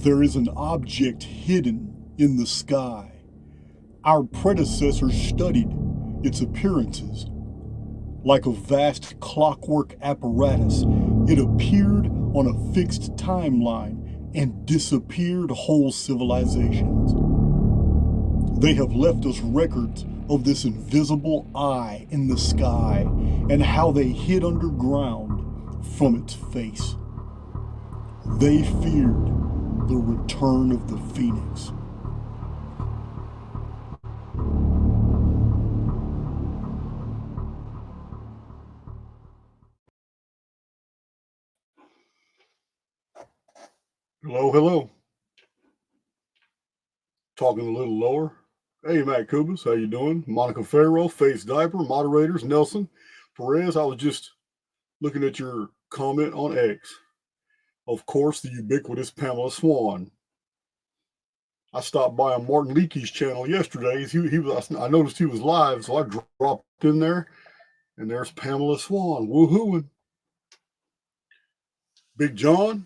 There is an object hidden in the sky. Our predecessors studied its appearances. Like a vast clockwork apparatus, it appeared on a fixed timeline and disappeared whole civilizations. They have left us records of this invisible eye in the sky and how they hid underground from its face. They feared the return of the phoenix. Hello, hello. Talking a little lower. Hey, Matt Kubas, how you doing? Monica Farrow, Face Diaper, moderators, Nelson, Perez. I was just looking at your comment on X. Of course, the ubiquitous Pamela Swan. I stopped by on Martin Leakey's channel yesterday. I noticed he was live, so I dropped in there, and there's Pamela Swan, woohooing. Big John,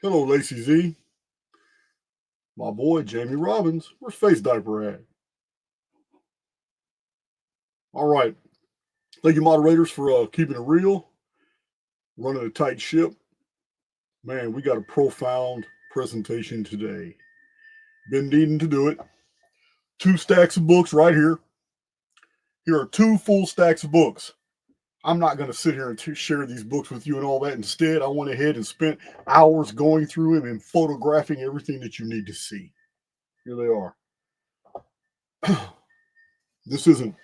hello, Lacey Z. My boy, Jamie Robbins, where's Face Diaper at? All right. Thank you, moderators, for keeping it real, running a tight ship. Man, we got a profound presentation today. Been needing to do it. 2 stacks of books right here. Here are 2 full stacks of books. I'm not going to sit here and share these books with you and all that. Instead, I went ahead and spent hours going through them and photographing everything that you need to see. Here they are. This isn't,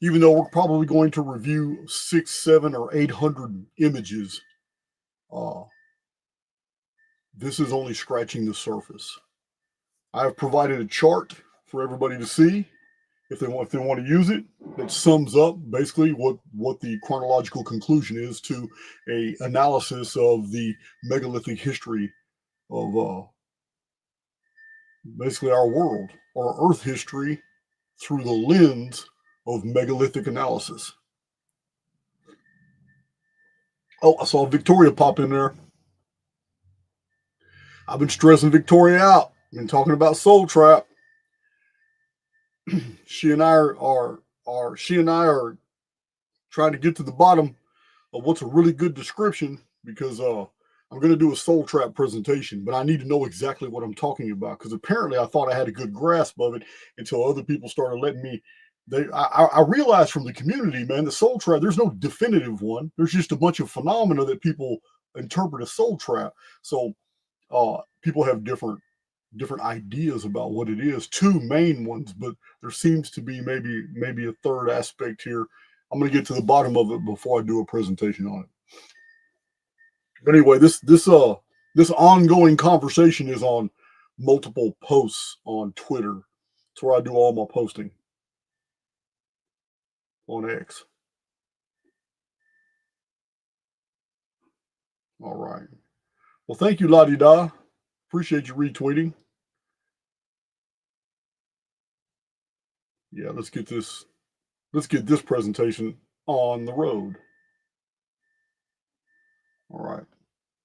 even though we're probably going to review 600, 700, or 800 images, this is only scratching the surface. I have provided a chart for everybody to see if they want to use it, that sums up basically what the chronological conclusion is to a analysis of the megalithic history of basically our world, or Earth history, through the lens of megalithic analysis. Oh, I saw Victoria pop in there. I've been stressing Victoria out. Been talking about Soul Trap. She and I are trying to get to the bottom of what's a really good description, because I'm going to do a Soul Trap presentation, but I need to know exactly what I'm talking about, because apparently I thought I had a good grasp of it until other people started letting me. I realized from the community, man, the Soul Trap, there's no definitive one. There's just a bunch of phenomena that people interpret as Soul Trap. So people have different ideas about what it is. 2 main ones, but there seems to be maybe a third aspect here. I'm going to get to the bottom of it before I do a presentation on it. But anyway, this ongoing conversation is on multiple posts on Twitter. It's where I do all my posting on X. All right. Well, thank you, La Di Da. Appreciate you retweeting. Yeah, let's get this presentation on the road. All right.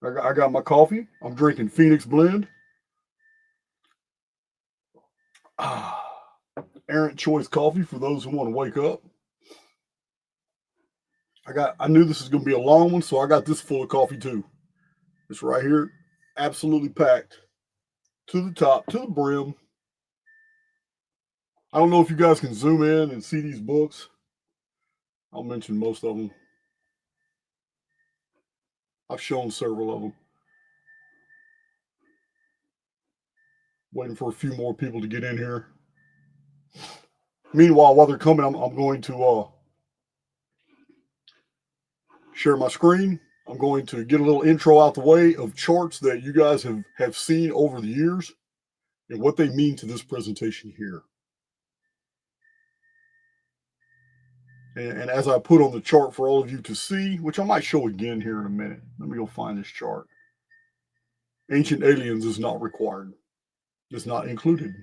I got my coffee. I'm drinking Phoenix Blend. Errant Choice coffee for those who want to wake up. I knew this was going to be a long one, so I got this full of coffee too. It's right here, absolutely packed to the top, to the brim. I don't know if you guys can zoom in and see these books. I'll mention most of them. I've shown several of them. Waiting for a few more people to get in here. Meanwhile, while they're coming, I'm going to share my screen. I'm going to get a little intro out the way of charts that you guys have seen over the years and what they mean to this presentation here. And as I put on the chart for all of you to see, which I might show again here in a minute. Let me go find this chart. Ancient aliens is not required. It's not included.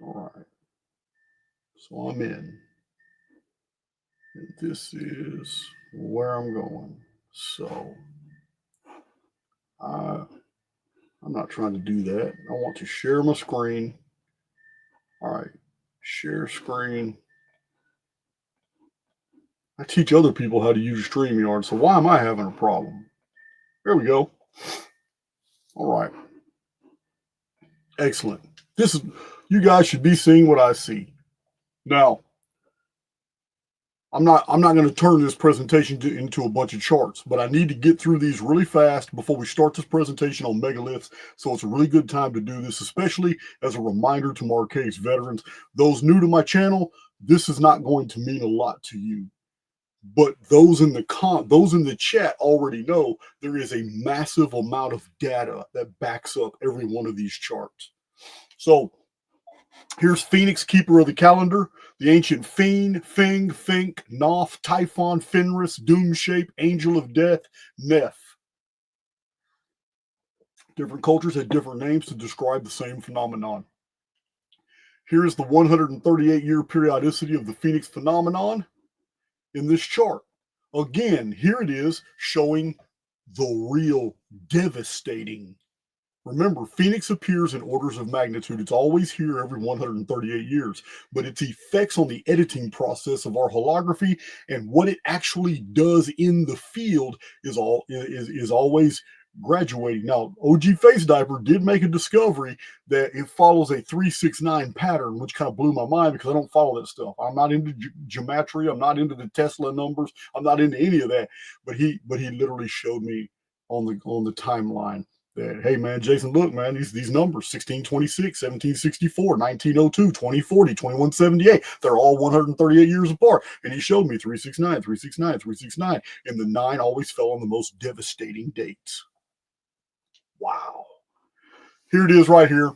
All right. So I'm in. And this is where I'm going. So I'm not trying to do that. I want to share my screen. All right, share screen. I teach other people how to use StreamYard, so why am I having a problem? There we go. All right. Excellent. This is, you guys should be seeing what I see. Now, I'm not going to turn this presentation into a bunch of charts, but I need to get through these really fast before we start this presentation on megaliths. So it's a really good time to do this, especially as a reminder to my Archaix veterans. Those new to my channel, this is not going to mean a lot to you. But those in the chat already know there is a massive amount of data that backs up every one of these charts. So here's Phoenix, keeper of the calendar, the ancient Fiend, Fing, Fink, Noth, Typhon, Fenris, Doomshape, Angel of Death, Neph. Different cultures had different names to describe the same phenomenon. Here is the 138-year periodicity of the Phoenix phenomenon in this chart. Again, here it is showing the real devastating. Remember, Phoenix appears in orders of magnitude. It's always here every 138 years, but its effects on the editing process of our holography and what it actually does in the field is always graduating. Now, OG Face Diaper did make a discovery that it follows a 369 pattern, which kind of blew my mind because I don't follow that stuff. I'm not into geometry. I'm not into the Tesla numbers. I'm not into any of that. But he literally showed me on the timeline that, hey man, Jason, look, man, these numbers 1626, 1764, 1902, 2040, 2178, they're all 138 years apart. And he showed me 369, 369, 369, and the 9 always fell on the most devastating dates. Wow. Here it is right here.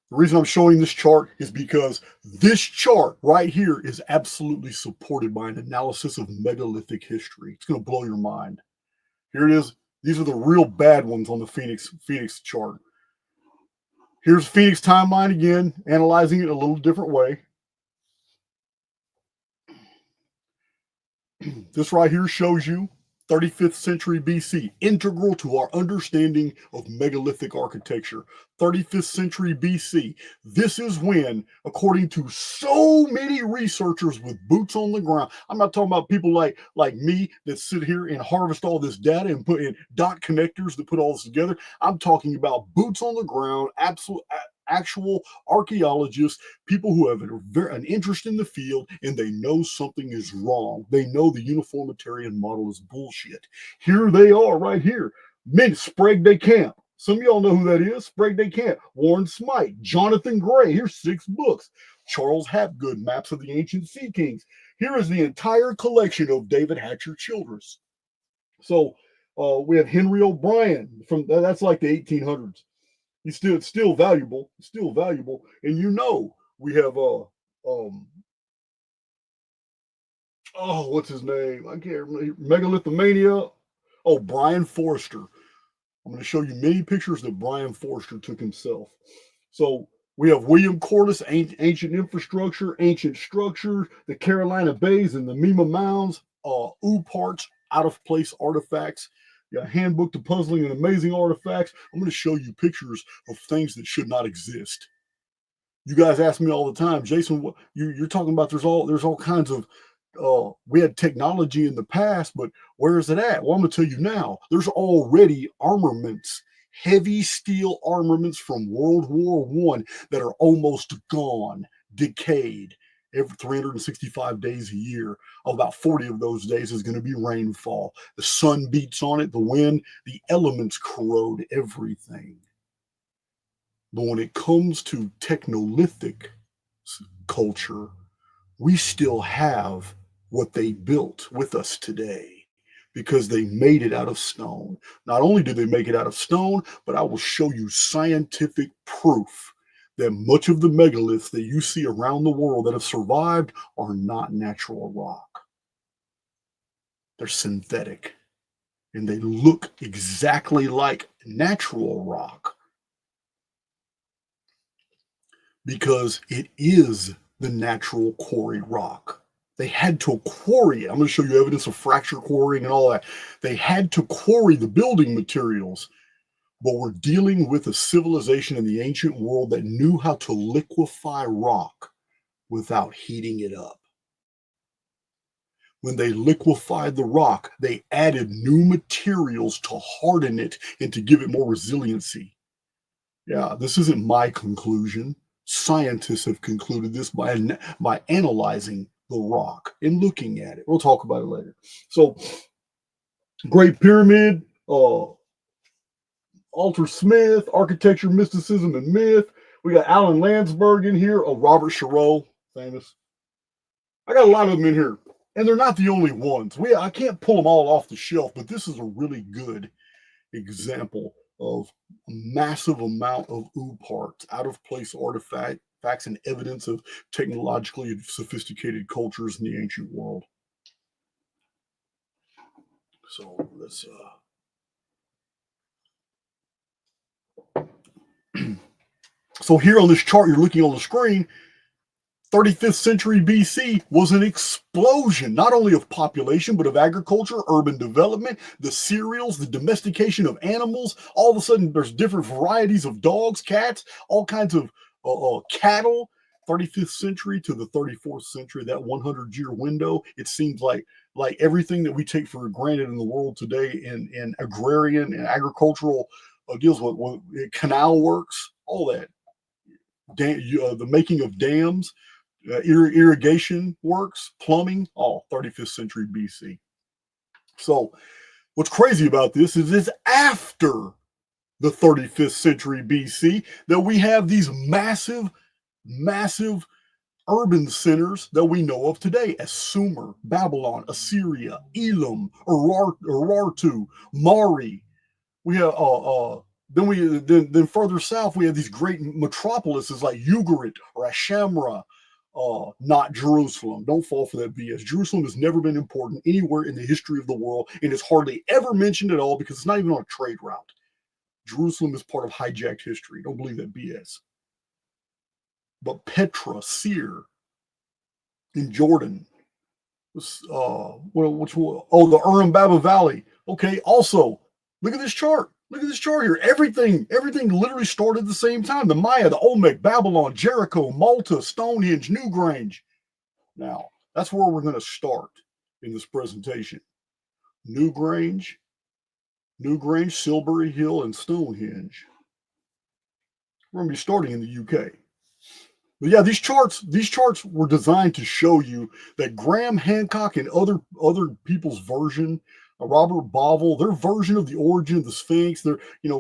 The reason I'm showing this chart is because this chart right here is absolutely supported by an analysis of megalithic history. It's going to blow your mind. Here it is. These are the real bad ones on the Phoenix chart. Here's Phoenix timeline again, analyzing it a little different way. This right here shows you 35th century BC, integral to our understanding of megalithic architecture. 35th century BC. This is when, according to so many researchers with boots on the ground, I'm not talking about people like me that sit here and harvest all this data and put in dot connectors to put all this together. I'm talking about boots on the ground, actual archaeologists, people who have an interest in the field, and they know something is wrong. They know the uniformitarian model is bullshit. Here they are right here. Sprague de Camp. Some of y'all know who that is. Sprague de Camp. Warren Smythe. Jonathan Gray. Here's 6 books. Charles Hapgood. Maps of the Ancient Sea Kings. Here is the entire collection of David Hatcher Childress. So we have Henry O'Brien. That's like the 1800s. He's still valuable, and we have what's his name? I can't remember. Megalithomania. Oh, Brian Forster. I'm going to show you many pictures that Brian Forster took himself. So we have William Corliss, ancient infrastructure, ancient structures, the Carolina Bays and the Mima Mounds, parts, out of place artifacts. Yeah, handbook to puzzling and amazing artifacts. I'm going to show you pictures of things that should not exist. You guys ask me all the time, Jason, what you're talking about? There's all kinds of. We had technology in the past, but where is it at? Well, I'm going to tell you now. There's already armaments, heavy steel armaments from World War I that are almost gone, decayed. Every 365 days a year, about 40 of those days is going to be rainfall. The sun beats on it, the wind, the elements corrode everything. But when it comes to Technolithic culture, we still have what they built with us today because they made it out of stone. Not only did they make it out of stone, but I will show you scientific proof that much of the megaliths that you see around the world that have survived are not natural rock. They're synthetic, and they look exactly like natural rock because it is the natural quarry rock. They had to quarry it. I'm going to show you evidence of fracture quarrying and all that. They had to quarry the building materials, but we're dealing with a civilization in the ancient world that knew how to liquefy rock without heating it up. When they liquefied the rock, they added new materials to harden it and to give it more resiliency. Yeah, this isn't my conclusion. Scientists have concluded this by analyzing the rock and looking at it. We'll talk about it later. So, Great Pyramid, Alter Smith, Architecture, Mysticism, and Myth. We got Alan Landsberg in here. Oh, Robert Shiro, famous. I got a lot of them in here, and they're not the only ones. I can't pull them all off the shelf, but this is a really good example of a massive amount of parts, out of place artifacts, and evidence of technologically sophisticated cultures in the ancient world. So let's so here on this chart you're looking on the screen, 35th century BC was an explosion, not only of population, but of agriculture, urban development, the cereals, the domestication of animals. All of a sudden, there's different varieties of dogs, cats, all kinds of cattle. 35th century to the 34th century, that 100-year window, it seems like everything that we take for granted in the world today in agrarian and agricultural deals with canal works, all that, the making of dams, irrigation works, plumbing, all 35th century BC. So what's crazy about this is it's after the 35th century BC that we have these massive urban centers that we know of today as Sumer, Babylon, Assyria, Elam, Urartu, Mari. We have then further south we have these great metropolises like Ugarit or Ashamra. Not Jerusalem. Don't fall for that BS. Jerusalem has never been important anywhere in the history of the world, and it's hardly ever mentioned at all because it's not even on a trade route. Jerusalem is part of hijacked history. Don't believe that BS. But Petra, Seir, in Jordan, the Urim Baba Valley. Okay, also, look at this chart. Look at this chart here. Everything literally started at the same time. The Maya, the Olmec, Babylon, Jericho, Malta, Stonehenge, Newgrange. Now, that's where we're going to start in this presentation. Newgrange, Silbury Hill, and Stonehenge. We're going to be starting in the UK. But yeah, these charts were designed to show you that Graham Hancock and other people's version, Robert Bauval, their version of the origin of the Sphinx,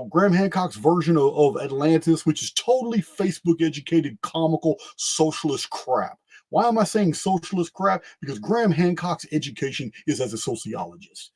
Graham Hancock's version of Atlantis, which is totally Facebook educated, comical, socialist crap. Why am I saying socialist crap? Because Graham Hancock's education is as a sociologist.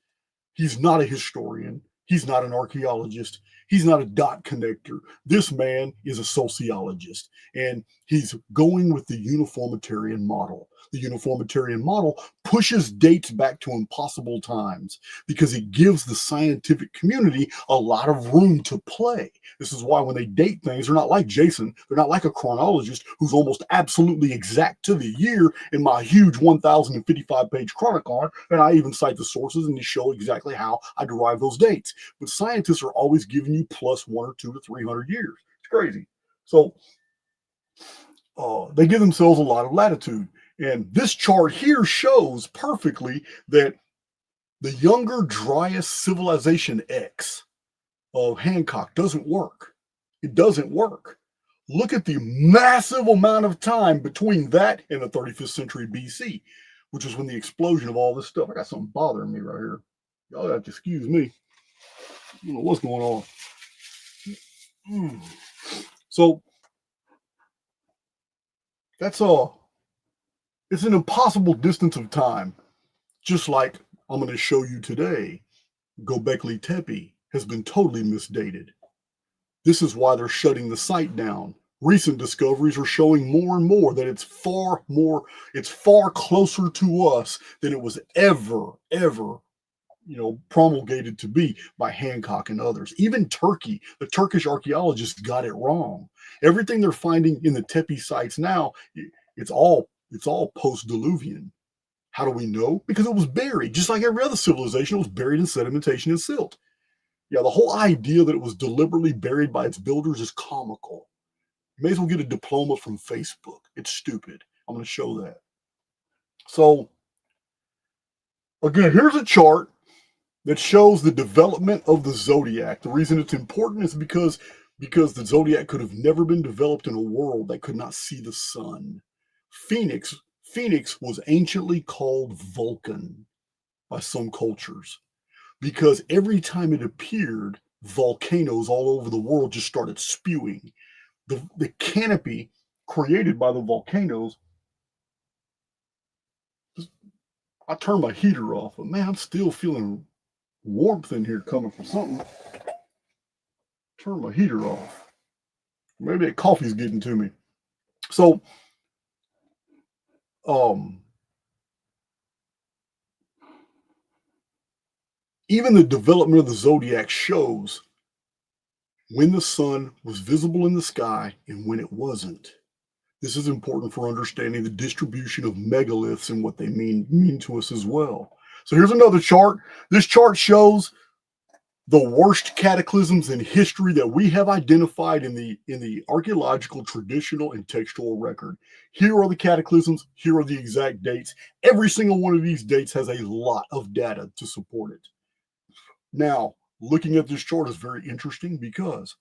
He's not a historian. He's not an archaeologist. He's not a dot connector. This man is a sociologist, and he's going with the uniformitarian model. The uniformitarian model pushes dates back to impossible times because it gives the scientific community a lot of room to play. This is why when they date things, they're not like Jason. They're not like a chronologist who's almost absolutely exact to the year in my huge 1,055-page chronicon, and I even cite the sources and they show exactly how I derive those dates. But scientists are always giving you plus 1 or 2 to 300 years. It's crazy. So they give themselves a lot of latitude. And this chart here shows perfectly that the Younger Dryas Civilization X of Hancock doesn't work. It doesn't work. Look at the massive amount of time between that and the 35th century BC, which is when the explosion of all this stuff. I got something bothering me right here. Y'all have to excuse me. I don't know what's going on. So that's all. It's an impossible distance of time, just like I'm going to show you today. Göbekli Tepe has been totally misdated. This is why they're shutting the site down. Recent discoveries are showing more and more that it's far closer to us than it was ever promulgated to be by Hancock and others. Even Turkey, the Turkish archaeologists got it wrong. Everything they're finding in the Tepe sites now, it's all post-Diluvian. How do we know? Because it was buried, just like every other civilization. It was buried in sedimentation and silt. Yeah, the whole idea that it was deliberately buried by its builders is comical. You may as well get a diploma from Facebook. It's stupid. I'm going to show that. So, again, here's a chart that shows the development of the zodiac. The reason it's important is because the zodiac could have never been developed in a world that could not see the sun. Phoenix was anciently called Vulcan by some cultures because every time it appeared, volcanoes all over the world just started spewing. The canopy created by the volcanoes. I turned my heater off, but man, I'm still feeling warmth in here coming from something. Turn my heater off. Maybe that coffee's getting to me. So, even the development of the zodiac shows when the sun was visible in the sky and when it wasn't. This is important for understanding the distribution of megaliths and what they mean to us as well. So here's another chart. This chart shows the worst cataclysms in history that we have identified in the archaeological, traditional, and textual record. Here are the cataclysms. Here are the exact dates. Every single one of these dates has a lot of data to support it. Now, looking at this chart is very interesting because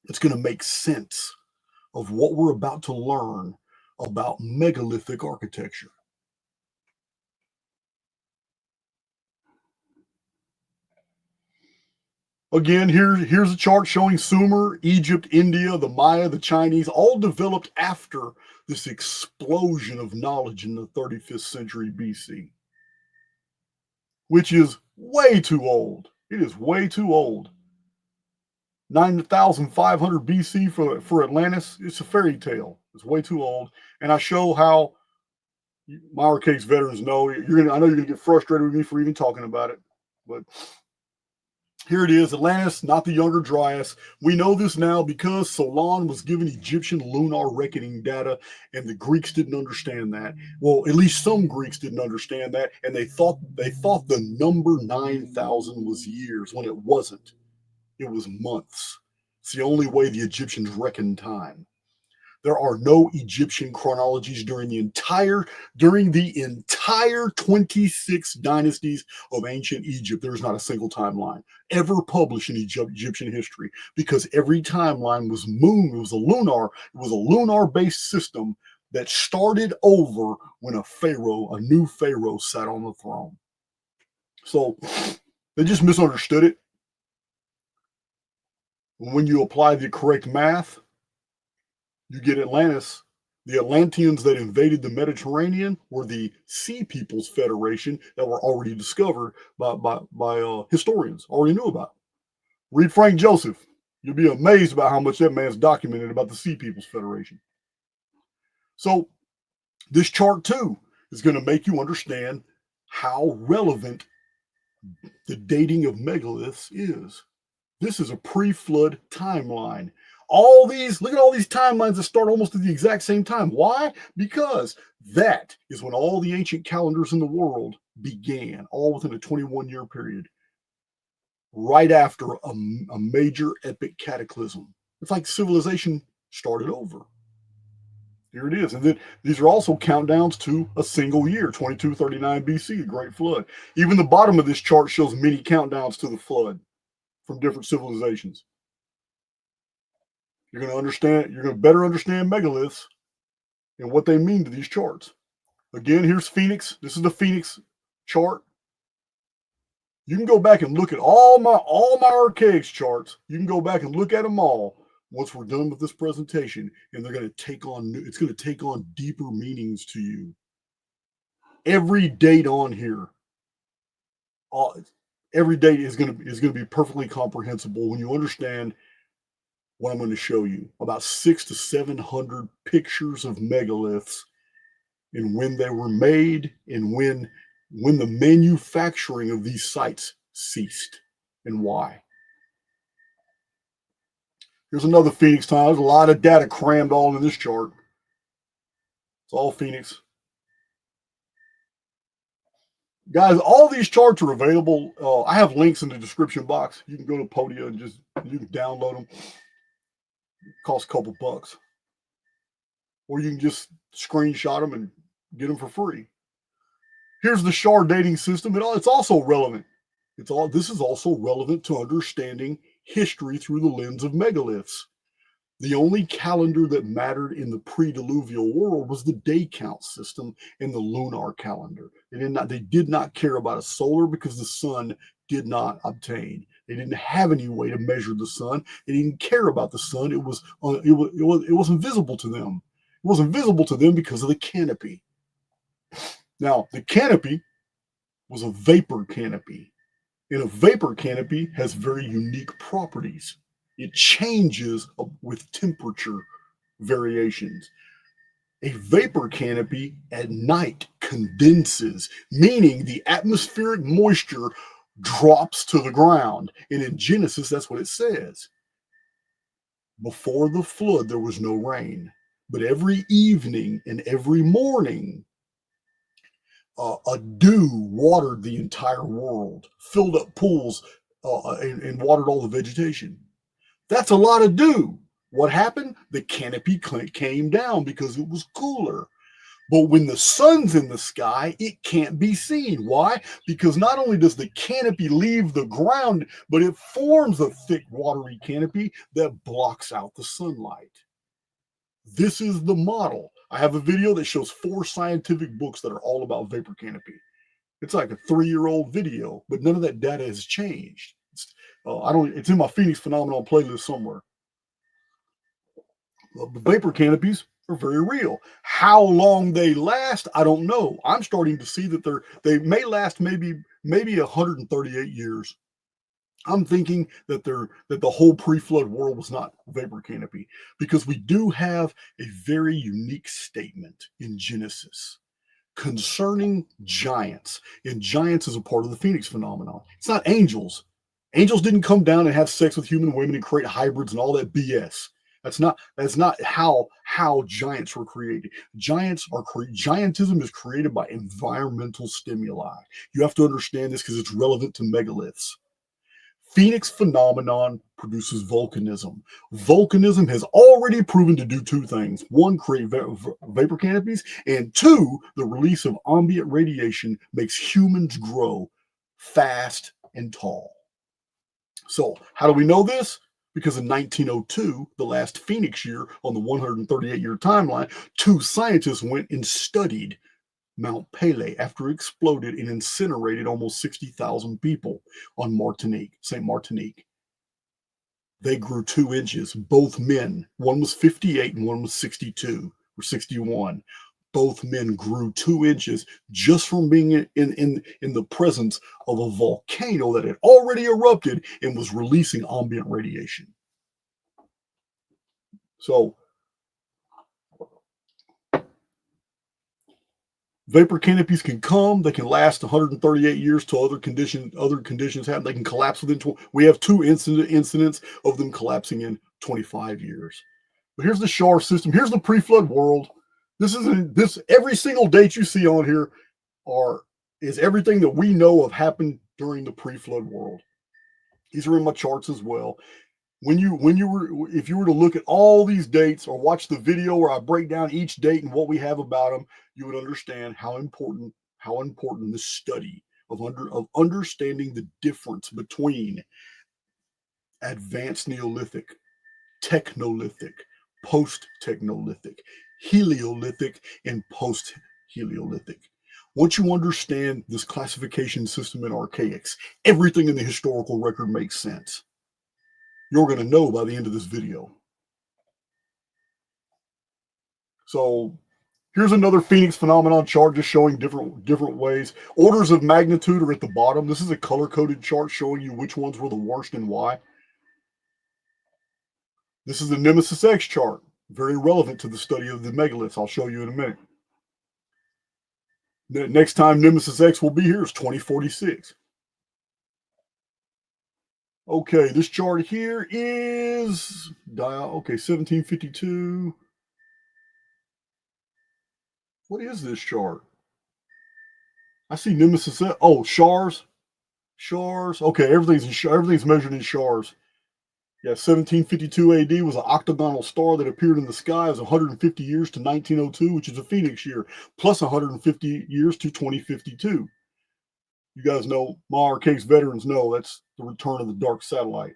it's going to make sense of what we're about to learn about megalithic architecture. Again, here's a chart showing Sumer, Egypt, India, the Maya, the Chinese, all developed after this explosion of knowledge in the 35th century BC, which is way too old. It is way too old. 9,500 BC for Atlantis. It's a fairy tale. It's way too old. And I show how my Archaix veterans know. I know you're gonna get frustrated with me for even talking about it, but here it is, Atlantis, not the Younger Dryas. We know this now because Solon was given Egyptian lunar reckoning data, and the Greeks didn't understand that. Well, at least some Greeks didn't understand that, and they thought the number 9,000 was years when it wasn't. It was months. It's the only way the Egyptians reckoned time. There are no Egyptian chronologies during the entire 26 dynasties of ancient Egypt. There's not a single timeline ever published in Egyptian history because every timeline was a lunar-based system that started over when a new pharaoh sat on the throne. So they just misunderstood it. When you apply the correct math, you get Atlantis. The Atlanteans that invaded the Mediterranean were the Sea Peoples Federation that were already discovered by historians, already knew about. Read Frank Joseph. You'll be amazed about how much that man's documented about the Sea Peoples Federation. So this chart too is going to make you understand how relevant the dating of megaliths is. This is a pre-flood timeline. Look at all these timelines that start almost at the exact same time. Why? Because that is when all the ancient calendars in the world began, all within a 21-year period, right after a major epic cataclysm. It's like civilization started over. Here it is. And then these are also countdowns to a single year, 2239 BC, the Great Flood. Even the bottom of this chart shows many countdowns to the flood from different civilizations. You're going to better understand megaliths and what they mean to these charts. Again, here's Phoenix. This is the Phoenix chart. You can go back and look at all my Archaix charts. You can go back and look at them all once we're done with this presentation, and it's going to take on deeper meanings to you. Every date on here, every date is going to be perfectly comprehensible when you understand what I'm going to show you. About 600 to 700 pictures of megaliths and when they were made and when the manufacturing of these sites ceased and why. Here's another Phoenix time. There's a lot of data crammed all in this chart. It's all Phoenix. Guys, all these charts are available. I have links in the description box. You can go to Podia and you can download them. It costs a couple bucks. Or you can just screenshot them and get them for free. Here's the shard dating system. It's also relevant. This is also relevant to understanding history through the lens of megaliths. The only calendar that mattered in the pre-diluvial world was the day count system and the lunar calendar. They did not care about a solar because the sun did not obtain. They didn't have any way to measure the sun. They didn't care about the sun. It wasn't visible to them. It wasn't visible to them because of the canopy. Now, the canopy was a vapor canopy, and a vapor canopy has very unique properties. It changes with temperature variations. A vapor canopy at night condenses, meaning the atmospheric moisture drops to the ground. And in Genesis, that's what it says. Before the flood, there was no rain. But every evening and every morning, a dew watered the entire world, filled up pools, and watered all the vegetation. That's a lot of dew. What happened? The canopy came down because it was cooler. But when the sun's in the sky, it can't be seen. Why? Because not only does the canopy leave the ground, but it forms a thick, watery canopy that blocks out the sunlight. This is the model. I have a video that shows 4 scientific books that are all about vapor canopy. It's like a 3-year-old video, but none of that data has changed. It's in my Phoenix Phenomenon playlist somewhere. The vapor canopies are very real. How long they last, I don't know. I'm starting to see that they may last maybe 138 years. I'm thinking that the whole pre-flood world was not vapor canopy, because we do have a very unique statement in Genesis concerning giants. And giants is a part of the Phoenix phenomenon. It's not angels. Angels didn't come down and have sex with human women and create hybrids and all that BS. That's not how giants were created. Giantism is created by environmental stimuli. You have to understand this because it's relevant to megaliths. Phoenix phenomenon produces volcanism. Volcanism has already proven to do 2 things. 1, create vapor canopies, and 2, the release of ambient radiation makes humans grow fast and tall. So how do we know this? Because in 1902, the last Phoenix year on the 138-year timeline, 2 scientists went and studied Mount Pelée after it exploded and incinerated almost 60,000 people on St. Martinique. They grew 2 inches, both men. One was 58 and one was 62 or 61. Both men grew 2 inches just from being in the presence of a volcano that had already erupted and was releasing ambient radiation. So vapor canopies can come. They can last 138 years till other conditions happen. They can collapse within. We have 2 incidents of them collapsing in 25 years. But here's the SHAR system. Here's the pre-flood world. Every single date you see on here is everything that we know of happened during the pre-flood world. These are in my charts as well. If you were to look at all these dates or watch the video where I break down each date and what we have about them, you would understand how important this study of understanding the difference between Advanced Neolithic, Technolithic, Post-Technolithic, Helio-lithic, and Post-Helio-lithic. Once you understand this classification system in Archaix, everything in the historical record makes sense. You're going to know by the end of this video. So here's another Phoenix phenomenon chart just showing different ways. Orders of magnitude are at the bottom. This is a color-coded chart showing you which ones were the worst and why. This is the Nemesis X chart, very relevant to the study of the megaliths. I'll show you in a minute. The next time Nemesis X will be here is 2046. Okay, this chart here is 1752. What is this chart? I see Nemesis. Oh, Shars. Shars. Okay, everything's measured in Shars. Yeah, 1752 AD was an octagonal star that appeared in the sky as 150 years to 1902, which is a Phoenix year, plus 150 years to 2052. You guys know, my Archaix veterans know that's the return of the dark satellite.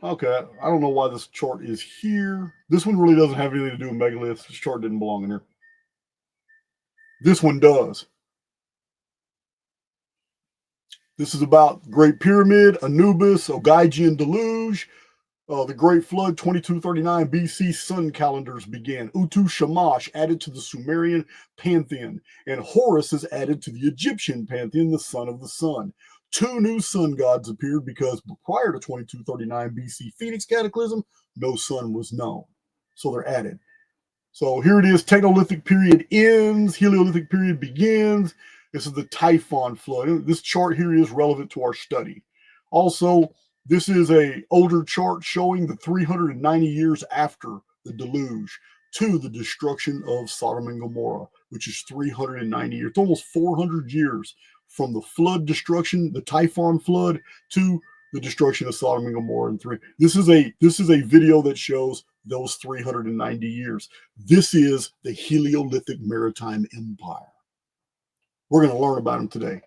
Okay, I don't know why this chart is here. This one really doesn't have anything to do with megaliths. This chart didn't belong in here. This one does. This is about Great Pyramid, Anubis, Ogygian Deluge, the Great Flood, 2239 BC sun calendars began. Utu Shamash added to the Sumerian pantheon, and Horus is added to the Egyptian pantheon, the son of the sun. Two new sun gods appeared because prior to 2239 BC Phoenix Cataclysm, no sun was known. So they're added. So here it is. Technolithic period ends. Helio-lithic period begins. This is the Typhon flood. This chart here is relevant to our study. Also, this is a older chart showing the 390 years after the deluge to the destruction of Sodom and Gomorrah, which is 390 years. It's almost 400 years from the flood destruction, the Typhon flood, to the destruction of Sodom and Gomorrah in three. This is a video that shows those 390 years. This is the Helio-lithic maritime empire. We're going to learn about them today.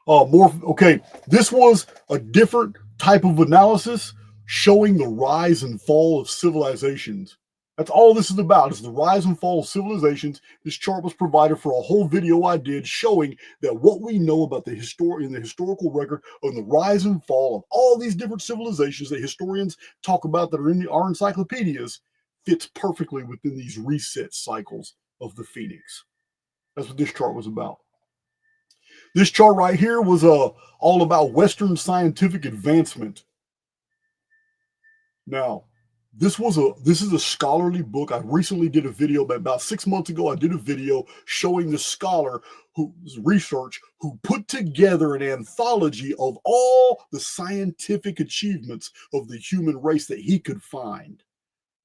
Okay, this was a different type of analysis showing the rise and fall of civilizations. That's all this is about, is the rise and fall of civilizations. This chart was provided for a whole video I did showing that what we know about the historical record of the rise and fall of all these different civilizations that historians talk about that are in our encyclopedias fits perfectly within these reset cycles of the Phoenix. That's what this chart was about. This chart right here was all about Western scientific advancement. Now, this is a scholarly book. I recently did a video about 6 months ago. I did a video showing the scholar whose research who put together an anthology of all the scientific achievements of the human race that he could find.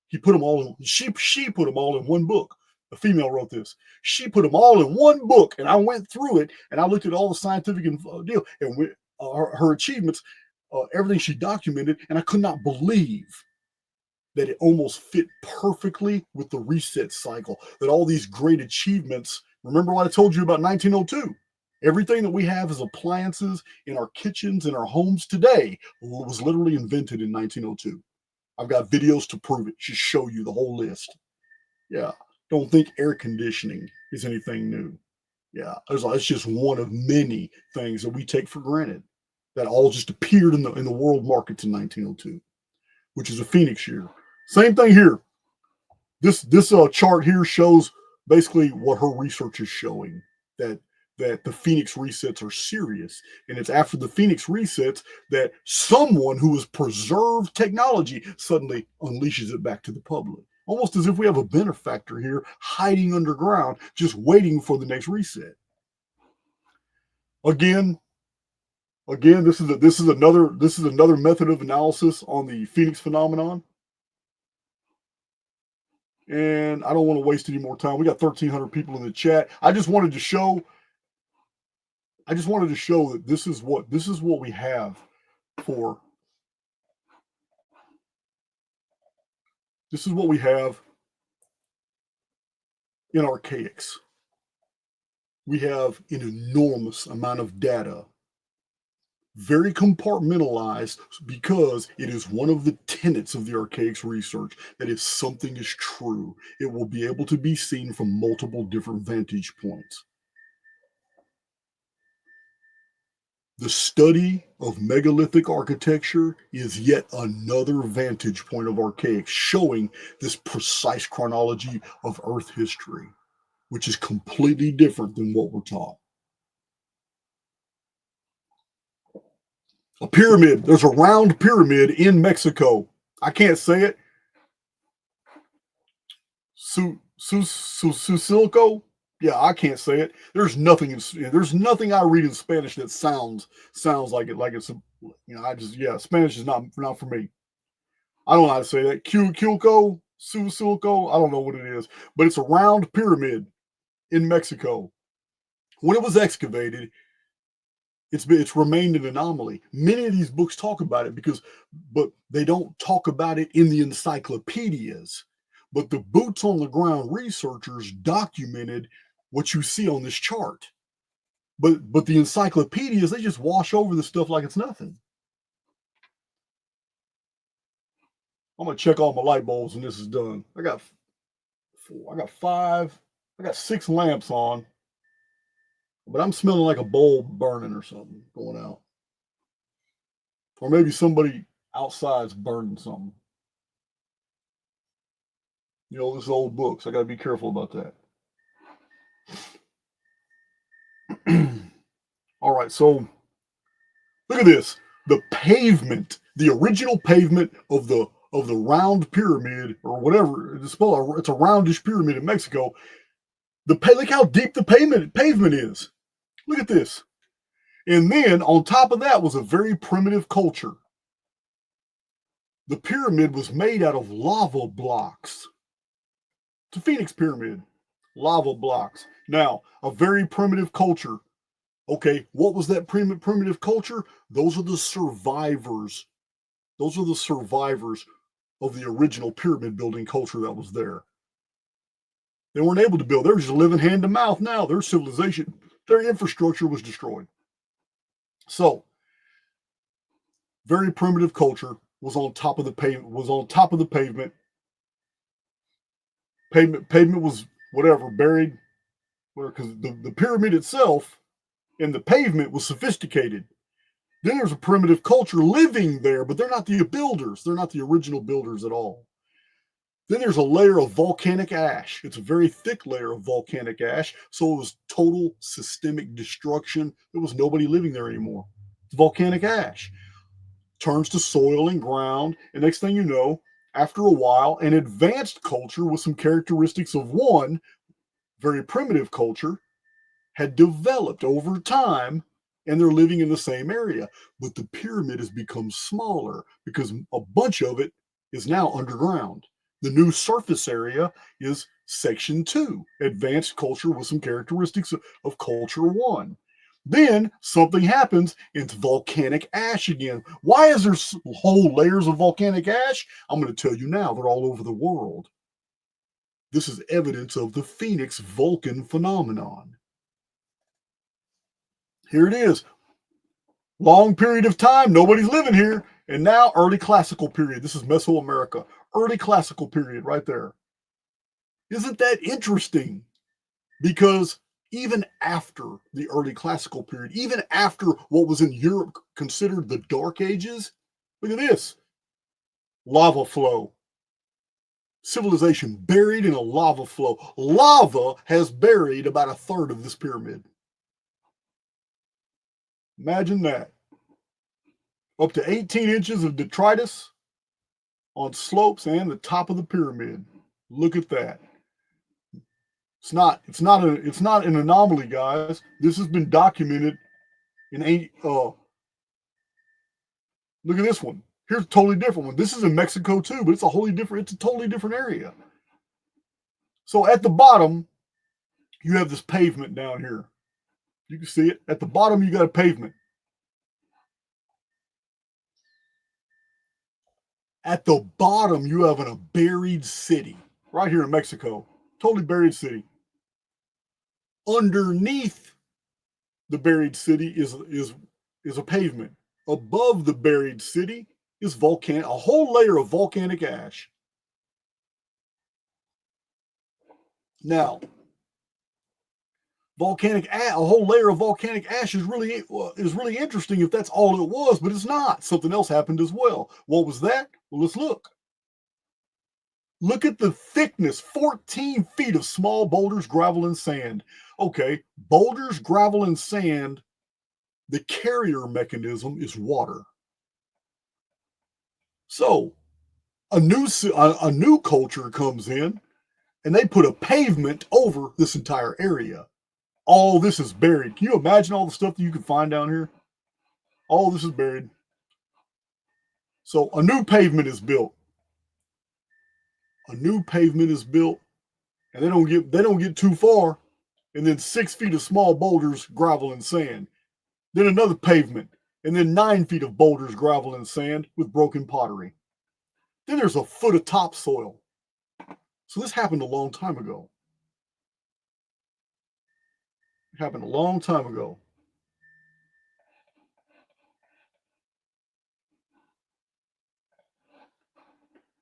He put them all in. She put them all in one book. A female wrote this. She put them all in one book, and I went through it, and I looked at all the scientific deal and her achievements, everything she documented, and I could not believe that it almost fit perfectly with the reset cycle. That all these great achievements. Remember what I told you about 1902? Everything that we have as appliances in our kitchens, in our homes today, was literally invented in 1902. I've got videos to prove it. Just show you the whole list. Yeah. Don't think air conditioning is anything new. Yeah, it's just one of many things that we take for granted that all just appeared in the world markets in 1902, which is a Phoenix year. Same thing here. This chart here shows basically what her research is showing, that the Phoenix resets are serious, and it's after the Phoenix resets that someone who has preserved technology suddenly unleashes it back to the public. Almost as if we have a benefactor here hiding underground, just waiting for the next reset. Again, this is another method of analysis on the Phoenix phenomenon. And I don't want to waste any more time. We got 1,300 people in the chat. I just wanted to show that this is what we have for. This is what we have in Archaix. We have an enormous amount of data, very compartmentalized, because it is one of the tenets of the Archaix research that if something is true, it will be able to be seen from multiple different vantage points. The study of megalithic architecture is yet another vantage point of Archaix, showing this precise chronology of Earth history, which is completely different than what we're taught. A pyramid. There's a round pyramid in Mexico. I can't say it. Susilco? Yeah, I can't say it. There's nothing I read in Spanish that sounds like it. Like it's Spanish is not for me. I don't know how to say that. Quilco, Susilco. I don't know what it is, but it's a round pyramid. in Mexico. When it was excavated, it's remained an anomaly. Many of these books talk about it but they don't talk about it in the encyclopedias. But the boots on the ground researchers documented what you see on this chart. But the encyclopedias, they just wash over the stuff like it's nothing. I'm gonna check all my light bulbs when this is done. I got 6 lamps on, but I'm smelling like a bulb burning or something going out. Or maybe somebody outside's burning something. You know, this is old books. I got to be careful about that. All right, so look at this. The pavement, the original pavement of the round pyramid or whatever, it's a roundish pyramid in Mexico. Look how deep the pavement is. Look at this. And then on top of that was a very primitive culture. The pyramid was made out of lava blocks. It's a Phoenix pyramid, lava blocks. Now, a very primitive culture. Okay, what was that primitive culture? Those are the survivors. Those are the survivors of the original pyramid building culture that was there. They weren't able to build. They were just living hand to mouth now. Their civilization, their infrastructure was destroyed. So, very primitive culture was on top of the pavement. Pavement was whatever, buried, because the pyramid itself and the pavement was sophisticated. Then there's a primitive culture living there, but they're not the builders. They're not the original builders at all. Then there's a layer of volcanic ash. It's a very thick layer of volcanic ash, so it was total systemic destruction. There was nobody living there anymore. It's volcanic ash turns to soil and ground, and next thing you know, after a while, an advanced culture with some characteristics of one very primitive culture had developed over time, and they're living in the same area. But the pyramid has become smaller because a bunch of it is now underground. The new surface area is section 2, advanced culture with some characteristics of culture 1. Then something happens, it's volcanic ash again. Why is there whole layers of volcanic ash? I'm going to tell you now, they're all over the world. This is evidence of the Phoenix Vulcan phenomenon. Here it is. Long period of time, nobody's living here. And now early classical period. This is Mesoamerica. Early classical period right there. Isn't that interesting? Because even after the early classical period, even after what was in Europe considered the Dark Ages, look at this. Lava flow. Civilization buried in a lava flow. Lava has buried about a third of this pyramid. Imagine that. Up to 18 inches of detritus on slopes and the top of the pyramid. Look at that. It's not an anomaly, guys. This has been documented in look at this one. Here's a totally different one. This is in Mexico too, but it's a totally different area. So at the bottom, you have this pavement down here. You can see it. At the bottom, you got a pavement. At the bottom, you have a buried city right here in Mexico. Totally buried city. Underneath the buried city is a pavement. Above the buried city is a whole layer of volcanic ash. Now, a whole layer of volcanic ash is really interesting if that's all it was, but it's not. Something else happened as well. What was that? Well, let's look. Look at the thickness, 14 feet of small boulders, gravel, and sand. Okay, boulders, gravel, and sand, the carrier mechanism is water. So a new culture comes in, and they put a pavement over this entire area. All this is buried. Can you imagine all the stuff that you can find down here? All this is buried. So a new pavement is built. A new pavement is built, and they don't get too far. and then 6 feet of small boulders, gravel, and sand. Then another pavement, and then 9 feet of boulders, gravel, and sand with broken pottery. Then there's a foot of topsoil. So this happened a long time ago. It happened a long time ago.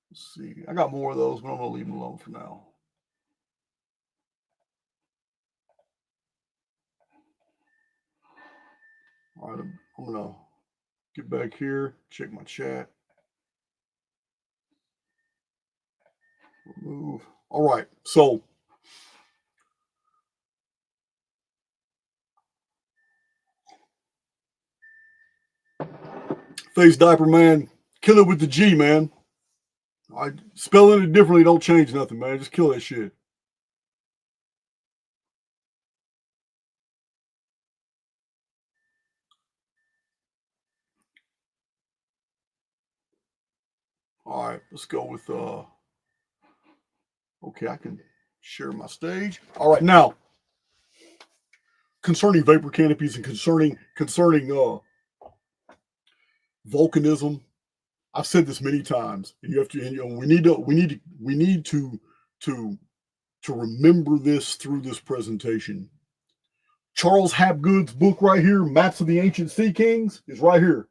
Let's see. I got more of those, but I'm going to leave them alone for now. All right, I'm going to get back here, check my chat. Remove. All right, so Face Diaper Man, kill it with the G, man. I spelling it differently don't change nothing, man. Just kill that shit. All right, let's go with okay, I can share my stage. All right, now concerning vapor canopies and concerning volcanism, I've said this many times, and you have to, and, you know, we need to remember this through this presentation. Charles Hapgood's book right here, Maps of the Ancient Sea Kings, is right here.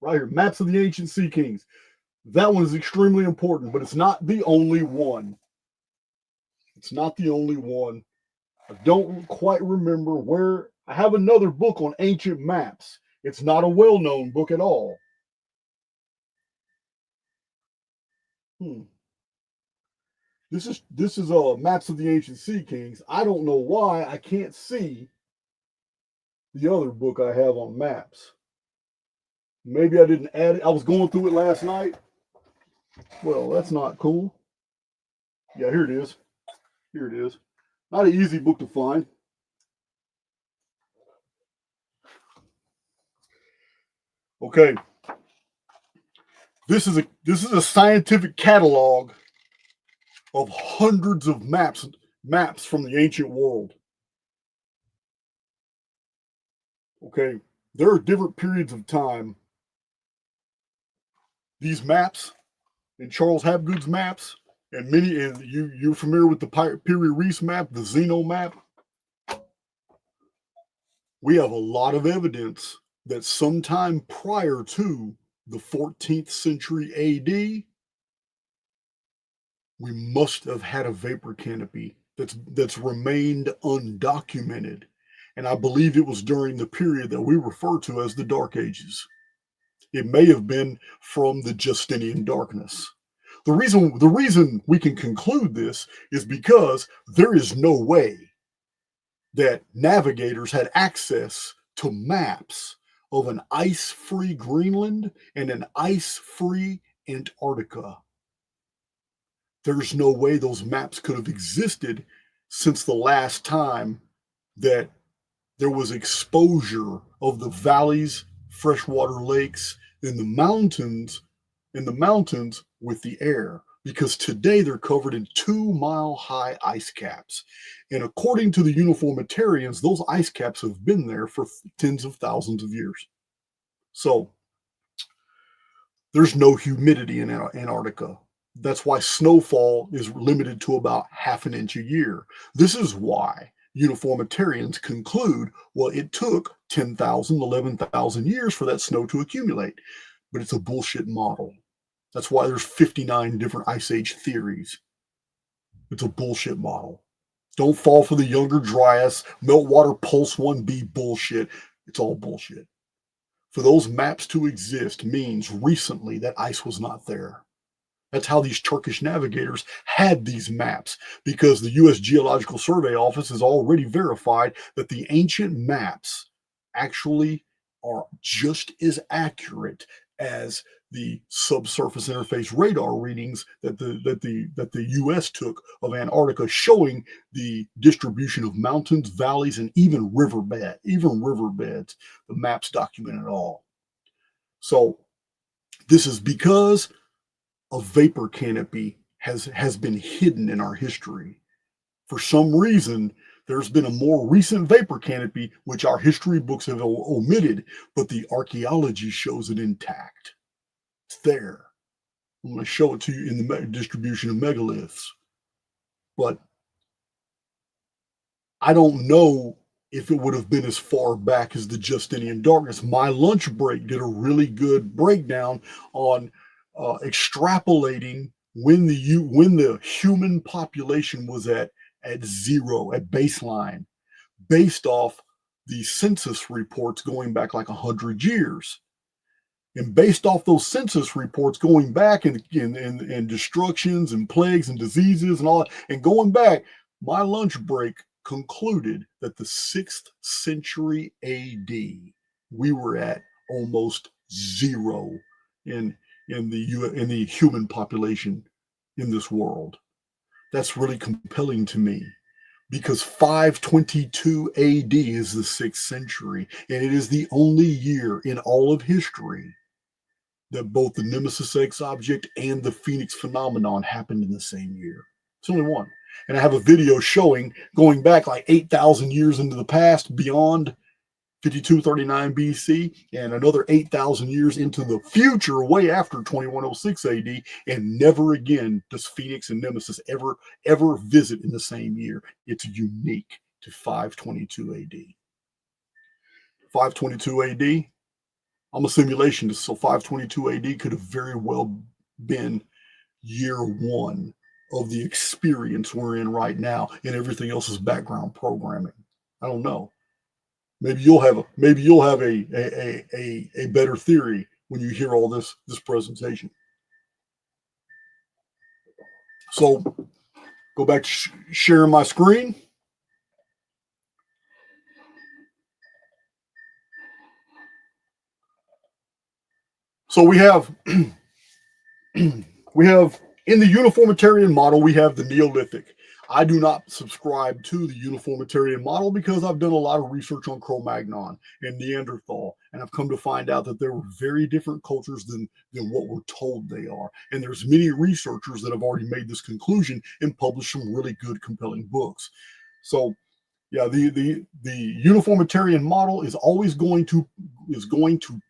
Right here, Maps of the Ancient Sea Kings. That one is extremely important, but it's not the only one. It's not the only one. I don't quite remember where. I have another book on ancient maps. It's not a well-known book at all. This is Maps of the Ancient Sea Kings. I don't know why I can't see the other book I have on maps. Maybe I didn't add it. I was going through it last night. Well, that's not cool. Yeah, here it is. Here it is. Not an easy book to find. Okay. This is a scientific catalog of hundreds of maps from the ancient world. Okay, there are different periods of time. These maps, and Charles Hapgood's maps, and you're familiar with the Piri Reis map, the Zeno map. We have a lot of evidence that sometime prior to the 14th century AD, we must have had a vapor canopy that's remained undocumented. And I believe it was during the period that we refer to as the Dark Ages. It may have been from the Justinian darkness. The reason we can conclude this is because there is no way that navigators had access to maps of an ice-free Greenland and an ice-free Antarctica. There's no way those maps could have existed since the last time that there was exposure of the valleys, freshwater lakes, and the mountains with the air, because today they're covered in 2-mile-high ice caps. And according to the uniformitarians, those ice caps have been there for tens of thousands of years. So there's no humidity in Antarctica. That's why snowfall is limited to about half an inch a year. This is why uniformitarians conclude, well, it took 10,000, 11,000 years for that snow to accumulate. But it's a bullshit model. That's why there's 59 different ice age theories. It's a bullshit model. Don't fall for the Younger Dryas, Meltwater Pulse 1b bullshit. It's all bullshit. For those maps to exist means recently that ice was not there. That's how these Turkish navigators had these maps, because the U.S. Geological Survey Office has already verified that the ancient maps actually are just as accurate as the subsurface interface radar readings that the U.S. took of Antarctica, showing the distribution of mountains, valleys, and even riverbeds. The maps document it all. So this is because a vapor canopy has been hidden in our history. For some reason, There's been a more recent vapor canopy, which our history books have omitted, but the archaeology shows it intact. It's there. I'm going to show it to you in the distribution of megaliths. But I don't know if it would have been as far back as the Justinian darkness. My lunch break did a really good breakdown on extrapolating when the human population was at zero, at baseline, based off the census reports going back like 100 years. And based off those census reports going back and destructions and plagues and diseases and all that, and going back, my lunch break concluded that the 6th century AD, we were at almost zero in the human population in this world. That's really compelling to me, because 522 AD is the 6th century, and it is the only year in all of history that both the Nemesis X object and the Phoenix phenomenon happened in the same year. It's only one. And I have a video showing going back like 8,000 years into the past, beyond 5239 BC, and another 8,000 years into the future, way after 2106 AD, and never again does Phoenix and Nemesis ever visit in the same year. It's unique to 522 AD. 522 AD, I'm a simulationist, so 522 AD could have very well been year one of the experience we're in right now, and everything else is background programming. I don't know. Maybe you'll have a better theory when you hear all this presentation. So go back to sharing my screen. So we have in the uniformitarian model, we have the Neolithic. I do not subscribe to the uniformitarian model because I've done a lot of research on Cro-Magnon and Neanderthal, and I've come to find out that there were very different cultures than what we're told they are. And there's many researchers that have already made this conclusion and published some really good, compelling books. So yeah, the uniformitarian model is always going to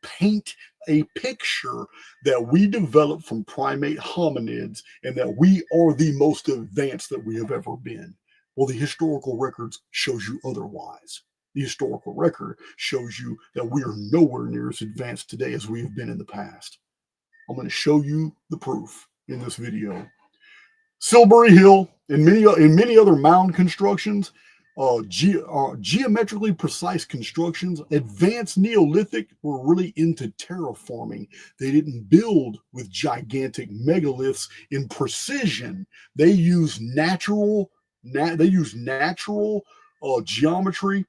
paint a picture that we developed from primate hominids and that we are the most advanced that we have ever been. Well, the historical records shows you otherwise. The historical record shows you that we are nowhere near as advanced today as we have been in the past. I'm going to show you the proof in this video. Silbury Hill and many other mound constructions, geometrically precise constructions. Advanced Neolithic were really into terraforming. They didn't build with gigantic megaliths in precision. They used natural geometry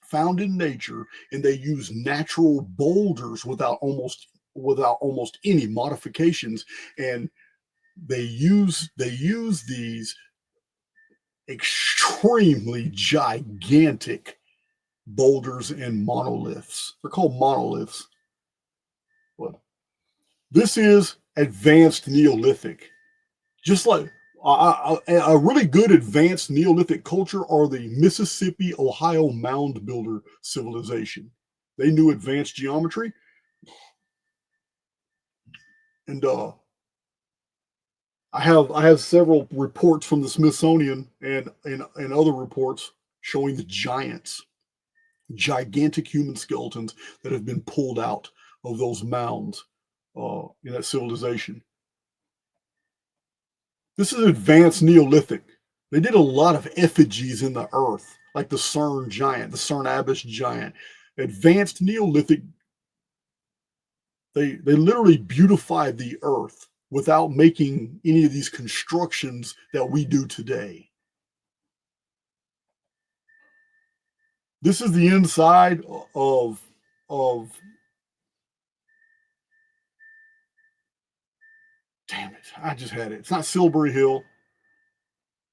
found in nature, and they use natural boulders without almost any modifications. And they use these extremely gigantic boulders and monoliths. They're called monoliths. But this is advanced Neolithic. Just like a really good advanced Neolithic culture are the Mississippi, Ohio mound builder civilization. They knew advanced geometry. And I have several reports from the Smithsonian and other reports showing the gigantic human skeletons that have been pulled out of those mounds in that civilization. This is advanced Neolithic. They did a lot of effigies in the earth, like the CERN giant, the Cernabis giant. Advanced Neolithic, they literally beautified the earth without making any of these constructions that we do today. This is the inside of damn it, I just had it. It's not Silbury Hill.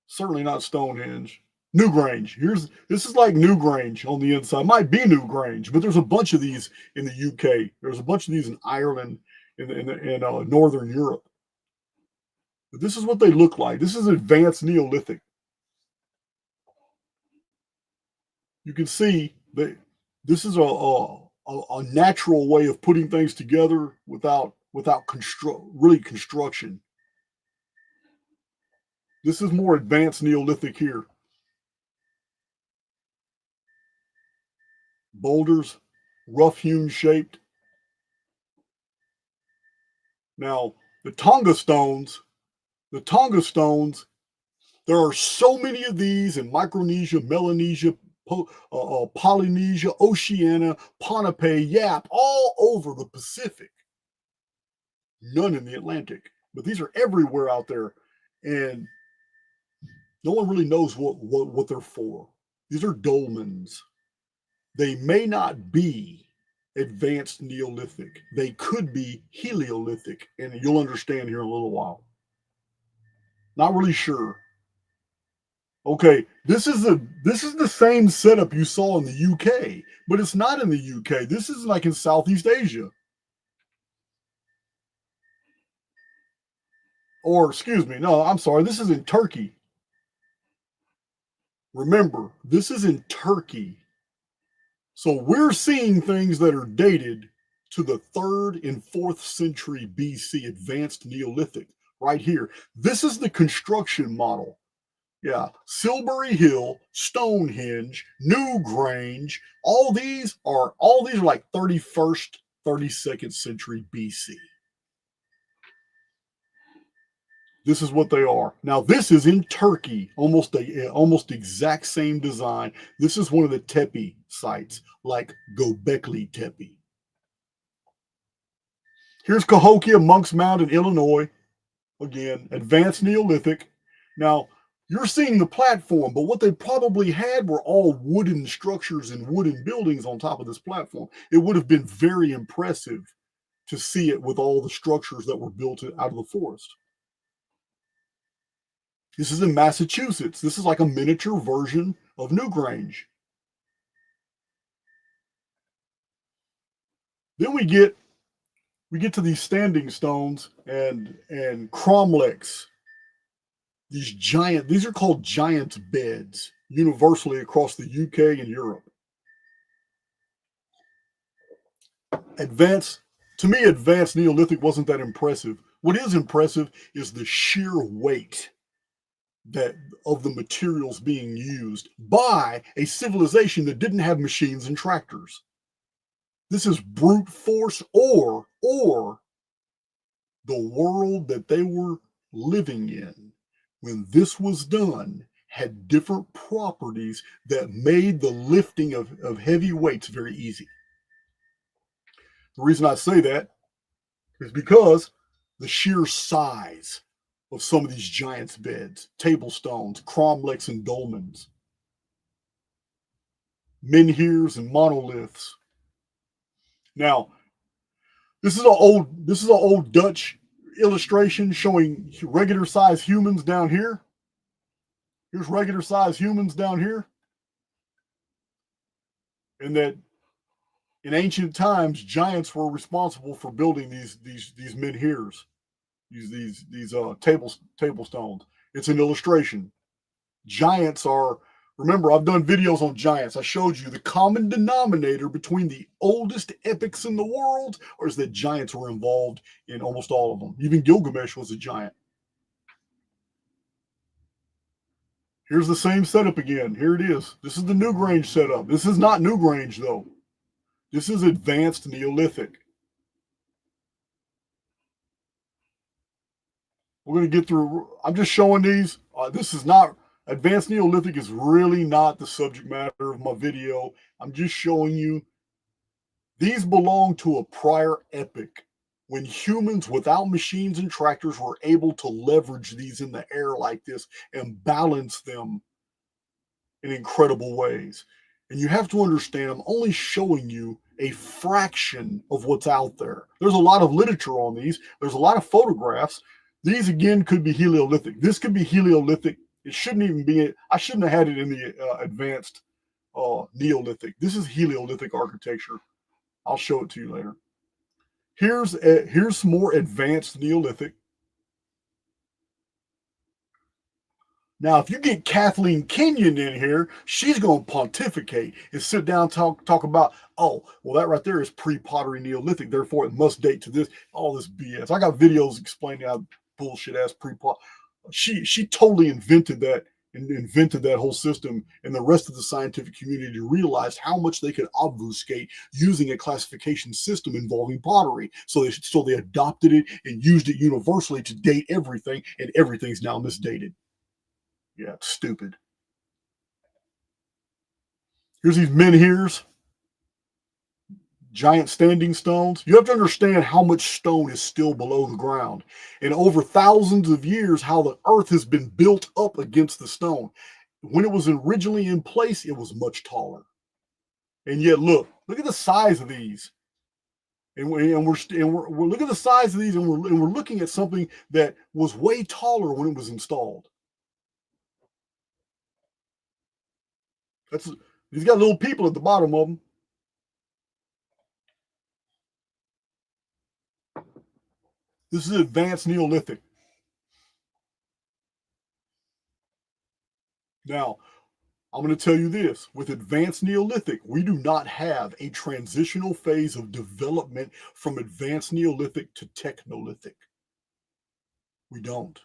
Certainly not Stonehenge. Newgrange. This is like Newgrange on the inside. Might be Newgrange, but there's a bunch of these in the UK. There's a bunch of these in Ireland, in Northern Europe. But this is what they look like. This is advanced Neolithic. you can see that this is a natural way of putting things together without really construction. This is more advanced Neolithic here. Boulders, rough-hewn shaped. Now, the Tonga stones, there are so many of these in Micronesia, Melanesia, Polynesia, Oceania, Ponape, Yap, all over the Pacific. None in the Atlantic. But these are everywhere out there. And no one really knows what they're for. These are dolmens. They may not be advanced Neolithic. They could be Helio-lithic, and you'll understand here in a little while. Not really sure. Okay, this is the same setup you saw in the UK, but it's not in the UK. This is like in Southeast Asia. Or, excuse me, no, I'm sorry, this is in Turkey. Remember, this is in Turkey. So we're seeing things that are dated to the 3rd and 4th century BC, Advanced Neolithic, right here. This is the construction model. Yeah, Silbury Hill, Stonehenge, Newgrange, all these are like 31st, 32nd century BC. This is what they are. Now, this is in Turkey, almost exact same design. This is one of the Tepe sites, like Göbekli Tepe. Here's Cahokia Monk's Mound in Illinois. Again, advanced Neolithic. Now, you're seeing the platform, but what they probably had were all wooden structures and wooden buildings on top of this platform. It would have been very impressive to see it with all the structures that were built out of the forest. This is in Massachusetts. This is like a miniature version of Newgrange. Then we get to these standing stones and cromlechs. These are called giant's beds universally across the UK and Europe. Advanced Neolithic wasn't that impressive. What is impressive is the sheer weight of the materials being used by a civilization that didn't have machines and tractors. This is brute force, or the world that they were living in when this was done had different properties that made the lifting of heavy weights very easy. The reason I say that is because the sheer size of some of these giants' beds, table stones, cromlechs, and dolmens, menhirs, and monoliths. Now, this is an old Dutch illustration showing regular size humans down here. Here's regular size humans down here. And that in ancient times, giants were responsible for building these menhirs, these table stones. It's an illustration. Giants are, remember, I've done videos on giants. I showed you the common denominator between the oldest epics in the world is that giants were involved in almost all of them. Even Gilgamesh was a giant. Here's the same setup again. Here it is. This is the Newgrange setup. This is not Newgrange, though. This is Advanced Neolithic. We're going to get through. I'm just showing these. This is not, Advanced Neolithic is really not the subject matter of my video. I'm just showing you. These belong to a prior epoch when humans without machines and tractors were able to leverage these in the air like this and balance them in incredible ways. And you have to understand, I'm only showing you a fraction of what's out there. There's a lot of literature on these. There's a lot of photographs. These, again, could be Helio-lithic. This could be Helio-lithic. It shouldn't even be, I shouldn't have had it in the advanced Neolithic. This is Helio-lithic architecture. I'll show it to you later. Here's some more advanced Neolithic. Now, if you get Kathleen Kenyon in here, she's going to pontificate and sit down and talk about, oh, well, that right there is pre-pottery Neolithic, therefore it must date to this, all this BS. I got videos explaining how bullshit ass pre-pot. She totally invented that and invented that whole system, and the rest of the scientific community realized how much they could obfuscate using a classification system involving pottery. So they adopted it and used it universally to date everything, and everything's now misdated. Yeah, it's stupid. Here's these menhirs, giant standing stones. You have to understand how much stone is still below the ground. And over thousands of years, how the earth has been built up against the stone. When it was originally in place, it was much taller. And yet, look at the size of these. And we're looking at the size of these, and we're looking at something that was way taller when it was installed. These got little people at the bottom of them. This is Advanced Neolithic. Now, I'm going to tell you this. With Advanced Neolithic, we do not have a transitional phase of development from Advanced Neolithic to Technolithic. We don't.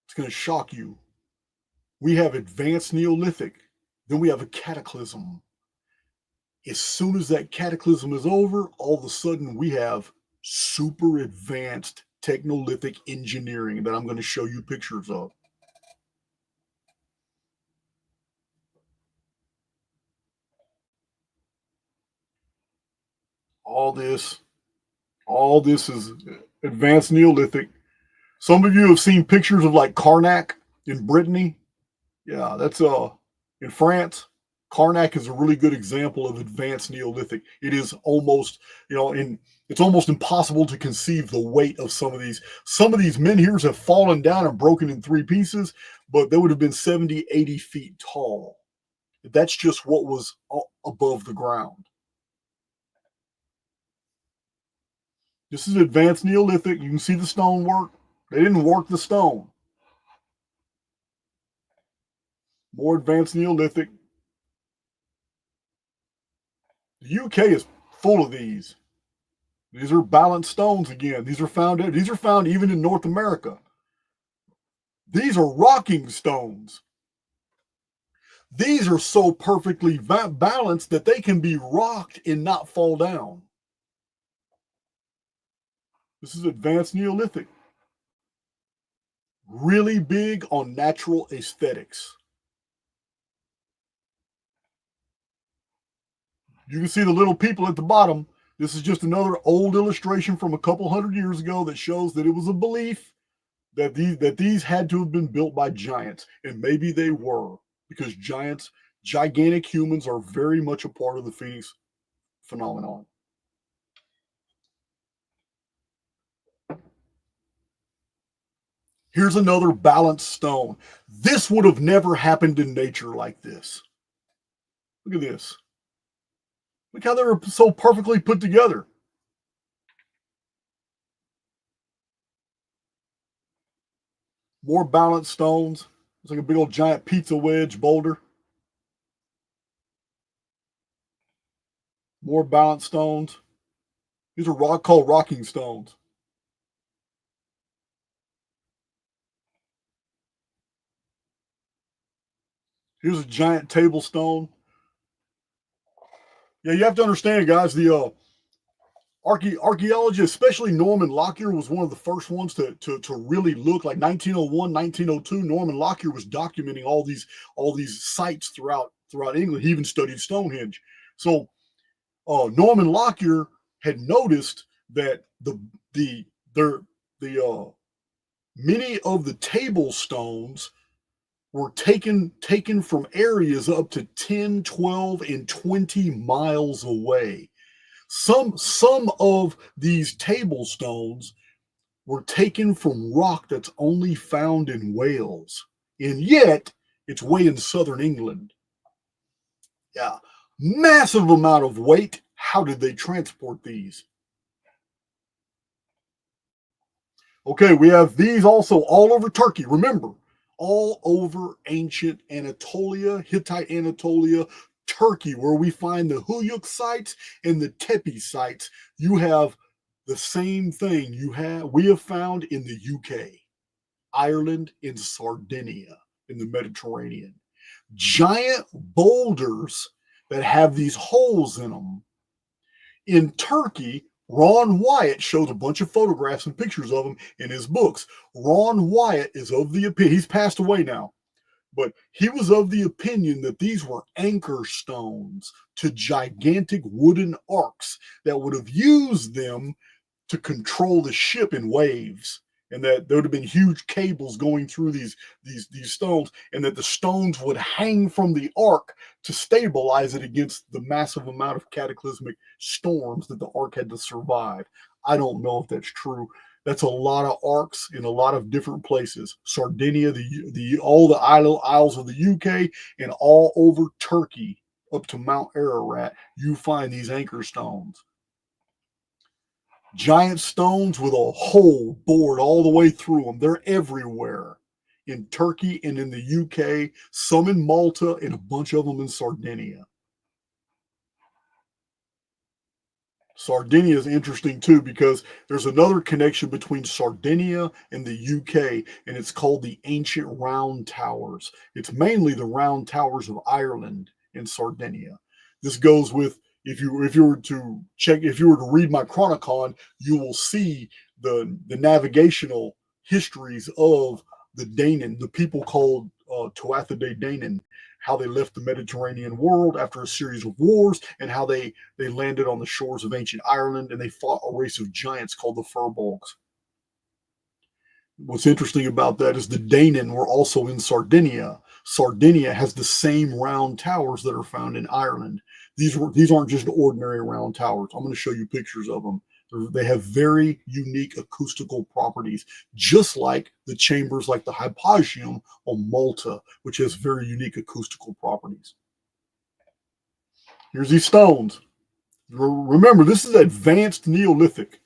It's going to shock you. We have Advanced Neolithic, then we have a Cataclysm. As soon as that Cataclysm is over, all of a sudden we have super advanced Technolithic engineering that I'm going to show you pictures of. All this is Advanced Neolithic. Some of you have seen pictures of like Karnak in Brittany. Yeah, that's in France. Karnak is a really good example of Advanced Neolithic. It is almost, it's almost impossible to conceive the weight of some of these. Some of these menhirs have fallen down and broken in three pieces, but they would have been 70, 80 feet tall. That's just what was above the ground. This is Advanced Neolithic. You can see the stonework. They didn't work the stone. More Advanced Neolithic. The UK is full of these. These are balanced stones again. These are found even in North America. These are rocking stones. These are so perfectly balanced that they can be rocked and not fall down. This is Advanced Neolithic. Really big on natural aesthetics. You can see the little people at the bottom. This is just another old illustration from a couple hundred years ago that shows that it was a belief that these had to have been built by giants, and maybe they were, because gigantic humans are very much a part of the Phoenix phenomenon. Here's another balanced stone. This would have never happened in nature like this. Look at this. Look how they were so perfectly put together. More balanced stones. It's like a big old giant pizza wedge boulder. More balanced stones. These are called rocking stones. Here's a giant table stone. Yeah, you have to understand, guys, the archaeology, especially Norman Lockyer, was one of the first ones to really look like 1901, 1902. Norman Lockyer was documenting all these sites throughout England. He even studied Stonehenge. So Norman Lockyer had noticed that many of the table stones were taken from areas up to 10, 12, and 20 miles away. Some of these table stones were taken from rock that's only found in Wales, and yet it's way in southern England. Yeah, massive amount of weight. How did they transport these? Okay, we have these also all over Turkey. Remember, all over ancient Anatolia, Hittite Anatolia, Turkey, where we find the Huyuk sites and the Tepe sites. You have the same thing we have found in the UK, Ireland, and Sardinia in the Mediterranean. Giant boulders that have these holes in them. In Turkey, Ron Wyatt shows a bunch of photographs and pictures of them in his books. Ron Wyatt is of the opinion, he's passed away now, but he was of the opinion that these were anchor stones to gigantic wooden arcs that would have used them to control the ship in waves, and that there would have been huge cables going through these stones, and that the stones would hang from the ark to stabilize it against the massive amount of cataclysmic storms that the ark had to survive. I don't know if that's true. That's a lot of arcs in a lot of different places. Sardinia, all the isles of the UK, and all over Turkey up to Mount Ararat, you find these anchor stones. Giant stones with a hole bored all the way through them. They're everywhere in Turkey and in the UK, some in Malta, and a bunch of them in Sardinia. Sardinia is interesting too because there's another connection between Sardinia and the UK, and it's called the Ancient Round Towers. It's mainly the Round Towers of Ireland and Sardinia. This goes with if you were to read my Chronicon, you will see the navigational histories of the Danan, the people called Tuatha Danan, how they left the Mediterranean world after a series of wars, and how they landed on the shores of ancient Ireland, and they fought a race of giants called the Firbolgs. What's interesting about that is the Danan were also in Sardinia. Sardinia has the same round towers that are found in Ireland. These aren't just ordinary round towers. I'm going to show you pictures of them. They have very unique acoustical properties, just like the chambers like the Hypogeum on Malta, which has very unique acoustical properties. Here's these stones. Remember, this is Advanced Neolithic.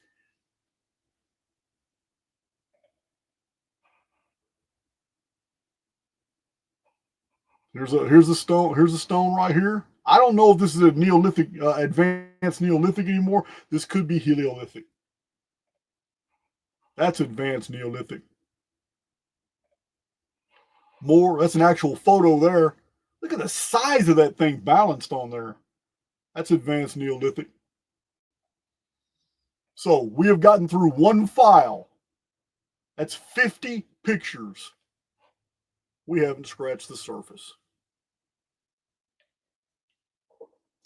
Here's a stone. Here's a stone right here. I don't know if this is a Neolithic, Advanced Neolithic anymore. This could be Helio-lithic. That's Advanced Neolithic. More. That's an actual photo there. Look at the size of that thing balanced on there. That's Advanced Neolithic. So we have gotten through one file. That's 50 pictures. We haven't scratched the surface.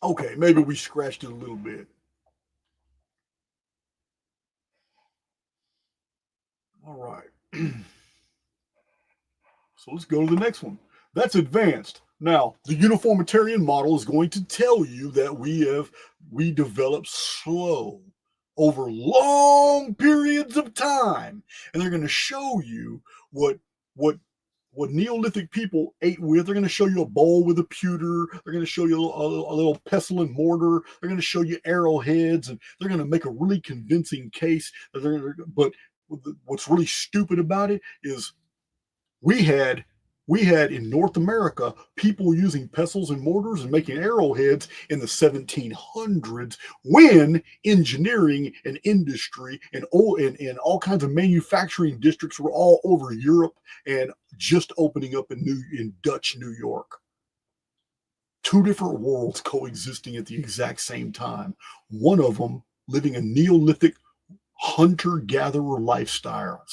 Okay, maybe we scratched it a little bit. All right. So let's go to the next one. That's advanced. Now, the uniformitarian model is going to tell you that we develop slow over long periods of time, and they're going to show you what Neolithic people ate with. They're going to show you a bowl with a pewter. They're going to show you a little pestle and mortar. They're going to show you arrowheads, and they're going to make a really convincing case. But what's really stupid about it is we had in North America people using pestles and mortars and making arrowheads in the 1700s, when engineering and industry and all kinds of manufacturing districts were all over Europe and just opening up in Dutch New York. Two different worlds coexisting at the exact same time. One of them living a Neolithic hunter-gatherer lifestyle,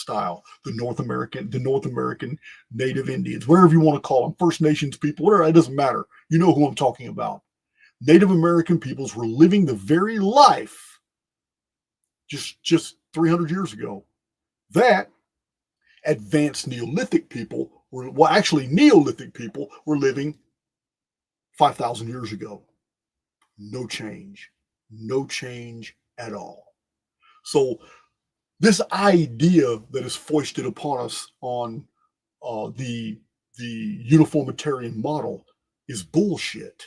the North American Native Indians, whatever you want to call them, First Nations people, whatever, it doesn't matter. You know who I'm talking about. Native American peoples were living the very life just 300 years ago that advanced Neolithic people Neolithic people were living 5,000 years ago. No change at all. So this idea that is foisted upon us on the uniformitarian model is bullshit.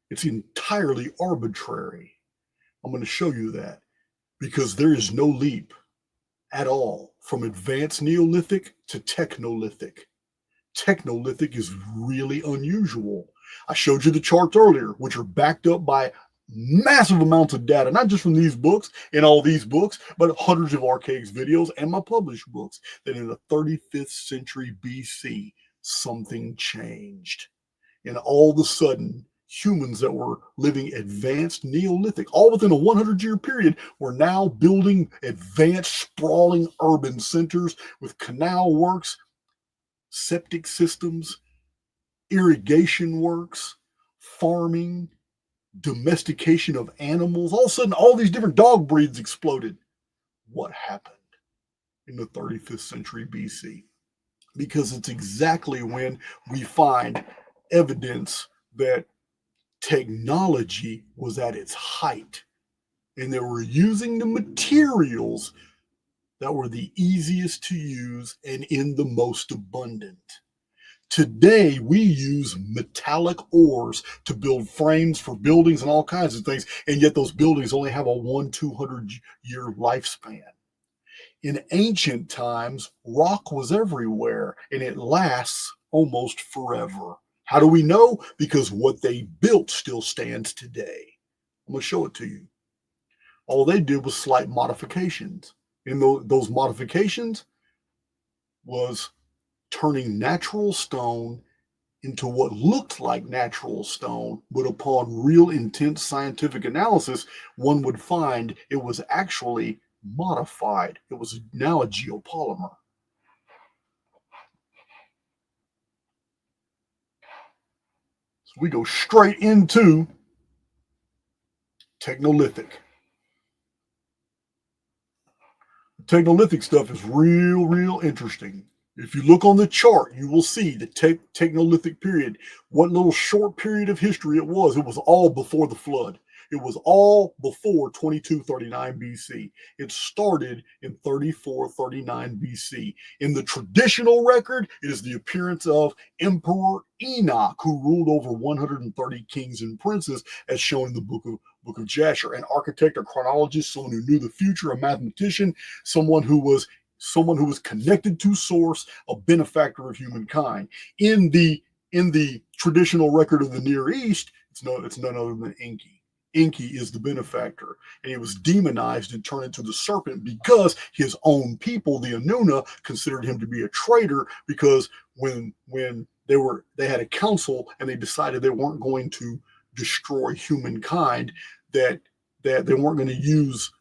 It's entirely arbitrary. I'm going to show you that, because there is no leap at all from advanced Neolithic to Technolithic. Technolithic is really unusual. I showed you the charts earlier, which are backed up by massive amounts of data, not just from these books and all these books, but hundreds of Archaix videos and my published books, that in the 35th century BC, something changed. And all of a sudden, humans that were living advanced Neolithic, all within a 100-year period, were now building advanced, sprawling urban centers with canal works, septic systems, irrigation works, farming, domestication of animals. All of a sudden, all these different dog breeds exploded. What happened in the 35th century BC? Because it's exactly when we find evidence that technology was at its height, and they were using the materials that were the easiest to use and in the most abundant. Today, we use metallic ores to build frames for buildings and all kinds of things, and yet those buildings only have a 200-year lifespan. In ancient times, rock was everywhere, and it lasts almost forever. How do we know? Because what they built still stands today. I'm going to show it to you. All they did was slight modifications. And those modifications was turning natural stone into what looked like natural stone, but upon real intense scientific analysis, one would find it was actually modified. It was now a geopolymer. So we go straight into Technolithic. The Technolithic stuff is real interesting. If you look on the chart, you will see the Technolithic period, what little short period of history it was. It was all before the flood. It was all before 2239 BC. It started in 3439 BC. In the traditional record, it is the appearance of Emperor Enoch, who ruled over 130 kings and princes, as shown in the book of Jasher. An architect, a chronologist, someone who knew the future, a mathematician, someone who was connected to source, a benefactor of humankind. In the traditional record of the Near East, it's none other than Enki. Enki is the benefactor, and he was demonized and turned into the serpent because his own people, the Anunnaki, considered him to be a traitor, because when they had a council and they decided they weren't going to destroy humankind, that they weren't going to use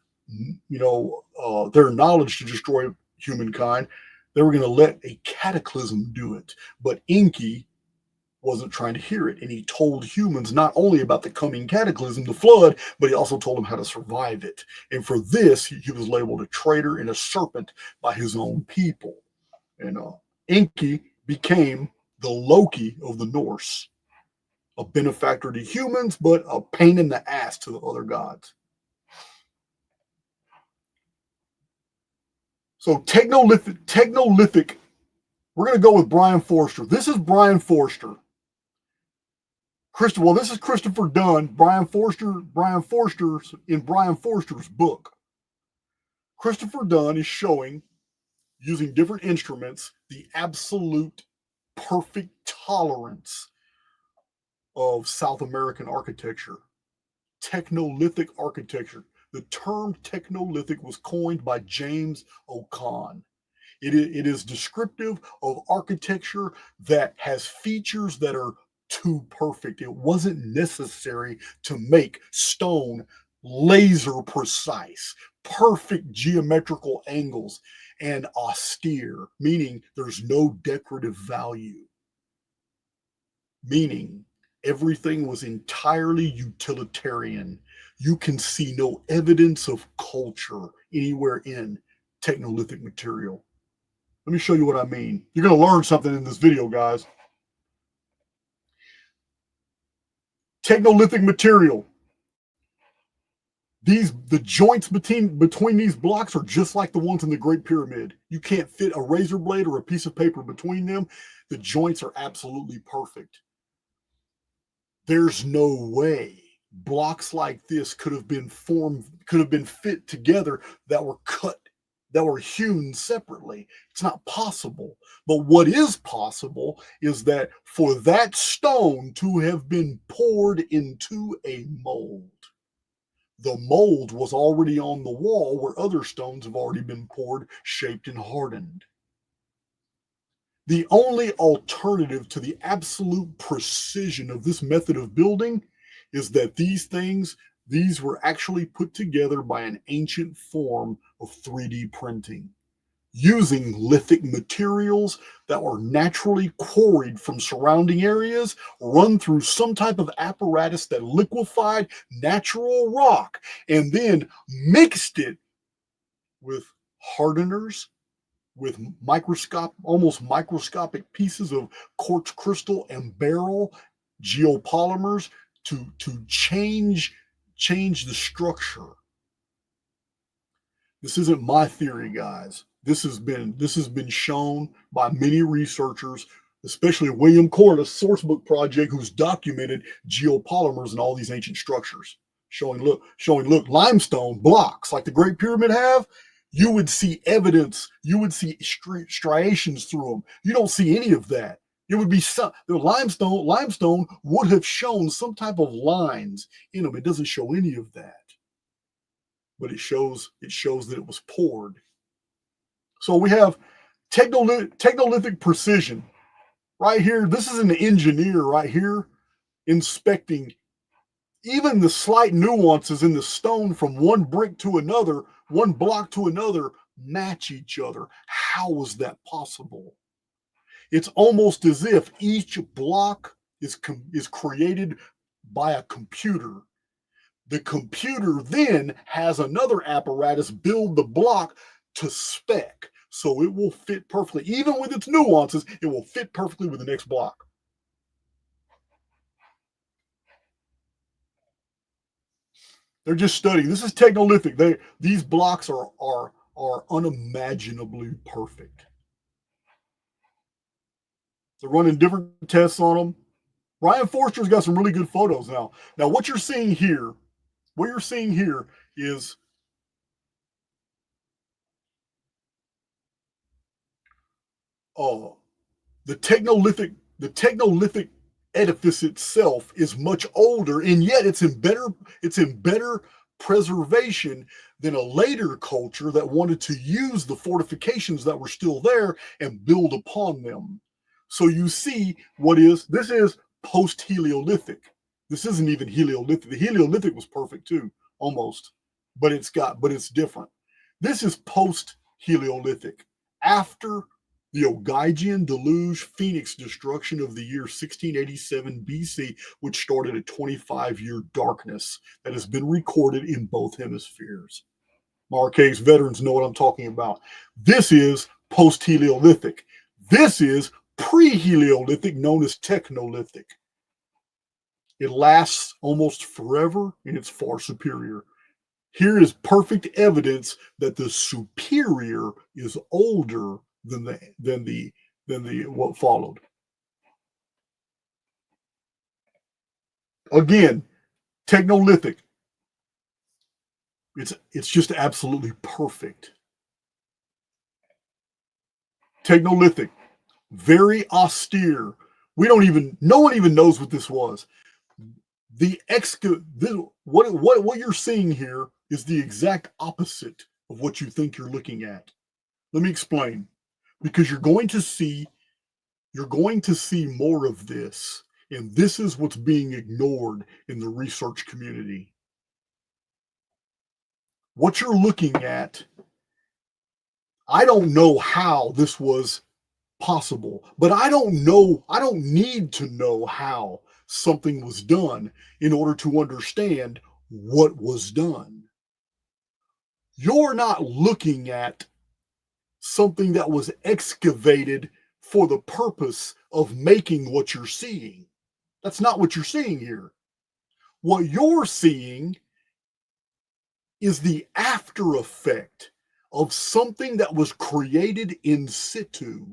their knowledge to destroy humankind. They were going to let a cataclysm do it. But Enki wasn't trying to hear it, and he told humans not only about the coming cataclysm, the flood, but he also told them how to survive it. And for this, he was labeled a traitor and a serpent by his own people. And Enki became the Loki of the Norse, a benefactor to humans, but a pain in the ass to the other gods. So Technolithic, we're going to go with Brian Forster. This is Brian Forster. This is Christopher Dunn, Brian Forster's book. Christopher Dunn is showing, using different instruments, the absolute perfect tolerance of South American architecture. Technolithic architecture. The term Technolithic was coined by James O'Con. It is descriptive of architecture that has features that are too perfect. It wasn't necessary to make stone laser precise, perfect geometrical angles, and austere, meaning there's no decorative value, meaning everything was entirely utilitarian. You can see no evidence of culture anywhere in Technolithic material. Let me show you what I mean. You're going to learn something in this video, guys. Technolithic material. The joints between these blocks are just like the ones in the Great Pyramid. You can't fit a razor blade or a piece of paper between them. The joints are absolutely perfect. There's no way blocks like this could have been fit together that were cut that were hewn separately. It's not possible. But what is possible is that for that stone to have been poured into a mold, the mold was already on the wall where other stones have already been poured, shaped, and hardened. The only alternative to the absolute precision of this method of building is that these were actually put together by an ancient form of 3D printing, using lithic materials that were naturally quarried from surrounding areas, run through some type of apparatus that liquefied natural rock, and then mixed it with hardeners, with almost microscopic pieces of quartz crystal and beryl geopolymers to change the structure. This isn't my theory, guys. This has been shown by many researchers, especially William Corliss Sourcebook Project, who's documented geopolymers in all these ancient structures, showing look limestone blocks like the Great Pyramid have. You would see evidence. You would see striations through them. You don't see any of that. It would be the limestone would have shown some type of lines in them. It doesn't show any of that, but it shows that it was poured. So we have technolithic precision right here. This is an engineer right here inspecting even the slight nuances in the stone from one brick to another, one block to another, match each other. How was that possible? It's almost as if each block is created by a computer. The computer then has another apparatus build the block to spec, so it will fit perfectly. Even with its nuances, it will fit perfectly with the next block. They're just studying. This is Technolithic. These blocks are unimaginably perfect. They're running different tests on them. Ryan Forster's got some really good photos now. Now, what you're seeing here is the Technolithic edifice itself is much older, and yet it's in better preservation than a later culture that wanted to use the fortifications that were still there and build upon them. So you see this is post-Heliolithic. This isn't even Helio-lithic. The Helio-lithic was perfect too, almost, but it's different. This is post-Heliolithic, after the Ogygian deluge Phoenix destruction of the year 1687 BC, which started a 25-year darkness that has been recorded in both hemispheres. Archaix veterans know what I'm talking about. This is post-Heliolithic. This is pre-Heliolithic, known as Technolithic. It lasts almost forever, and it's far superior. Here is perfect evidence that the superior is older than the what followed. Again, Technolithic. It's just absolutely perfect. Technolithic, very austere. No one even knows what this was. What you're seeing here is the exact opposite of what you think you're looking at. Let me explain. Because you're going to see more of this, and this is what's being ignored in the research community. What you're looking at, I don't know how this was possible, but I don't need to know how something was done in order to understand what was done. You're not looking at something that was excavated for the purpose of making what you're seeing. That's not what you're seeing here. What you're seeing is the after effect of something that was created in situ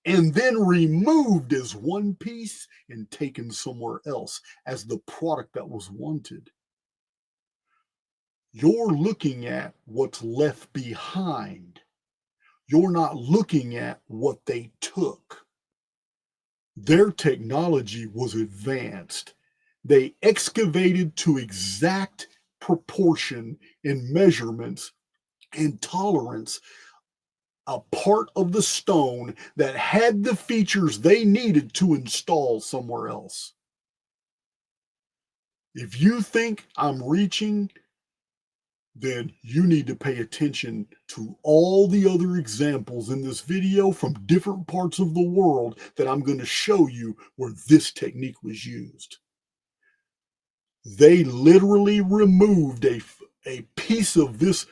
and then removed as one piece and taken somewhere else as the product that was wanted. You're looking at what's left behind you're not looking at what they took. Their technology was advanced. They excavated to exact proportion and measurements and tolerance a part of the stone that had the features they needed to install somewhere else. If you think I'm reaching, then you need to pay attention to all the other examples in this video from different parts of the world that I'm going to show you where this technique was used. They literally removed a piece of this,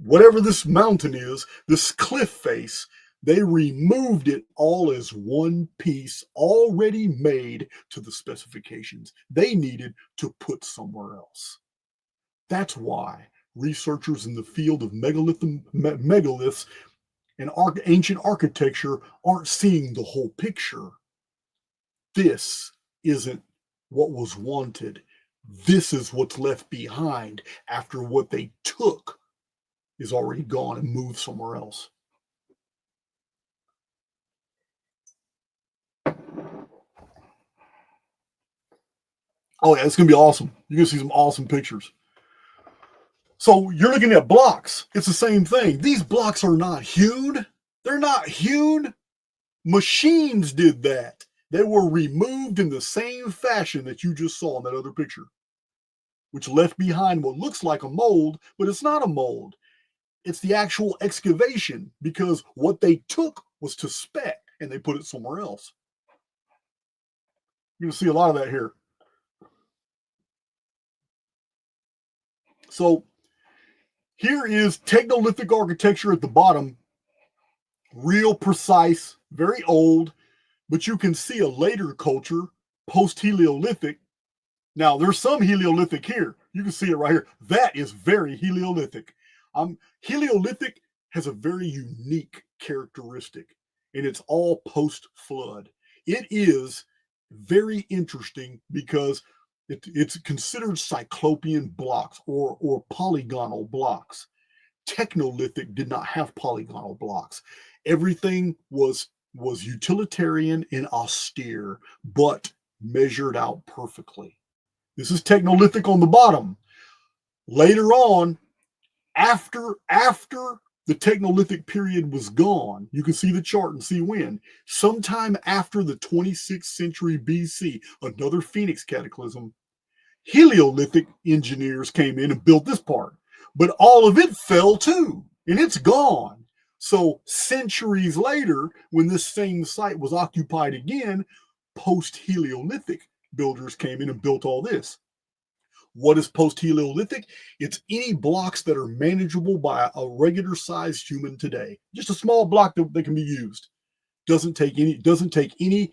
whatever this mountain is, this cliff face. They removed it all as one piece already made to the specifications they needed to put somewhere else. That's why researchers in the field of megaliths and ancient architecture aren't seeing the whole picture. This isn't what was wanted. This is what's left behind after what they took is already gone and moved somewhere else. Oh yeah, it's going to be awesome. You're going to see some awesome pictures. So you're looking at blocks. It's the same thing. These blocks are not hewn. They're not hewn. Machines did that. They were removed in the same fashion that you just saw in that other picture, which left behind what looks like a mold, but it's not a mold. It's the actual excavation, because what they took was to spec and they put it somewhere else. You're going to see a lot of that here. So here is Technolithic architecture at the bottom. Real precise, very old, but you can see a later culture, post-Heliolithic. Now, there's some Heliolithic here. You can see it right here. That is very Heliolithic. Heliolithic has a very unique characteristic, and it's all post-flood. It is very interesting because it's considered cyclopean blocks or polygonal blocks. Technolithic did not have polygonal blocks. Everything was utilitarian and austere, but measured out perfectly. This is Technolithic on the bottom. Later on, after the Technolithic period was gone, you can see the chart and see when. Sometime after the 26th century BC, another Phoenix cataclysm, Helio-lithic engineers came in and built this part. But all of it fell too, and it's gone. So centuries later, when this same site was occupied again, post-Heliolithic builders came in and built all this. What is post-Heliolithic? It's any blocks that are manageable by a regular-sized human today. Just a small block that can be used. Doesn't take any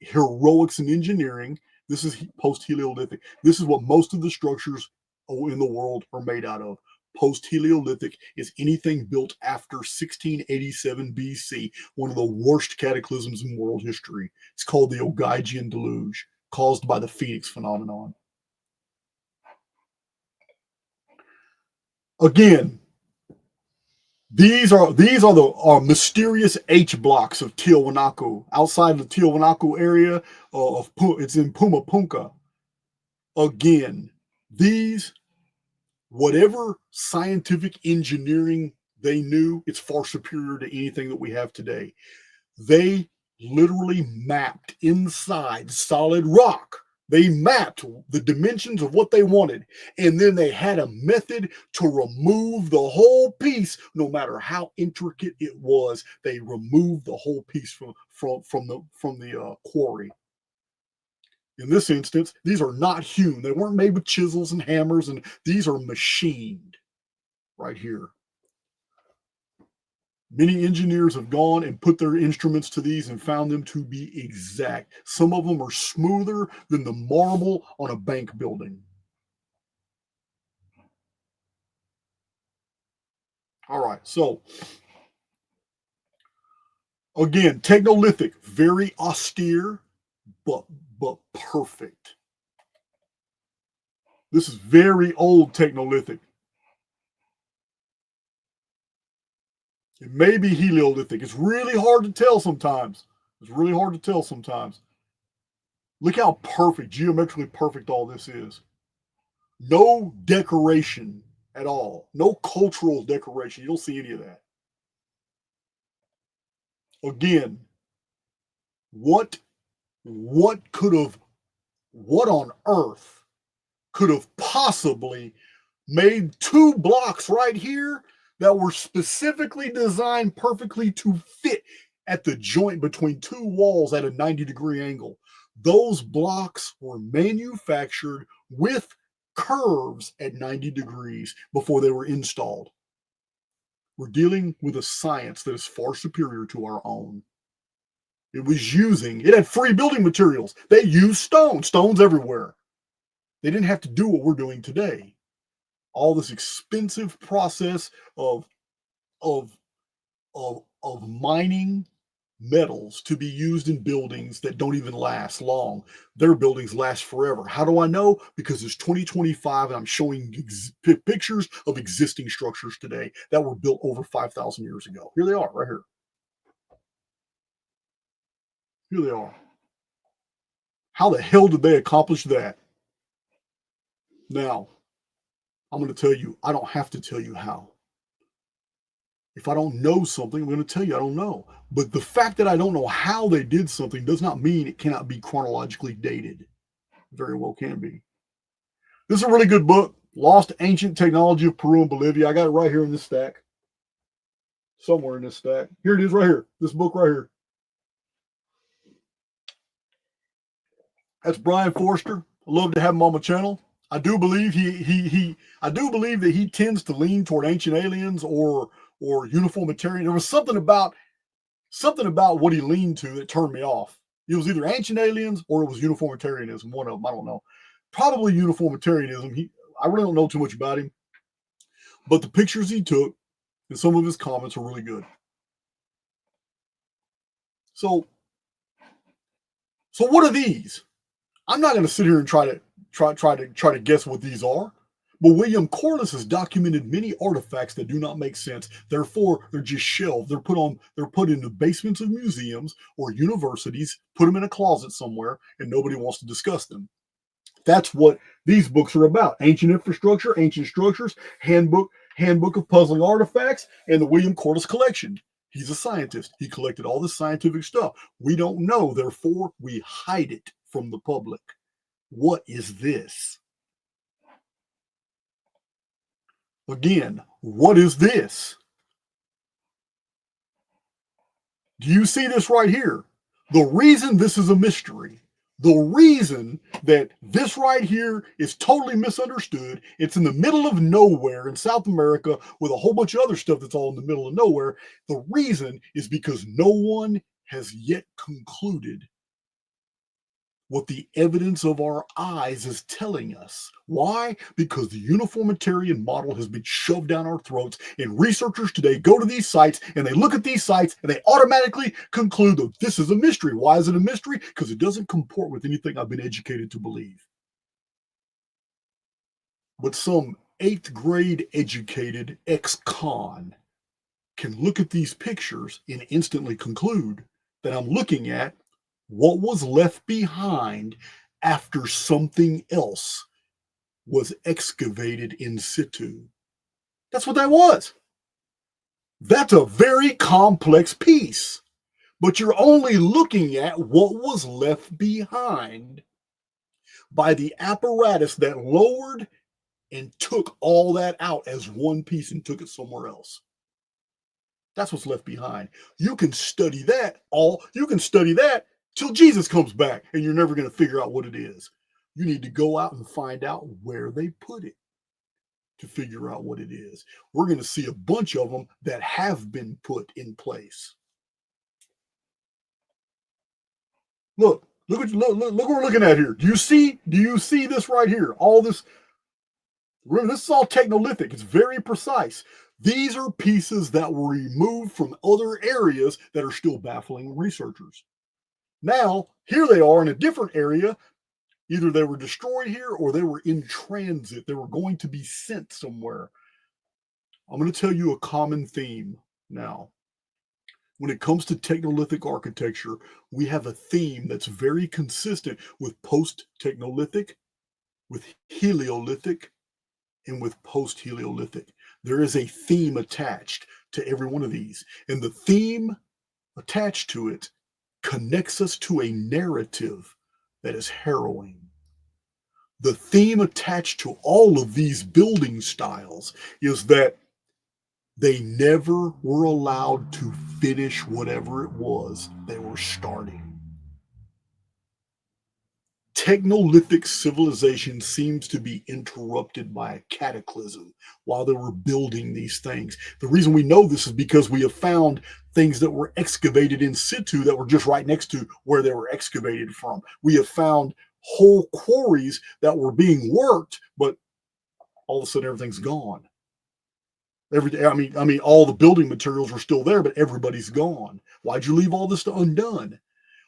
heroics in engineering. This is post-Heliolithic. This is what most of the structures in the world are made out of. Post-Heliolithic is anything built after 1687 BC, one of the worst cataclysms in world history. It's called the Ogygian deluge, caused by the Phoenix phenomenon. Again, these are the mysterious H blocks of Tiwanaku. Outside the Tiwanaku area it's in Pumapunka. Again, these, whatever scientific engineering they knew, it's far superior to anything that we have today. They literally mapped inside solid rock. They mapped the dimensions of what they wanted, and then they had a method to remove the whole piece, no matter how intricate it was. They removed the whole piece from the quarry. In this instance, these are not hewn. They weren't made with chisels and hammers, and these are machined right here. Many engineers have gone and put their instruments to these and found them to be exact. Some of them are smoother than the marble on a bank building. All right, so again, Technolithic, very austere, but perfect. This is very old Technolithic. It may be Helio-lithic. It's really hard to tell sometimes. It's really hard to tell sometimes. Look how perfect, geometrically perfect all this is. No decoration at all. No cultural decoration. You don't see any of that. Again, what on earth could have possibly made two blocks right here that were specifically designed perfectly to fit at the joint between two walls at a 90-degree angle? Those blocks were manufactured with curves at 90 degrees before they were installed. We're dealing with a science that is far superior to our own. It had free building materials. They used stones everywhere. They didn't have to do what we're doing today. All this expensive process of mining metals to be used in buildings that don't even last long. Their buildings last forever. How do I know? Because it's 2025 and I'm showing pictures of existing structures today that were built over 5,000 years ago. Here they are, right here. Here they are. How the hell did they accomplish that? Now, I'm going to tell you, I don't have to tell you how. If I don't know something, I'm going to tell you I don't know. But the fact that I don't know how they did something does not mean it cannot be chronologically dated. Very well can be. This is a really good book, Lost Ancient Technology of Peru and Bolivia. I got it right here in this stack. Somewhere in this stack. Here it is right here. This book right here. That's Brian Forster. I love to have him on my channel. I do believe I do believe that he tends to lean toward ancient aliens or uniformitarian. There was something about what he leaned to that turned me off. It was either ancient aliens or it was uniformitarianism. One of them, I don't know. Probably uniformitarianism. I really don't know too much about him, but the pictures he took and some of his comments are really good. So what are these? I'm not going to sit here and try to guess what these are. But William Corliss has documented many artifacts that do not make sense. Therefore, they're just shelved. They're put in the basements of museums or universities, put them in a closet somewhere, and nobody wants to discuss them. That's what these books are about. Ancient Infrastructure, Ancient Structures, Handbook of Puzzling Artifacts, and the William Corliss Collection. He's a scientist. He collected all this scientific stuff. We don't know, therefore, we hide it from the public. What is this? Again, what is this? Do you see this right here? The reason this is a mystery, the reason that this right here is totally misunderstood, it's in the middle of nowhere in South America with a whole bunch of other stuff that's all in the middle of nowhere. The reason is because no one has yet concluded what the evidence of our eyes is telling us. Why? Because the uniformitarian model has been shoved down our throats, and researchers today go to these sites and they look at these sites and they automatically conclude that this is a mystery. Why is it a mystery? Because it doesn't comport with anything I've been educated to believe. But some 8th grade educated ex-con can look at these pictures and instantly conclude that I'm looking at what was left behind after something else was excavated in situ. That's what that was. That's a very complex piece, but you're only looking at what was left behind by the apparatus that lowered and took all that out as one piece and took it somewhere else. That's what's left behind. You can study that till Jesus comes back, and you're never going to figure out what it is. You need to go out and find out where they put it to figure out what it is. We're going to see a bunch of them that have been put in place. Look what we're looking at here. Do you see this right here? All this. Remember, this is all Technolithic. It's very precise. These are pieces that were removed from other areas that are still baffling researchers. Now, here they are in a different area. Either they were destroyed here or they were in transit. They were going to be sent somewhere. I'm going to tell you a common theme Now, when it comes to Technolithic architecture, we have a theme that's very consistent with Post-Technolithic, with Helio-lithic, and with Post-Helio-lithic. There is a theme attached to every one of these, and the theme attached to it connects us to a narrative that is harrowing. The theme attached to all of these building styles is that they never were allowed to finish whatever it was they were starting. Technolithic civilization seems to be interrupted by a cataclysm while they were building these things. The reason we know this is because we have found things that were excavated in situ that were just right next to where they were excavated from. We have found whole quarries that were being worked, but all of a sudden everything's gone. All the building materials were still there, but everybody's gone. Why'd you leave all this undone?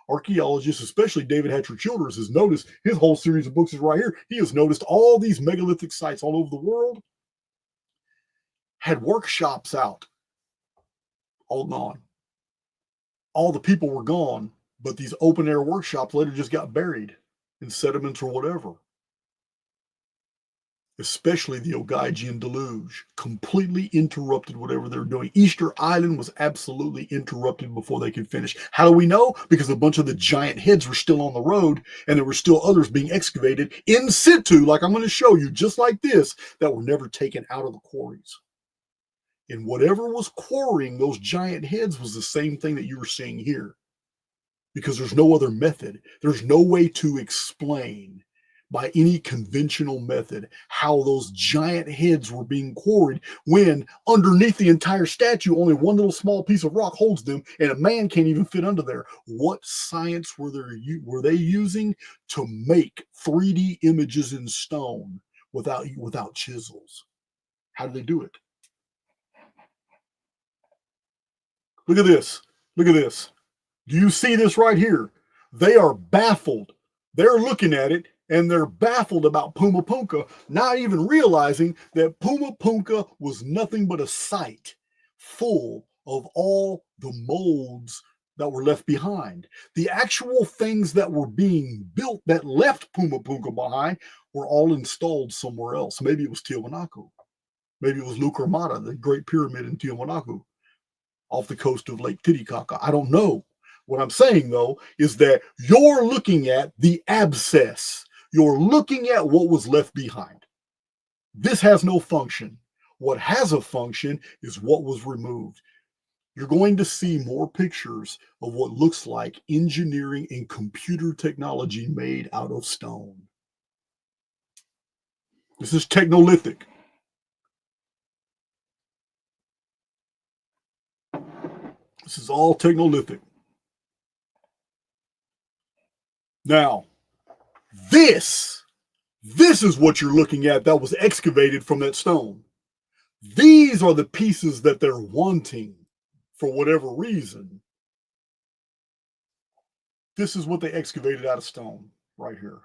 Archaeologists, especially David Hatcher Childers, has noticed, his whole series of books is right here. He has noticed all these megalithic sites all over the world had workshops out, all gone. All the people were gone, but these open air workshops later just got buried in sediments or whatever. Especially the Ogygian deluge, completely interrupted whatever they were doing. Easter Island was absolutely interrupted before they could finish. How do we know? Because a bunch of the giant heads were still on the road, and there were still others being excavated in situ, like I'm going to show you, just like this, that were never taken out of the quarries. And whatever was quarrying those giant heads was the same thing that you were seeing here. Because there's no other method. There's no way to explain by any conventional method how those giant heads were being quarried when underneath the entire statue only one little small piece of rock holds them and a man can't even fit under there. What science were they using to make 3D images in stone without chisels? How did they do it? Look at this. Look at this. Do you see this right here? They are baffled. They're looking at it and they're baffled about Pumapunka, not even realizing that Pumapunka was nothing but a site full of all the molds that were left behind. The actual things that were being built that left Pumapunka behind were all installed somewhere else. Maybe it was Tiwanaku. Maybe it was Lukurmata, the Great Pyramid in Tiwanaku, off the coast of Lake Titicaca. I don't know. What I'm saying, though, is that you're looking at the abscess. You're looking at what was left behind. This has no function. What has a function is what was removed. You're going to see more pictures of what looks like engineering and computer technology made out of stone. This is Technolithic. This is all Technolithic. Now, this is what you're looking at that was excavated from that stone. These are the pieces that they're wanting for whatever reason. This is what they excavated out of stone right here.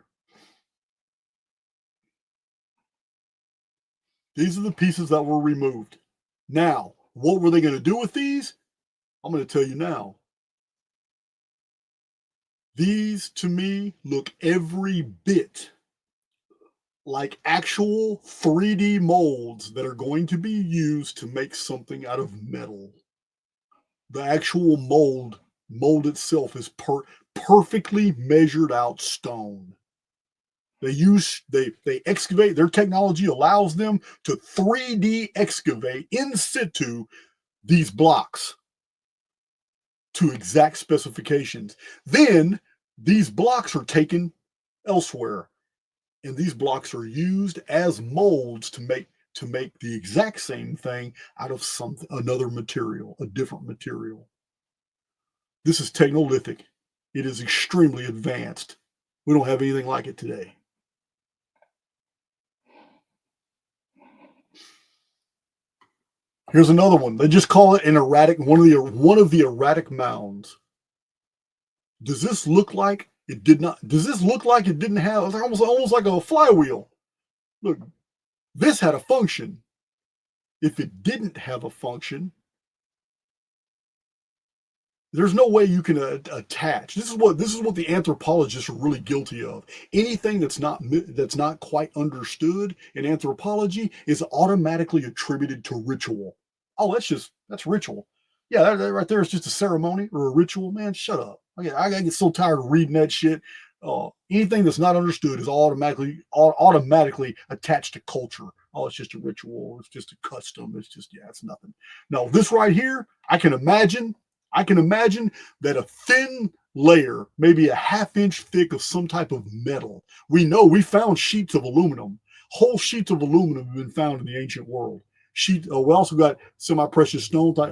These are the pieces that were removed. Now, what were they going to do with these? I'm going to tell you now. These, to me, look every bit like actual 3D molds that are going to be used to make something out of metal. The actual mold itself is perfectly measured out stone. They excavate. Their technology allows them to 3D excavate in situ these blocks to exact specifications. Then these blocks are taken elsewhere, and these blocks are used as molds to make the exact same thing out of another material, a different material. This is Technolithic. It is extremely advanced. We don't have anything like it today. Here's another one. They just call it an erratic, one of the erratic mounds. Does this look like it did not? Does this look like it didn't have? It's almost like a flywheel. Look, this had a function. If it didn't have a function, There's no way you can attach. This is what the anthropologists are really guilty of. Anything that's not quite understood in anthropology is automatically attributed to ritual. Oh, that's ritual. Yeah, that right there is just a ceremony or a ritual. Man, shut up. I get so tired of reading that shit. Anything that's not understood is automatically attached to culture. Oh, it's just a ritual. It's just a custom. It's nothing. No, this right here, I can imagine that a thin layer, maybe a half-inch thick of some type of metal. We found sheets of aluminum. Whole sheets of aluminum have been found in the ancient world. We also got semi-precious stones like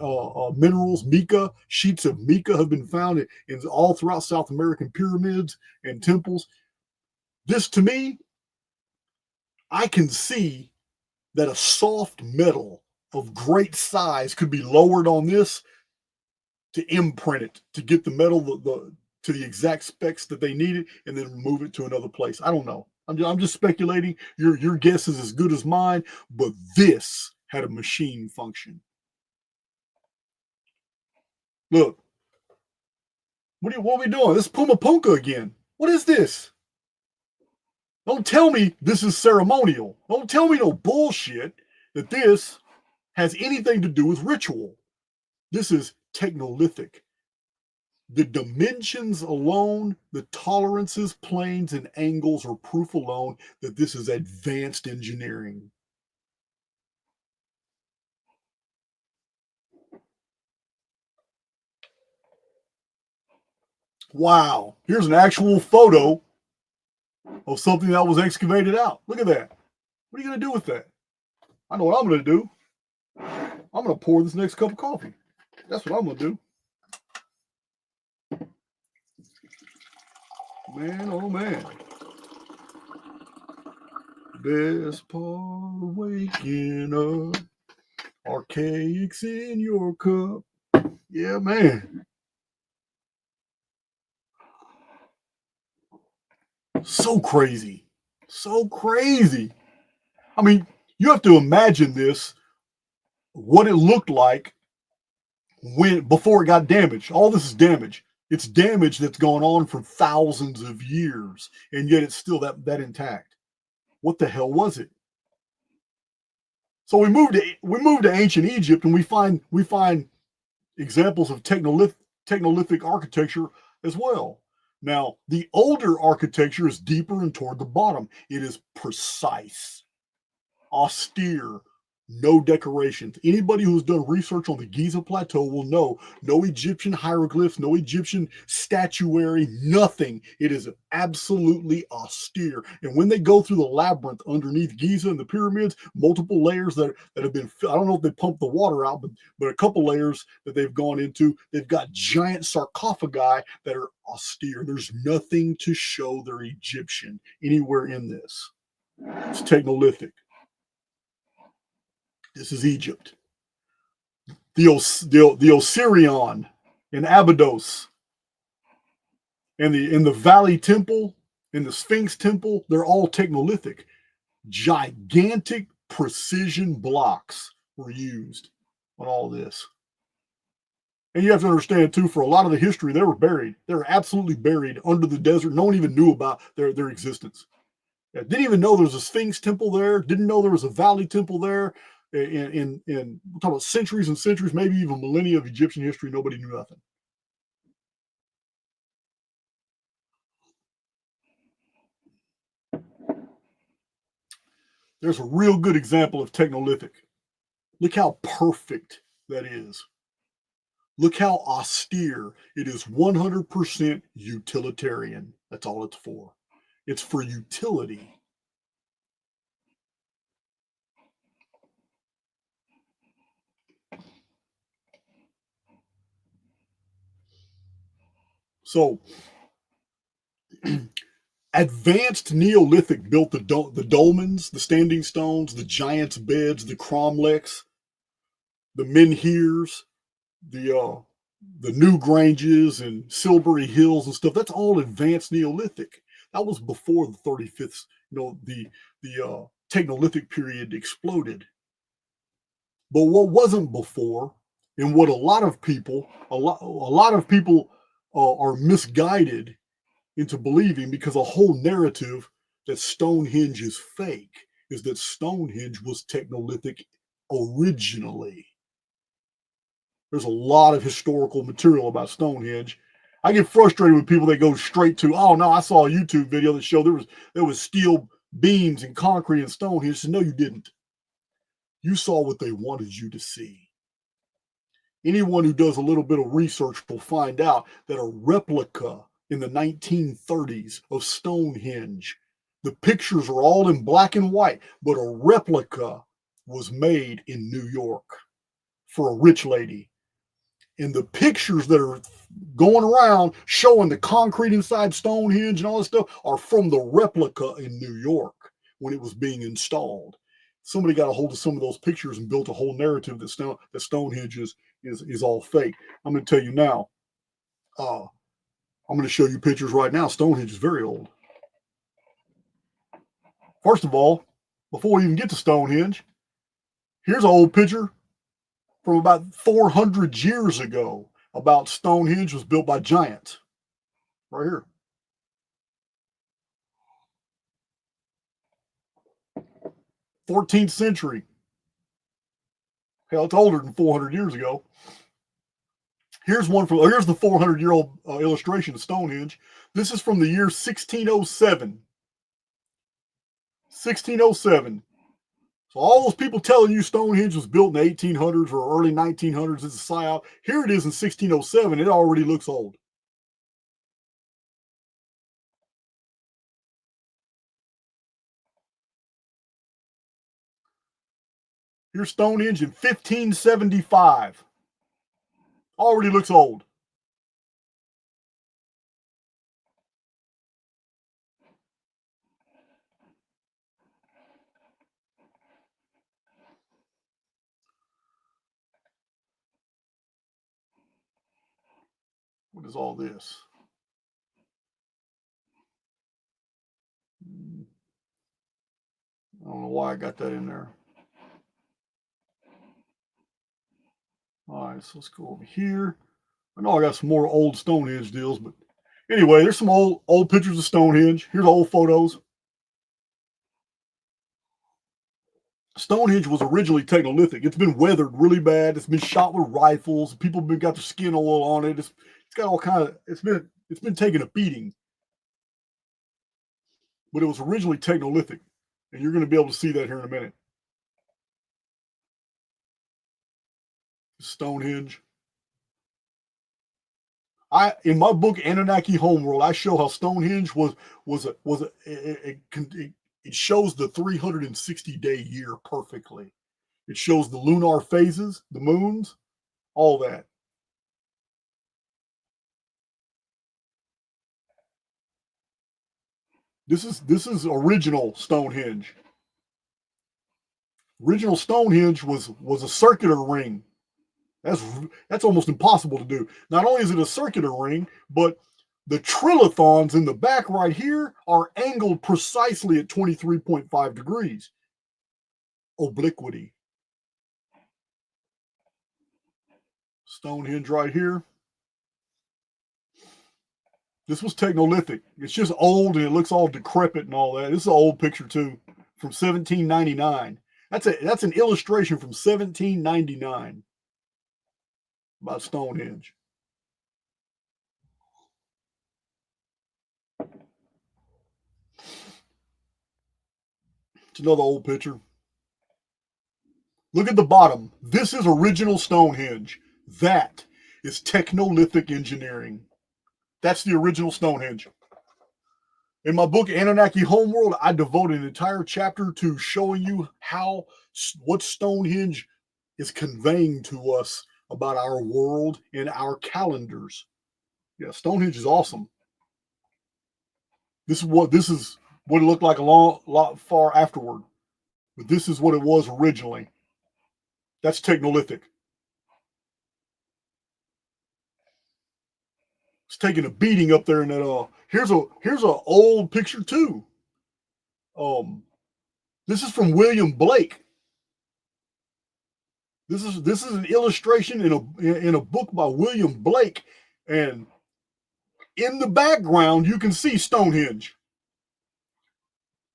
minerals, mica. Sheets of mica have been found in all throughout South American pyramids and temples. This, to me, I can see that a soft metal of great size could be lowered on this to imprint it, to get the metal to the exact specs that they needed, and then move it to another place. I don't know. I'm just speculating. Your guess is as good as mine, but this had a machine function. Look, what are we doing? This is Puma Punka again. What is this? Don't tell me this is ceremonial. Don't tell me no bullshit that this has anything to do with ritual. This is technolithic. The dimensions alone, the tolerances, planes, and angles are proof alone that this is advanced engineering. Wow, here's an actual photo of something that was excavated out. Look at that. What are you going to do with that? I know what I'm going to do. I'm going to pour this next cup of coffee. That's what I'm going to do. Man, oh man. Best part of waking up. Archaix in your cup. Yeah, man. So crazy. So crazy. I mean, you have to imagine this, what it looked like before it got damaged. All this is damage. It's damage that's gone on for thousands of years, and yet it's still that intact. What the hell was it? So we moved to ancient Egypt, and we find examples of technolithic architecture as well. Now, the older architecture is deeper and toward the bottom. It is precise, austere, no decorations. Anybody who's done research on the Giza plateau will know no Egyptian hieroglyphs, no Egyptian statuary, nothing. It is absolutely austere. And when they go through the labyrinth underneath Giza and the pyramids, multiple layers that have been, I don't know if they pumped the water out, but a couple layers that they've gone into, they've got giant sarcophagi that are austere. There's nothing to show they're Egyptian anywhere in this. It's technolithic. This is Egypt. The Osirion in Abydos and the Valley Temple and the Sphinx Temple, they're all technolithic. Gigantic precision blocks were used on all this. And you have to understand, too, for a lot of the history, they were buried. They were absolutely buried under the desert. No one even knew about their existence. Didn't even know there was a Sphinx Temple there. Didn't know there was a Valley Temple there. In we're talking about centuries and centuries, maybe even millennia of Egyptian history, nobody knew nothing. There's a real good example of technolithic. Look how perfect that is. Look how austere. It is 100% utilitarian. That's all it's for. It's for utility. So, Advanced Neolithic built the dolmens, the standing stones, the giant's beds, the cromlechs, the menhirs, the new Granges and Silbury Hills and stuff. That's all Advanced Neolithic. That was before the 35th. The Technolithic period exploded. But what wasn't before And what a lot of people are misguided into believing, because a whole narrative that Stonehenge is fake, is that Stonehenge was Technolithic originally. There's a lot of historical material about Stonehenge. I get frustrated with people that go straight to, oh no, I saw a YouTube video that showed there was steel beams and concrete and Stonehenge. So no, you didn't. You saw what they wanted you to see. Anyone who does a little bit of research will find out that a replica in the 1930s of Stonehenge, the pictures are all in black and white, but a replica was made in New York for a rich lady. And the pictures that are going around showing the concrete inside Stonehenge and all this stuff are from the replica in New York when it was being installed. Somebody got a hold of some of those pictures and built a whole narrative that Stonehenge is all fake. I'm going to tell you now. I'm going to show you pictures right now. Stonehenge is very old. First of all, before we even get to Stonehenge, here's an old picture from about 400 years ago about Stonehenge was built by giants. Right here. 14th century. Hell, it's older than 400 years ago. Here's the 400-year-old illustration of Stonehenge. This is from the year 1607. 1607. So all those people telling you Stonehenge was built in the 1800s or early 1900s is a psyop. Here it is in 1607. It already looks old. Here's Stonehenge in 1575. Already looks old. What is all this? I don't know why I got that in there. All right, so let's go over here. I know I got some more old Stonehenge deals, but anyway, there's some old pictures of Stonehenge. Here's old photos. Stonehenge was originally Technolithic. It's been weathered really bad. It's been shot with rifles. People have got their skin oil on it. It's got all kind of. It's been taking a beating. But it was originally Technolithic, and you're going to be able to see that here in a minute. Stonehenge. In my book Anunnaki Homeworld, I show how Stonehenge it shows the 360-day year perfectly. It shows the lunar phases, the moons, all that. This is original Stonehenge. Original Stonehenge was a circular ring. That's almost impossible to do. Not only is it a circular ring, but the trilithons in the back right here are angled precisely at 23.5 degrees. Obliquity. Stonehenge right here. This was Technolithic. It's just old and it looks all decrepit and all that. This is an old picture too, from 1799. That's an illustration from 1799 about Stonehenge. It's another old picture. Look at the bottom. This is original Stonehenge. That is Technolithic engineering. That's the original Stonehenge. In my book, Anunnaki Homeworld, I devote an entire chapter to showing you what Stonehenge is conveying to us about our world and our calendars. Yeah, Stonehenge is awesome. This is what it looked like a lot far afterward. But this is what it was originally. That's Technolithic. It's taking a beating up there in that. Here's a old picture too. This is from William Blake. This is an illustration in a book by William Blake, and in the background you can see Stonehenge.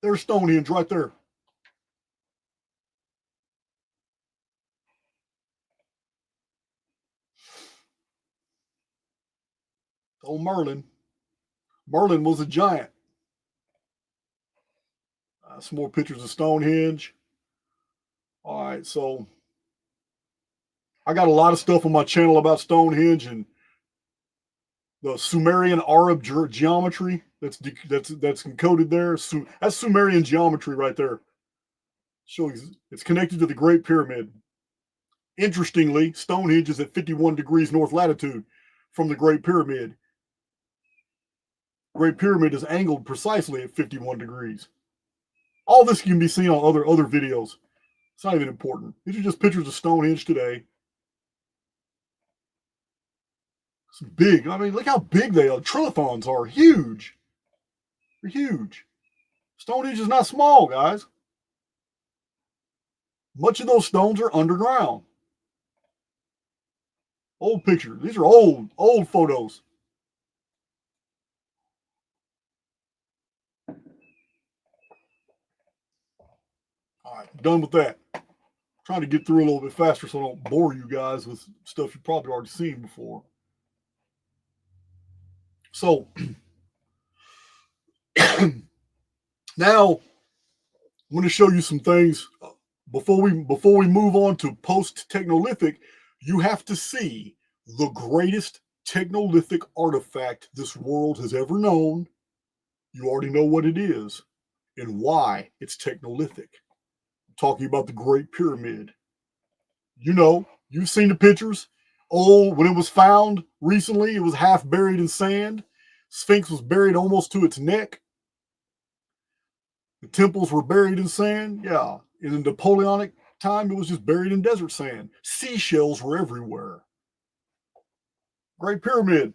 There's Stonehenge right there. Old Merlin. Merlin was a giant. Some more pictures of Stonehenge. All right, so I got a lot of stuff on my channel about Stonehenge and the Sumerian Arab geometry that's encoded there. That's Sumerian geometry right there. Showing it's connected to the Great Pyramid. Interestingly, Stonehenge is at 51 degrees north latitude from the Great Pyramid. Great Pyramid is angled precisely at 51 degrees. All this can be seen on other videos. It's not even important. These are just pictures of Stonehenge today. It's big. I mean, look how big they are. Trilithons are huge. They're huge. Stonehenge is not small, guys. Much of those stones are underground. Old pictures. These are old photos. All right, done with that. I'm trying to get through a little bit faster so I don't bore you guys with stuff you've probably already seen before. So now I'm going to show you some things before we move on to post-Technolithic. You have to see the greatest Technolithic artifact this world has ever known. You already know what it is and why it's Technolithic. I'm talking about the Great Pyramid. You know, you've seen the pictures. Oh, when it was found recently, it was half buried in sand. Sphinx was buried almost to its neck. The temples were buried in sand. Yeah. In the Napoleonic time, it was just buried in desert sand. Seashells were everywhere. Great Pyramid.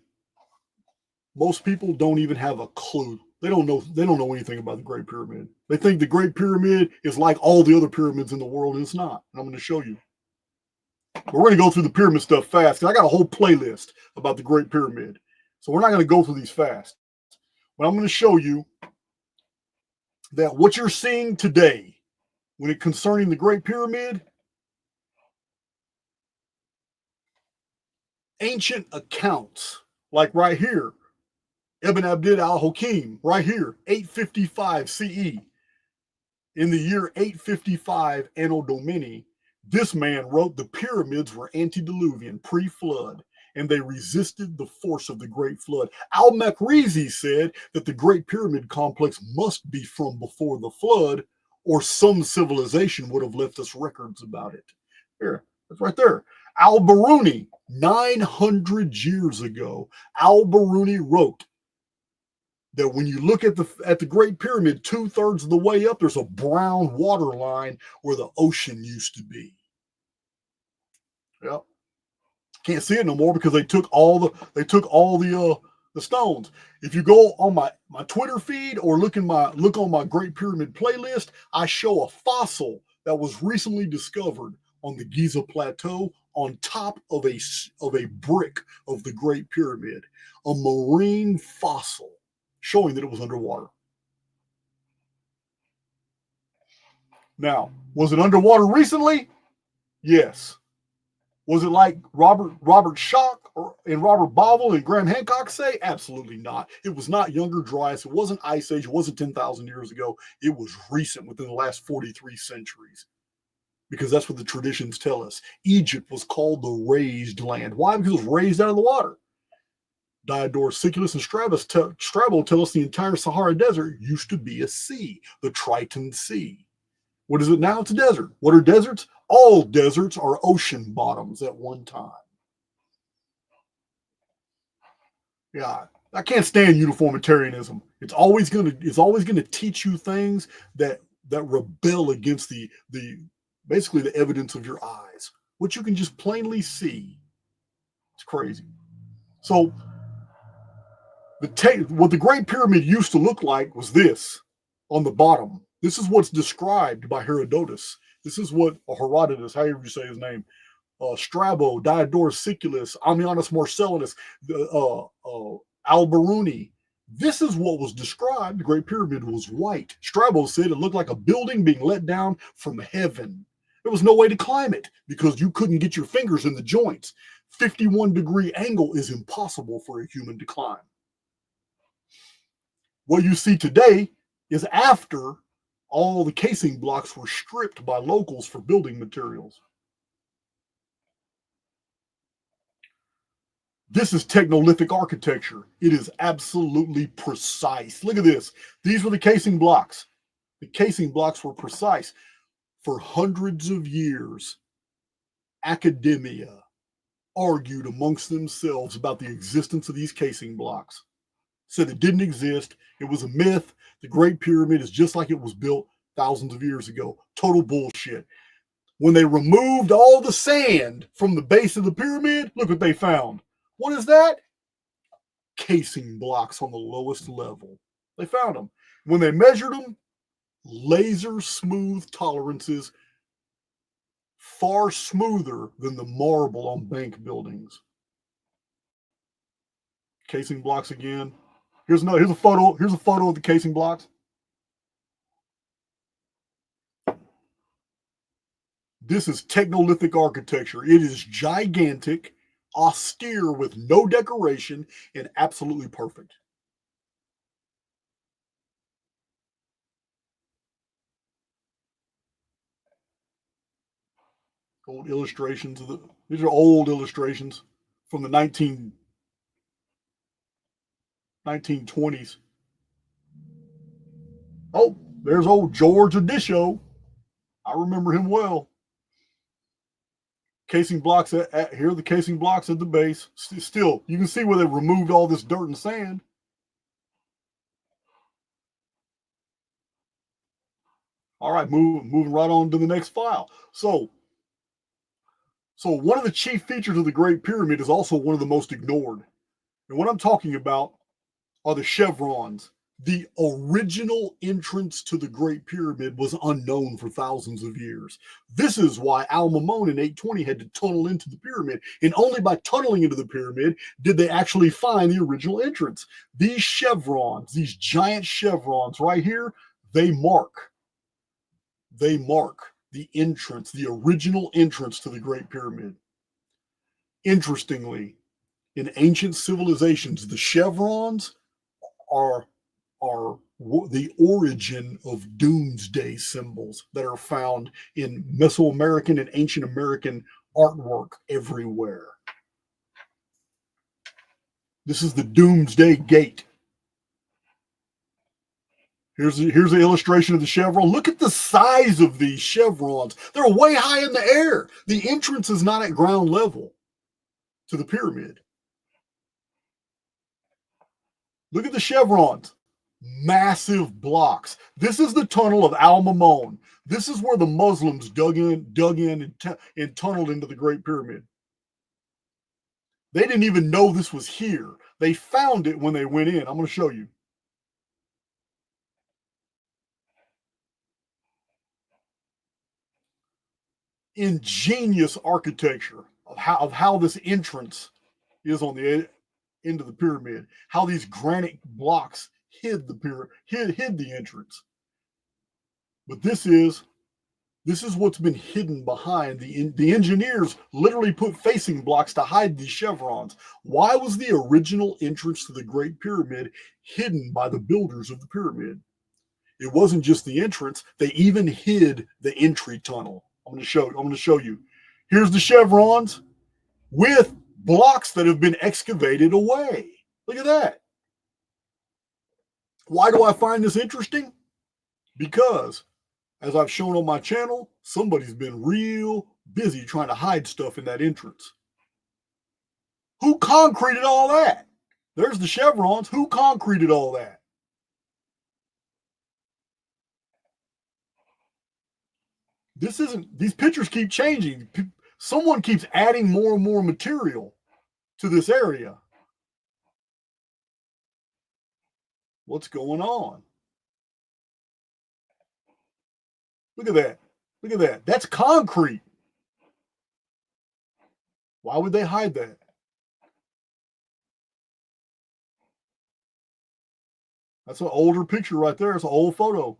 Most people don't even have a clue. They don't know anything about the Great Pyramid. They think the Great Pyramid is like all the other pyramids in the world, and it's not. And I'm going to show you. But we're going to go through the pyramid stuff fast, because I got a whole playlist about the Great Pyramid. So we're not going to go through these fast. But I'm going to show you that what you're seeing today, when it concerning the Great Pyramid, ancient accounts, like right here, Ibn Abd al-Hakim, right here, 855 CE. In the year 855 Anno Domini, this man wrote the pyramids were antediluvian, pre-flood, and they resisted the force of the Great Flood. Al-Makrizi said that the Great Pyramid complex must be from before the flood, or some civilization would have left us records about it. Here, that's right there. Al-Biruni, 900 years ago, Al-Biruni wrote that when you look at the Great Pyramid, 2/3 of the way up, there's a brown water line where the ocean used to be. Yep. Can't see it no more because they took all the stones. If you go on my Twitter feed or look on my Great Pyramid playlist, I show a fossil that was recently discovered on the Giza plateau on top of a brick of the Great Pyramid, a marine fossil showing that it was underwater. Now, was it underwater recently? Yes. Was it like Robert Schoch and Robert Bauval and Graham Hancock say? Absolutely not. It was not Younger Dryas. It wasn't Ice Age. It wasn't 10,000 years ago. It was recent, within the last 43 centuries, because that's what the traditions tell us. Egypt was called the raised land. Why? Because it was raised out of the water. Diodorus Siculus and Strabo tell us the entire Sahara Desert used to be a sea, the Triton Sea. What is it now? It's a desert. What are deserts? All deserts are ocean bottoms at one time. Yeah, I can't stand uniformitarianism. It's always gonna teach you things that rebel against the basically the evidence of your eyes, which you can just plainly see. It's crazy. So what the Great Pyramid used to look like was this on the bottom. This is what's described by Herodotus. This is what Herodotus, however you say his name, Strabo, Diodorus Siculus, Ammianus Marcellinus, Al-Biruni. This is what was described. The Great Pyramid was white. Strabo said it looked like a building being let down from heaven. There was no way to climb it because you couldn't get your fingers in the joints. 51-degree angle is impossible for a human to climb. What you see today is after all the casing blocks were stripped by locals for building materials. This is Technolithic architecture. It is absolutely precise. Look at this. These were the casing blocks. The casing blocks were precise. For hundreds of years, academia argued amongst themselves about the existence of these casing blocks. Said it didn't exist. It was a myth. The Great Pyramid is just like it was built thousands of years ago. Total bullshit. When they removed all the sand from the base of the pyramid, look what they found. What is that? Casing blocks on the lowest level. They found them. When they measured them, laser smooth tolerances, far smoother than the marble on bank buildings. Casing blocks again. Here's a photo. Here's a photo of the casing blocks. This is Technolithic architecture. It is gigantic, austere with no decoration, and absolutely perfect. Old illustrations of these are old illustrations from the 1920s. Oh, there's old George Adisho. I remember him well. Casing blocks here are the casing blocks at the base. Still, you can see where they removed all this dirt and sand. All right, moving right on to the next file. So one of the chief features of the Great Pyramid is also one of the most ignored. And what I'm talking about are the chevrons. The original entrance to the Great Pyramid was unknown for thousands of years. This is why Al-Mamun in 820 had to tunnel into the pyramid. And only by tunneling into the pyramid did they actually find the original entrance. These chevrons, these giant chevrons right here, they mark the entrance, the original entrance to the Great Pyramid. Interestingly, in ancient civilizations, the chevrons are the origin of doomsday symbols that are found in Mesoamerican and ancient American artwork everywhere. This is the doomsday gate. Here's an illustration of the chevron. Look at the size of these chevrons. They're way high in the air. The entrance is not at ground level to the pyramid. Look at the chevrons. Massive blocks. This is the tunnel of Al-Mamun. This is where the Muslims dug in and tunneled into the Great Pyramid. They didn't even know this was here. They found it when they went in. I'm going to show you. Ingenious architecture of how this entrance is on the end of the pyramid. How these granite blocks hid the entrance. But this is what's been hidden behind. The engineers literally put facing blocks to hide these chevrons. Why was the original entrance to the Great Pyramid hidden by the builders of the pyramid? It wasn't just the entrance. They even hid the entry tunnel. I'm going to show you. Here's the chevrons with blocks that have been excavated away. Look at that. Why do I find this interesting? Because, as I've shown on my channel, somebody's been real busy trying to hide stuff in that entrance. Who concreted all that? There's the chevrons. Who concreted all that? These pictures keep changing. Someone keeps adding more and more material to this area. What's going on? Look at that. Look at that. That's concrete. Why would they hide that? That's an older picture right there. It's an old photo.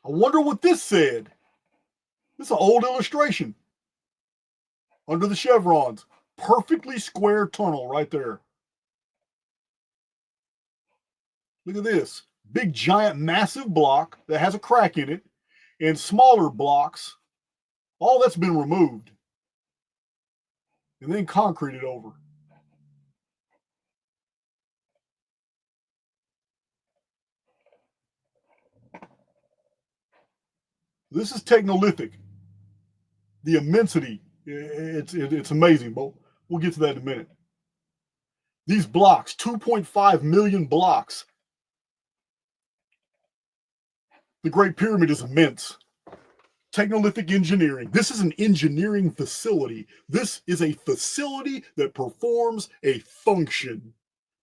I wonder what this said. This is an old illustration. Under the chevrons. Perfectly square tunnel right there. Look at this. Big, giant, massive block that has a crack in it, and smaller blocks. All that's been removed. And then concreted over. This is Technolithic. The immensity, it's amazing, but we'll get to that in a minute. These blocks, 2.5 million blocks. The Great Pyramid is immense. Technolithic engineering. This is an engineering facility. This is a facility that performs a function.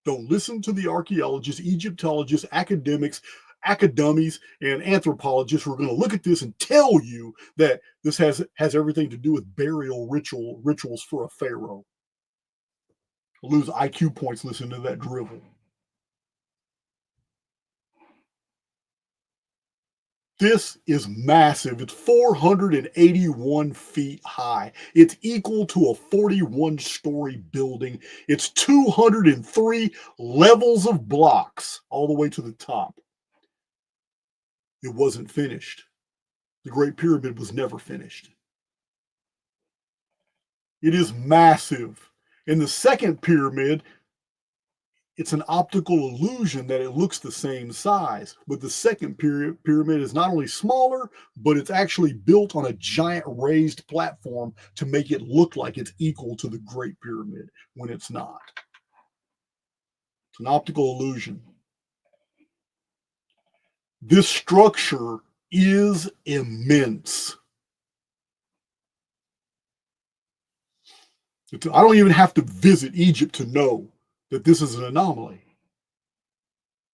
Don't listen to the archaeologists, Egyptologists, academics, academies, and anthropologists who are going to look at this and tell you that this has everything to do with burial rituals for a pharaoh. I'll lose IQ points listening to that drivel. This is massive. It's 481 feet high. It's equal to a 41-story building. It's 203 levels of blocks all the way to the top. It wasn't finished. The Great Pyramid was never finished. It is massive. In the second pyramid, it's an optical illusion that it looks the same size. But the second pyramid is not only smaller, but it's actually built on a giant raised platform to make it look like it's equal to the Great Pyramid when it's not. It's an optical illusion. This structure is immense. I don't even have to visit Egypt to know that this is an anomaly.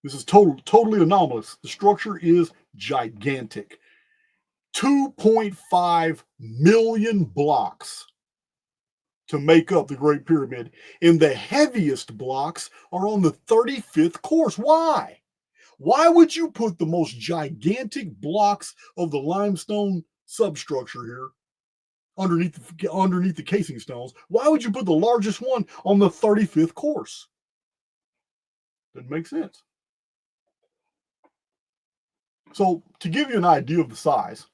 This is totally anomalous. The structure is gigantic. 2.5 million blocks to make up the Great Pyramid. And the heaviest blocks are on the 35th course. Why? Why would you put the most gigantic blocks of the limestone substructure here underneath the casing stones? Why would you put the largest one on the 35th course? Doesn't make sense. So to give you an idea of the size,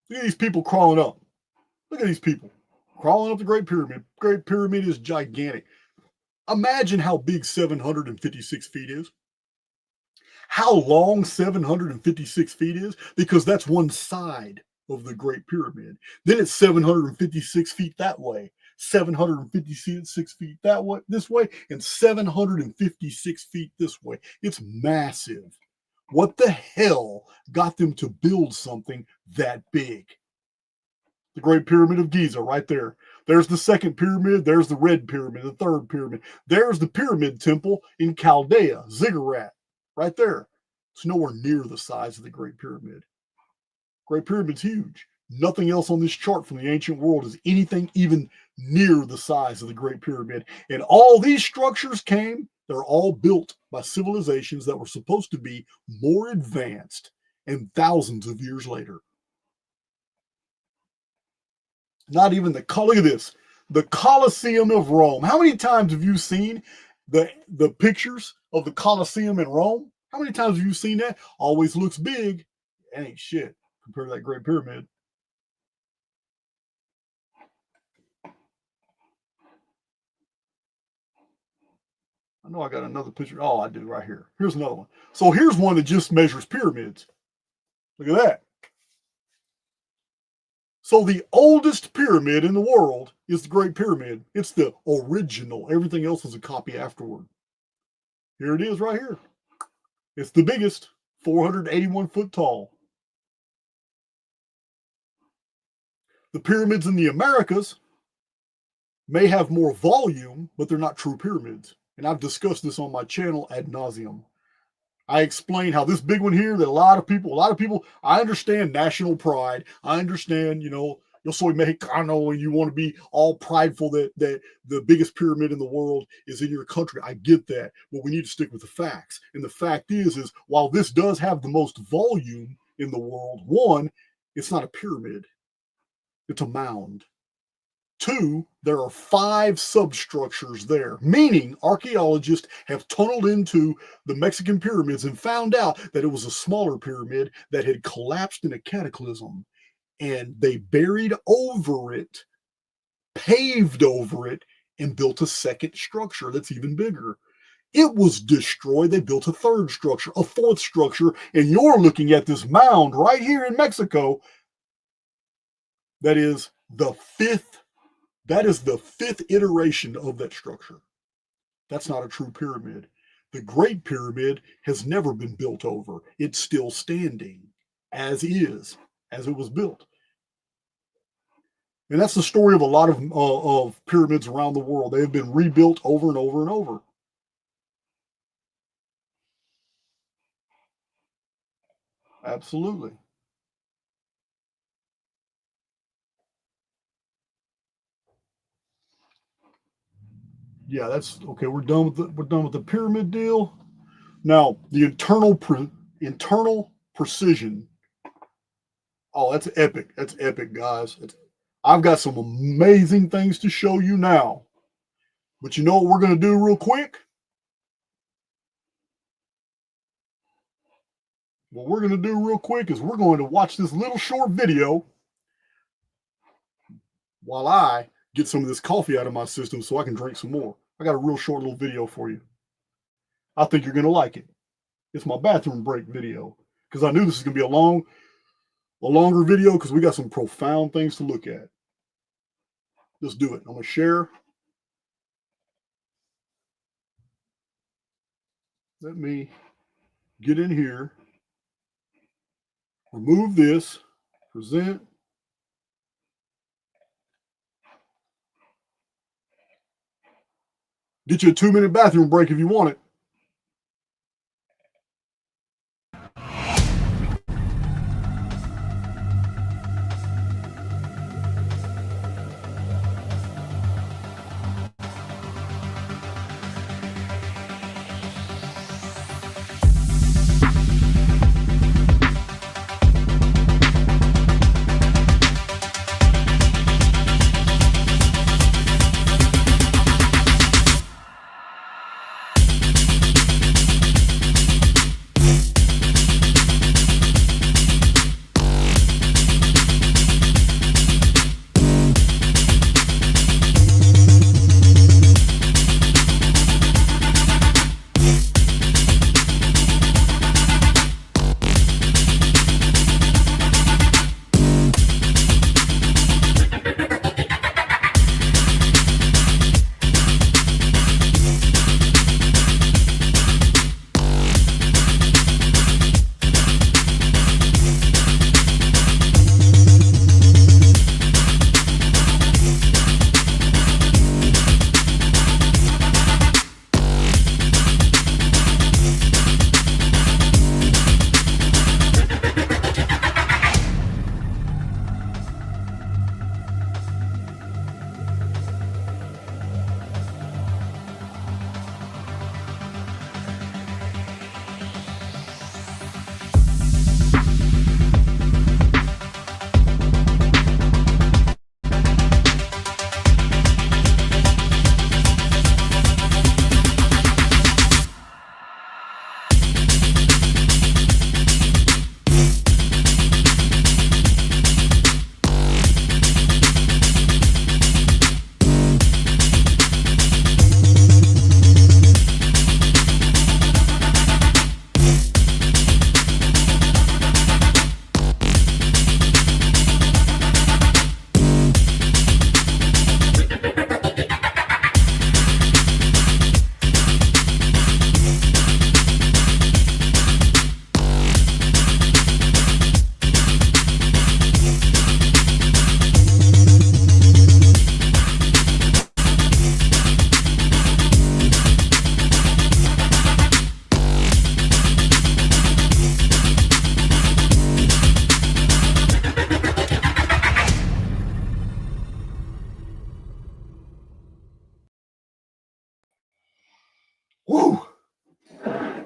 look at these people crawling up. Look at these people crawling up the Great Pyramid. Great Pyramid is gigantic. Imagine how big 756 feet is. How long 756 feet is? Because that's one side of the Great Pyramid. Then it's 756 feet that way, 756 feet that way, this way, and 756 feet this way. It's massive. What the hell got them to build something that big? The Great Pyramid of Giza right there. There's the second pyramid. There's the red pyramid, the third pyramid. There's the pyramid temple in Chaldea, Ziggurat, right there. It's nowhere near the size of the Great Pyramid. Great Pyramid's huge. Nothing else on this chart from the ancient world is anything even near the size of the Great Pyramid. And all these structures they're all built by civilizations that were supposed to be more advanced and thousands of years later. Not even look at this. The Colosseum of Rome. How many times have you seen the pictures of the Colosseum in Rome? How many times have you seen that? Always looks big. That ain't shit compared to that Great Pyramid. I know I got another picture. Oh, I do right here. Here's another one. So here's one that just measures pyramids. Look at that. So the oldest pyramid in the world is the Great Pyramid. It's the original. Everything else is a copy afterward. Here it is right here. It's the biggest, 481 foot tall. The pyramids in the Americas may have more volume, but they're not true pyramids. And I've discussed this on my channel ad nauseum. I explain how this big one here that a lot of people, I understand national pride. I understand, yo soy Mexicano and you want to be all prideful that the biggest pyramid in the world is in your country. I get that, but we need to stick with the facts. And the fact is while this does have the most volume in the world, one, it's not a pyramid. It's a mound. Two, there are 5 substructures there, meaning archaeologists have tunneled into the Mexican pyramids and found out that it was a smaller pyramid that had collapsed in a cataclysm. And they buried over it, paved over it, and built a second structure that's even bigger. It was destroyed. They built a third structure, a fourth structure, and you're looking at this mound right here in Mexico. That is the fifth iteration of that structure. That's not a true pyramid. The Great Pyramid has never been built over. It's still standing as is, as it was built. And that's the story of a lot of pyramids around the world. They have been rebuilt over and over and over. Absolutely. Yeah, that's okay. We're done with the pyramid deal. Now, the internal precision. Oh, that's epic. That's epic, guys. I've got some amazing things to show you now. But you know what we're going to do real quick? What we're going to do real quick is we're going to watch this little short video while I get some of this coffee out of my system so I can drink some more. I got a real short little video for you. I think you're going to like it. It's my bathroom break video because I knew this is going to be a longer video because we got some profound things to look at. Let's do it. I'm going to share. Let me get in here. Remove this. Present. Get you a 2-minute bathroom break if you want it.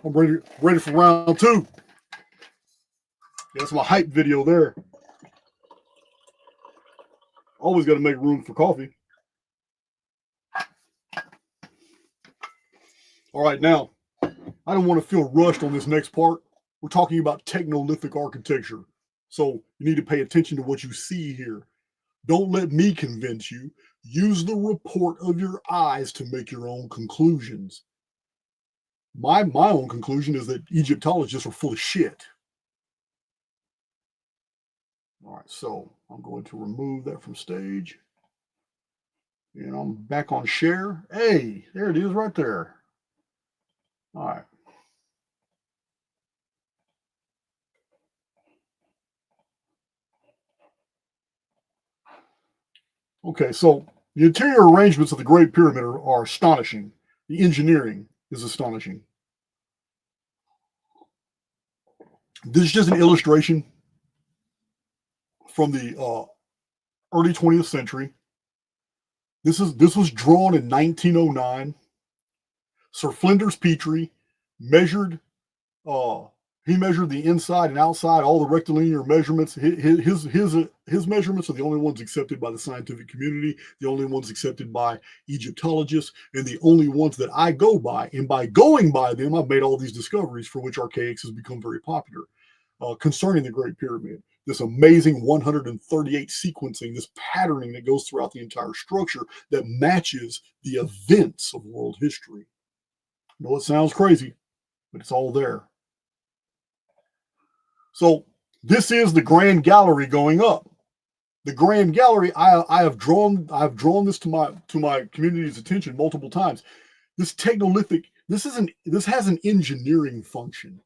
I'm ready for round two. That's my hype video there. Always got to make room for coffee. All right, now, I don't want to feel rushed on this next part. We're talking about Technolithic architecture. So you need to pay attention to what you see here. Don't let me convince you. Use the report of your eyes to make your own conclusions. My own conclusion is that Egyptologists are full of shit. All right, so I'm going to remove that from stage. And I'm back on share. Hey, there it is right there. All right. Okay, so the interior arrangements of the Great Pyramid are astonishing. The engineering is astonishing. This is just an illustration from the early 20th century. This was drawn in 1909. Sir Flinders Petrie measured. He measured the inside and outside, all the rectilinear measurements. His measurements are the only ones accepted by the scientific community, the only ones accepted by Egyptologists, and the only ones that I go by. And by going by them, I've made all these discoveries for which Archaix has become very popular concerning the Great Pyramid. This amazing 138 sequencing, this patterning that goes throughout the entire structure that matches the events of world history. I know it sounds crazy, but it's all there. So this is the Grand Gallery going up. The Grand Gallery, I've drawn this to my community's attention multiple times. This Technolithic, this has an engineering function.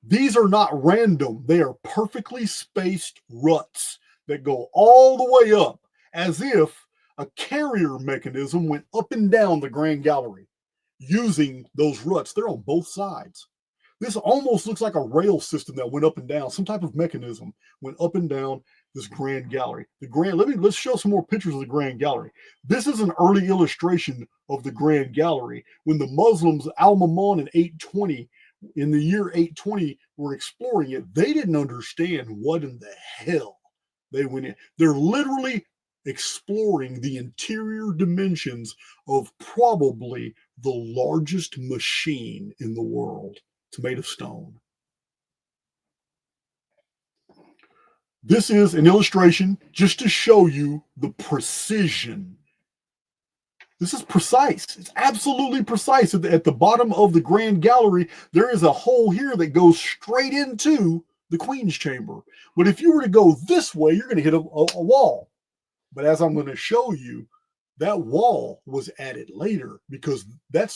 These are not random. They are perfectly spaced ruts that go all the way up, as if a carrier mechanism went up and down the Grand Gallery using those ruts. They're on both sides. This almost looks like a rail system that went up and down. Some type of mechanism went up and down this Grand Gallery. Let's show some more pictures of the Grand Gallery. This is an early illustration of the Grand Gallery when the Muslims, Al-Mamun in the year 820, were exploring it. They didn't understand what in the hell they went in. They're literally exploring the interior dimensions of probably the largest machine in the world. It's made of stone. This is an illustration just to show you the precision. This is precise. It's absolutely precise. At the bottom of the Grand Gallery, there is a hole here that goes straight into the Queen's Chamber. But if you were to go this way, you're going to hit a wall. But as I'm going to show you, that wall was added later because that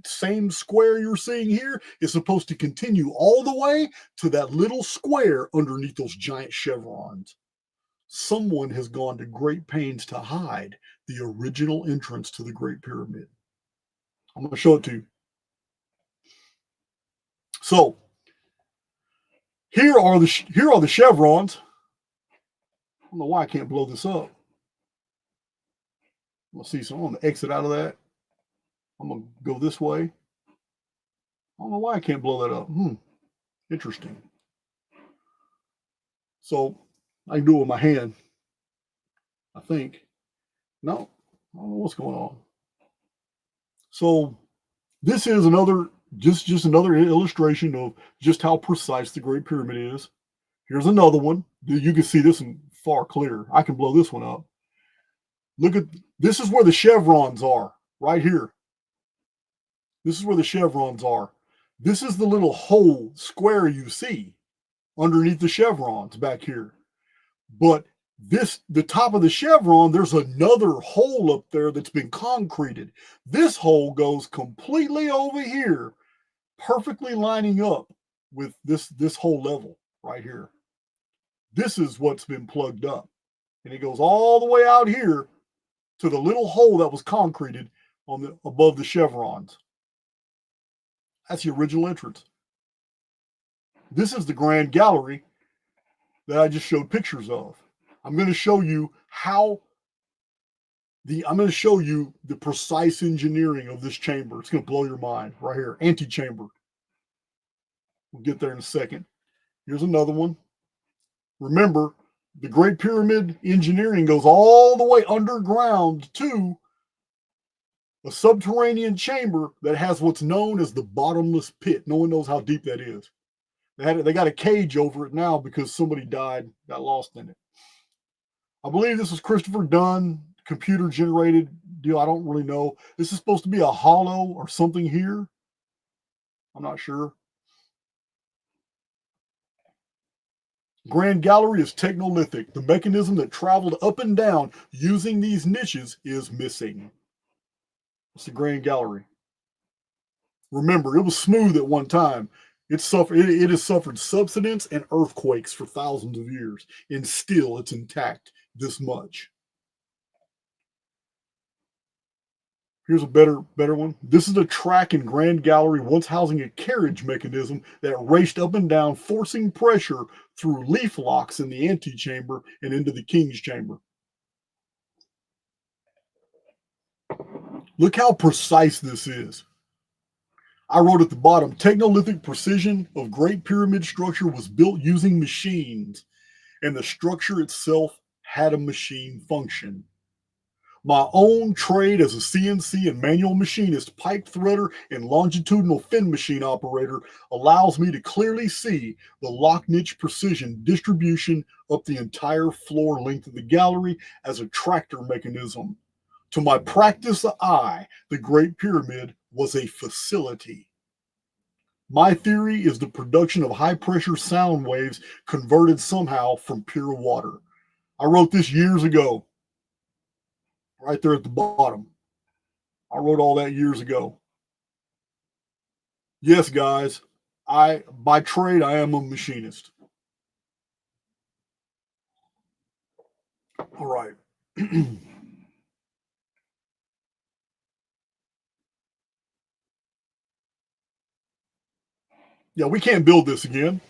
same square you're seeing here is supposed to continue all the way to that little square underneath those giant chevrons. Someone has gone to great pains to hide the original entrance to the Great Pyramid. I'm going to show it to you. So here are the chevrons. I don't know why I can't blow this up. Let's see, so I'm going to exit out of that. I'm going to go this way. I don't know why I can't blow that up. Interesting. So I can do it with my hand, I think. No, I don't know what's going on. So this is just another illustration of just how precise the Great Pyramid is. Here's another one. You can see this one far clearer. I can blow this one up. Look at, this is where the chevrons are, right here. This is where the chevrons are. This is the little hole square you see underneath the chevrons back here. But the top of the chevron, there's another hole up there that's been concreted. This hole goes completely over here, perfectly lining up with this whole level right here. This is what's been plugged up. And it goes all the way out here to the little hole that was concreted above the chevrons. That's the original entrance. This is the Grand Gallery that I just showed pictures of. I'm going to show you the precise engineering of this chamber. It's going to blow your mind right here. Antechamber. We'll get there in a second. Here's another one. Remember, the Great Pyramid engineering goes all the way underground to a subterranean chamber that has what's known as the bottomless pit. No one knows how deep that is. They got a cage over it now because somebody died, got lost in it. I believe this was Christopher Dunn, computer generated deal. I don't really know. This is supposed to be a hollow or something here. I'm not sure. Grand Gallery is Technolithic. The mechanism that traveled up and down using these niches is missing. It's the Grand Gallery. Remember, it was smooth at one time. It has suffered subsidence and earthquakes for thousands of years, and still it's intact this much. Here's a better one. This is a track in Grand Gallery once housing a carriage mechanism that raced up and down, forcing pressure through leaf locks in the antechamber and into the king's chamber. Look how precise this is. I wrote at the bottom, Technolithic precision of Great Pyramid structure was built using machines, and the structure itself had a machine function. My own trade as a CNC and manual machinist, pipe threader, and longitudinal fin machine operator allows me to clearly see the lock niche precision distribution up the entire floor length of the gallery as a tractor mechanism. To my practiced eye, the Great Pyramid was a facility. My theory is the production of high-pressure sound waves converted somehow from pure water. I wrote this years ago. Right there at the bottom. I wrote all that years ago. Yes, guys, by trade, I am a machinist. All right. Yeah, we can't build this again.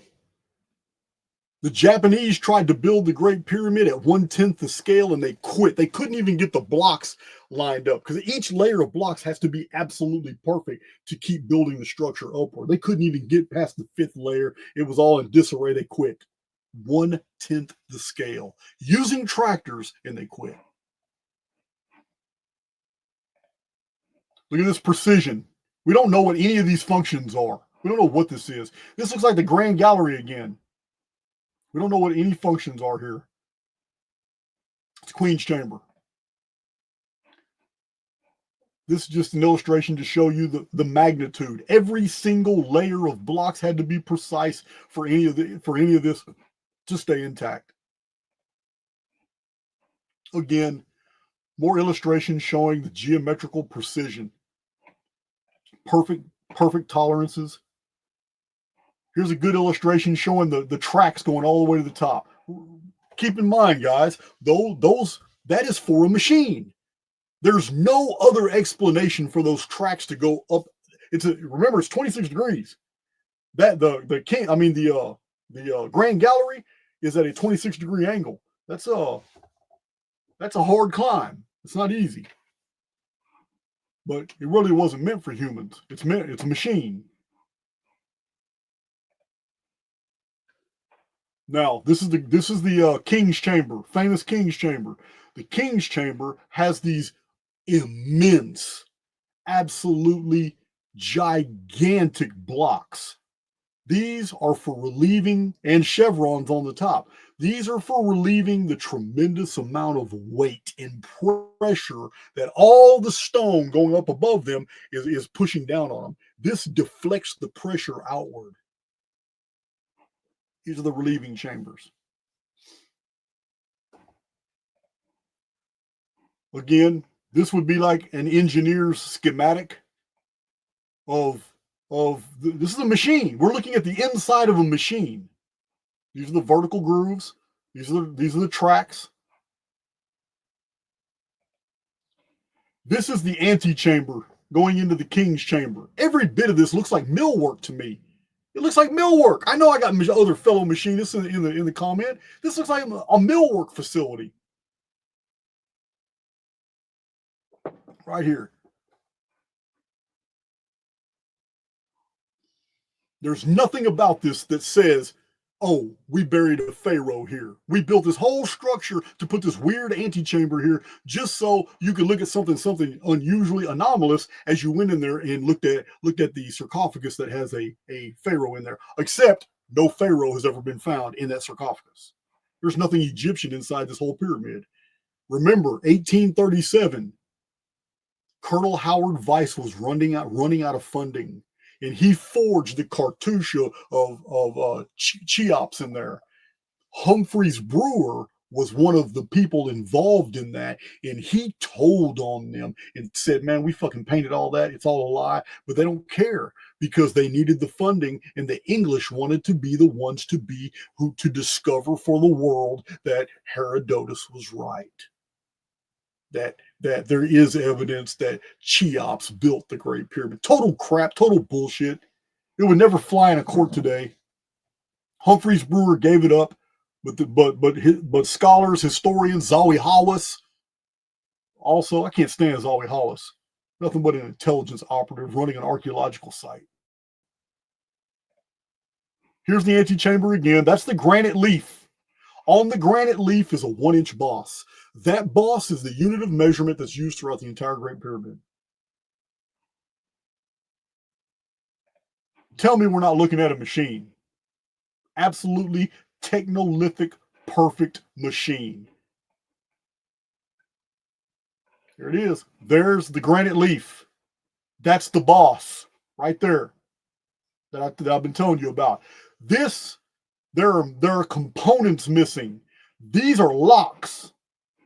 The Japanese tried to build the Great Pyramid at 1/10 the scale and they quit. They couldn't even get the blocks lined up because each layer of blocks has to be absolutely perfect to keep building the structure upward. They couldn't even get past the 5th layer. It was all in disarray. They quit. 1/10 the scale using tractors, and they quit. Look at this precision. We don't know what any of these functions are. We don't know what this is. This looks like the Grand Gallery again. We don't know what any functions are here. It's Queen's Chamber. This is just an illustration to show you the magnitude. Every single layer of blocks had to be precise for any of this to stay intact. Again, more illustrations showing the geometrical precision. Perfect tolerances. Here's a good illustration showing the tracks going all the way to the top. Keep in mind, guys, that is for a machine. There's no other explanation for those tracks to go up. Remember, it's 26 degrees. That the Grand Gallery is at a 26-degree angle. That's a hard climb. It's not easy. But it really wasn't meant for humans. It's a machine. Now, this is the King's Chamber, famous King's Chamber. The King's Chamber has these immense, absolutely gigantic blocks. These are for relieving, and chevrons on the top. These are for relieving the tremendous amount of weight and pressure that all the stone going up above them is pushing down on them. This deflects the pressure outward. These are the relieving chambers. Again, this would be like an engineer's schematic this is a machine. We're looking at the inside of a machine. These are the vertical grooves. These are the tracks. This is the antechamber going into the King's Chamber. Every bit of this looks like millwork to me. It looks like millwork. I know I got other fellow machinists in the comment. This looks like a millwork facility. Right here. There's nothing about this that says, oh, we buried a pharaoh here. We built this whole structure to put this weird antechamber here just so you could look at something unusually anomalous as you went in there and looked at the sarcophagus that has a pharaoh in there. Except no pharaoh has ever been found in that sarcophagus. There's nothing Egyptian inside this whole pyramid. Remember, 1837, Colonel Howard Weiss was running out of funding, and he forged the cartouche of Cheops in there. Humphreys Brewer was one of the people involved in that, and he told on them and said, man, we fucking painted all that. It's all a lie. But they don't care because they needed the funding, and the English wanted to be the ones to discover for the world that Herodotus was right. That there is evidence that Cheops built the Great Pyramid. Total crap, total bullshit. It would never fly in a court today. Humphreys Brewer gave it up, but scholars, historians, Zawi Hawass, also, I can't stand Zawi Hawass. Nothing but an intelligence operative running an archaeological site. Here's the antechamber again. That's the granite leaf. On the granite leaf is a 1-inch boss. That boss is the unit of measurement that's used throughout the entire Great Pyramid. Tell me we're not looking at a machine. Absolutely technolithic, perfect machine. Here it is. There's the granite leaf. That's the boss right there that I've been telling you about. There are components missing. These are locks,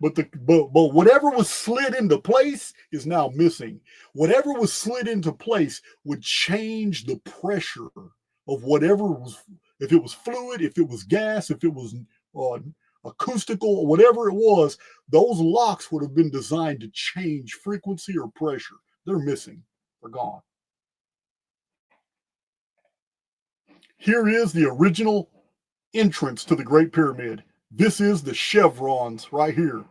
but whatever was slid into place is now missing. Whatever was slid into place would change the pressure of whatever was, if it was fluid, if it was gas, if it was acoustical, whatever it was, those locks would have been designed to change frequency or pressure. They're missing. They're gone. Here is the original entrance to the Great Pyramid. This is the chevrons right here.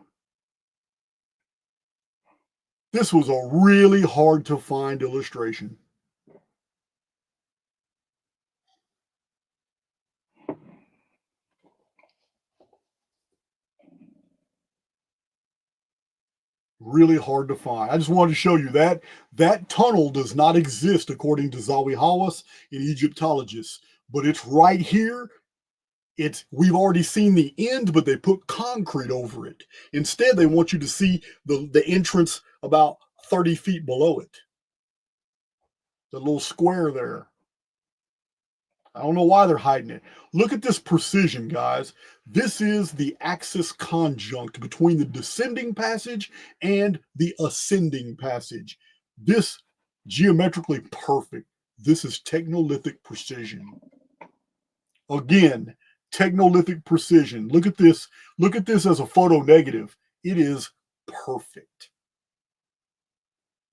This was a really hard to find illustration. Really hard to find. I just wanted to show you that tunnel does not exist according to Zawi Hawass and Egyptologists, but it's right here. We've already seen the end, but they put concrete over it. Instead, they want you to see the entrance about 30 feet below it. The little square there. I don't know why they're hiding it. Look at this precision, guys. This is the axis conjunct between the descending passage and the ascending passage. This geometrically perfect. This is technolithic precision. Again, technolithic precision. Look at this. Look at this as a photo negative. It is perfect.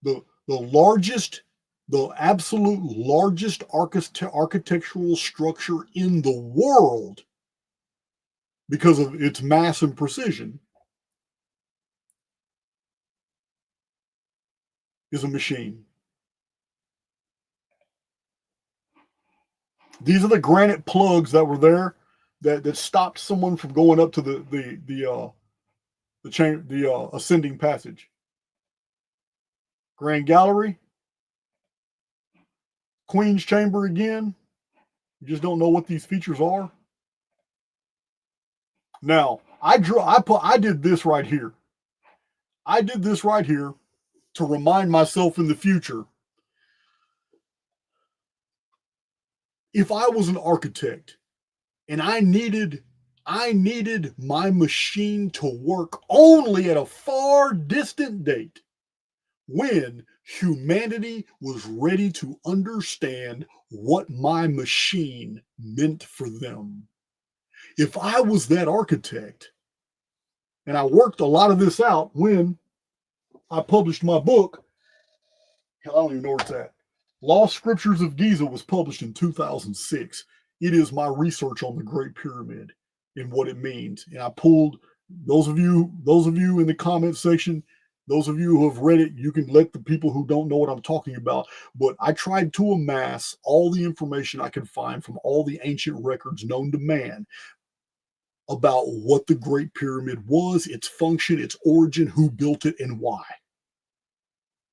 The absolute largest architectural structure in the world, because of its mass and precision, is a machine. These are the granite plugs that were there that stopped someone from going up to the ascending passage. Grand Gallery. Queen's Chamber again. You just don't know what these features are. Now, I did this right here. I did this right here to remind myself in the future. If I was an architect and I needed my machine to work only at a far distant date, when humanity was ready to understand what my machine meant for them. If I was that architect, and I worked a lot of this out when I published my book, I don't even know where it's at. Lost Scriptures of Giza was published in 2006. It is my research on the Great Pyramid and what it means. And I pulled those of you in the comment section, Those of you who have read it, you can let the people who don't know what I'm talking about. But I tried to amass all the information I could find from all the ancient records known to man about what the Great Pyramid was, its function, its origin, who built it, and why.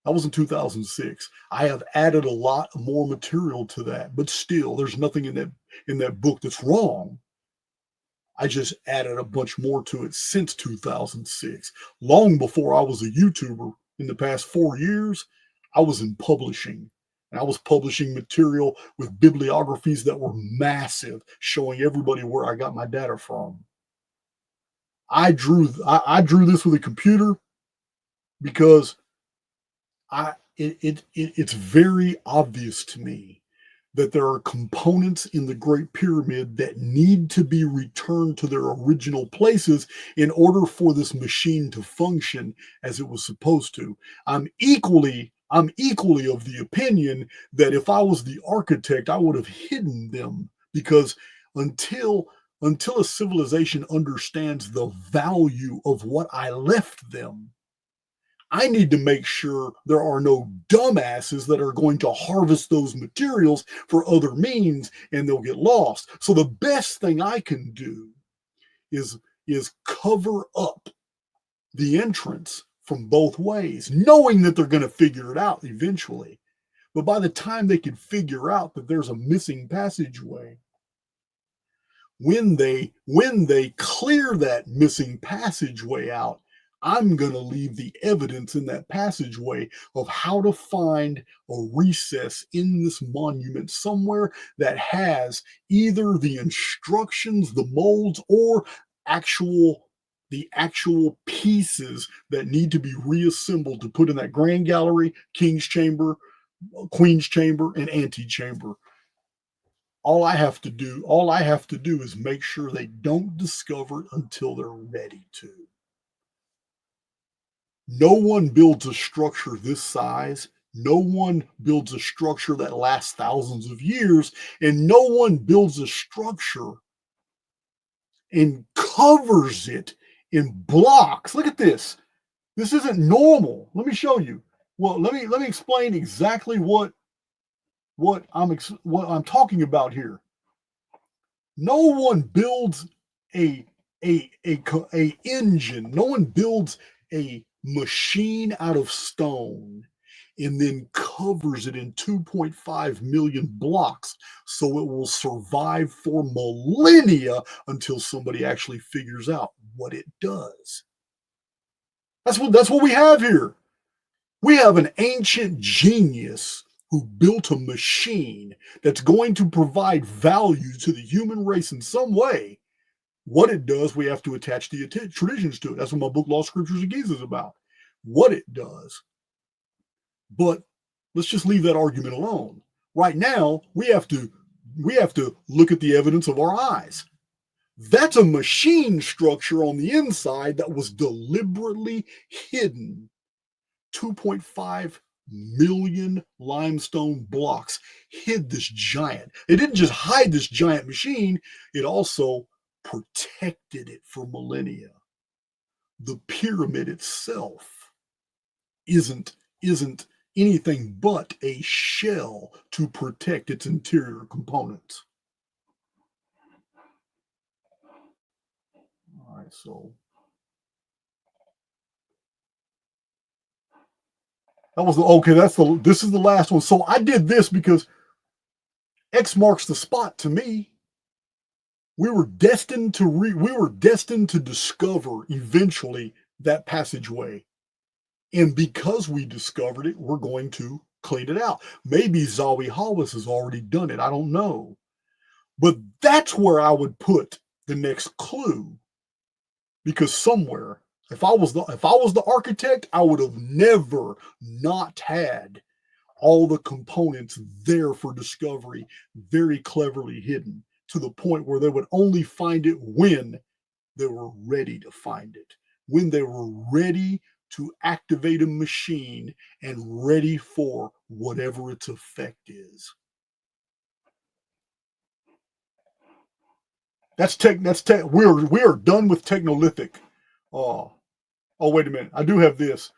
That was in 2006. I have added a lot more material to that, but still, there's nothing in that book that's wrong. I just added a bunch more to it since 2006. Long before I was a YouTuber, in the past 4 years, I was in publishing. And I was publishing material with bibliographies that were massive, showing everybody where I got my data from. I drew this with a computer because it's very obvious to me that there are components in the Great Pyramid that need to be returned to their original places in order for this machine to function as it was supposed to. I'm equally of the opinion that if I was the architect, I would have hidden them, because until a civilization understands the value of what I left them, I need to make sure there are no dumbasses that are going to harvest those materials for other means and they'll get lost. So the best thing I can do is cover up the entrance from both ways, knowing that they're going to figure it out eventually. But by the time they can figure out that there's a missing passageway, when they clear that missing passageway out, I'm going to leave the evidence in that passageway of how to find a recess in this monument somewhere that has either the instructions, the molds, or the actual pieces that need to be reassembled to put in that grand gallery, king's chamber, queen's chamber, and antechamber. All I have to do is make sure they don't discover it until they're ready to. No one builds a structure this size. No one builds a structure that lasts thousands of years. And no one builds a structure and covers it in blocks. Look at this. This isn't normal. Let me show you. Well, let me explain exactly what I'm talking about here. No one builds a engine. No one builds a machine out of stone and then covers it in 2.5 million blocks so it will survive for millennia until somebody actually figures out what it does. That's what we have here. We have an ancient genius who built a machine that's going to provide value to the human race in some way. What it does, we have to attach the traditions to it. That's what my book, Lost Scriptures of Giza, is about. What it does. But let's just leave that argument alone. Right now, we have to look at the evidence of our eyes. That's a machine structure on the inside that was deliberately hidden. 2.5 million limestone blocks hid this giant. It didn't just hide this giant machine, it also protected it for millennia. The pyramid itself isn't anything but a shell to protect its interior components. All right, so that was this is the last one. So I did this because X marks the spot to me. We were destined to discover eventually that passageway. And because we discovered it, we're going to clean it out. Maybe Zawi Hawass has already done it. I don't know. But that's where I would put the next clue. Because somewhere, if I was the architect, I would have never not had all the components there for discovery, very cleverly hidden, to the point where they would only find it when they were ready to find it, when they were ready to activate a machine and ready for whatever its effect is. We are done with Technolithic. Oh, wait a minute. I do have this.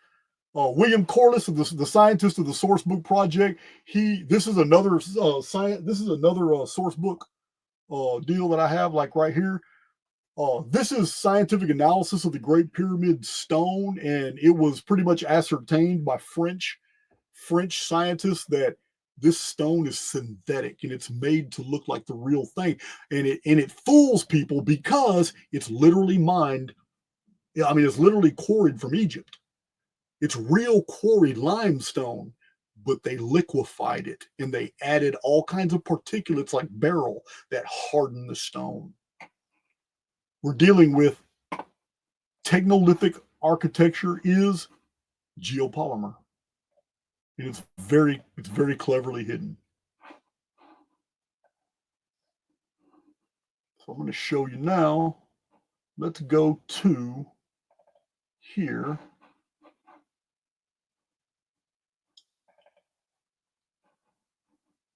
William Corliss, the scientist of the Source Book Project, this is another source book deal that I have, like right here. This is scientific analysis of the Great Pyramid stone, and it was pretty much ascertained by French scientists that this stone is synthetic and it's made to look like the real thing, and it fools people because it's literally mined. I mean, it's literally quarried from Egypt. It's real quarried limestone, but they liquefied it and they added all kinds of particulates like beryl that harden the stone. We're dealing with Technolithic architecture is geopolymer. And it's very cleverly hidden. So I'm going to show you now. Let's go to here.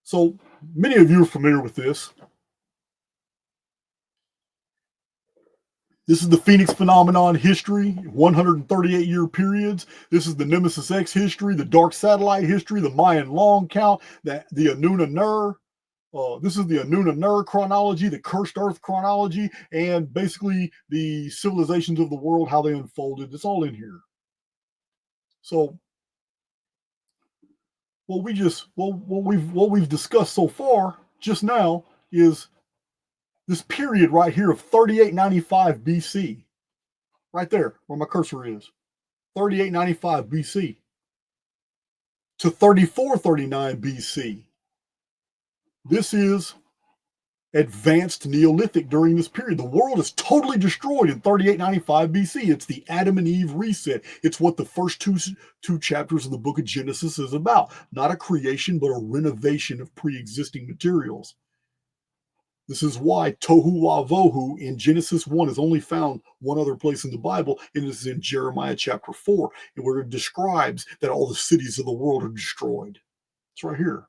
So many of you are familiar with this. This is the Phoenix phenomenon history, 138-year periods. This is the Nemesis X history, the dark satellite history, the Mayan long count, the Anunna-Ner. This is the Anunna-Ner chronology, the cursed earth chronology, and basically the civilizations of the world, how they unfolded. It's all in here. So what we've discussed so far just now is this period right here of 3895 BC, right there where my cursor is, 3895 BC to 3439 BC. This is Advanced Neolithic during this period. The world is totally destroyed in 3895 BC. It's the Adam and Eve reset. It's what the first two chapters of the book of Genesis is about. Not a creation, but a renovation of pre-existing materials. This is why tohu wavohu in Genesis 1 is only found one other place in the Bible, and this is in Jeremiah chapter 4, where it describes that all the cities of the world are destroyed. It's right here.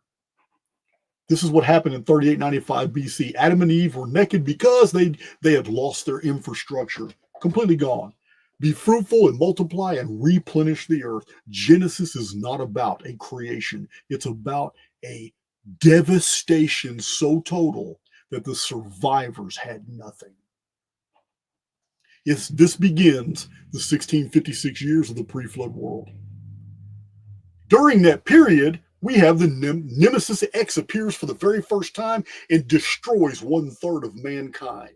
This is what happened in 3895 BC. Adam and Eve were naked because they had lost their infrastructure, completely gone. Be fruitful and multiply and replenish the earth. Genesis is not about a creation. It's about a devastation so total that the survivors had nothing. This begins the 1656 years of the pre-flood world. During that period, we have the Nemesis X appears for the very first time and destroys 1/3 of mankind.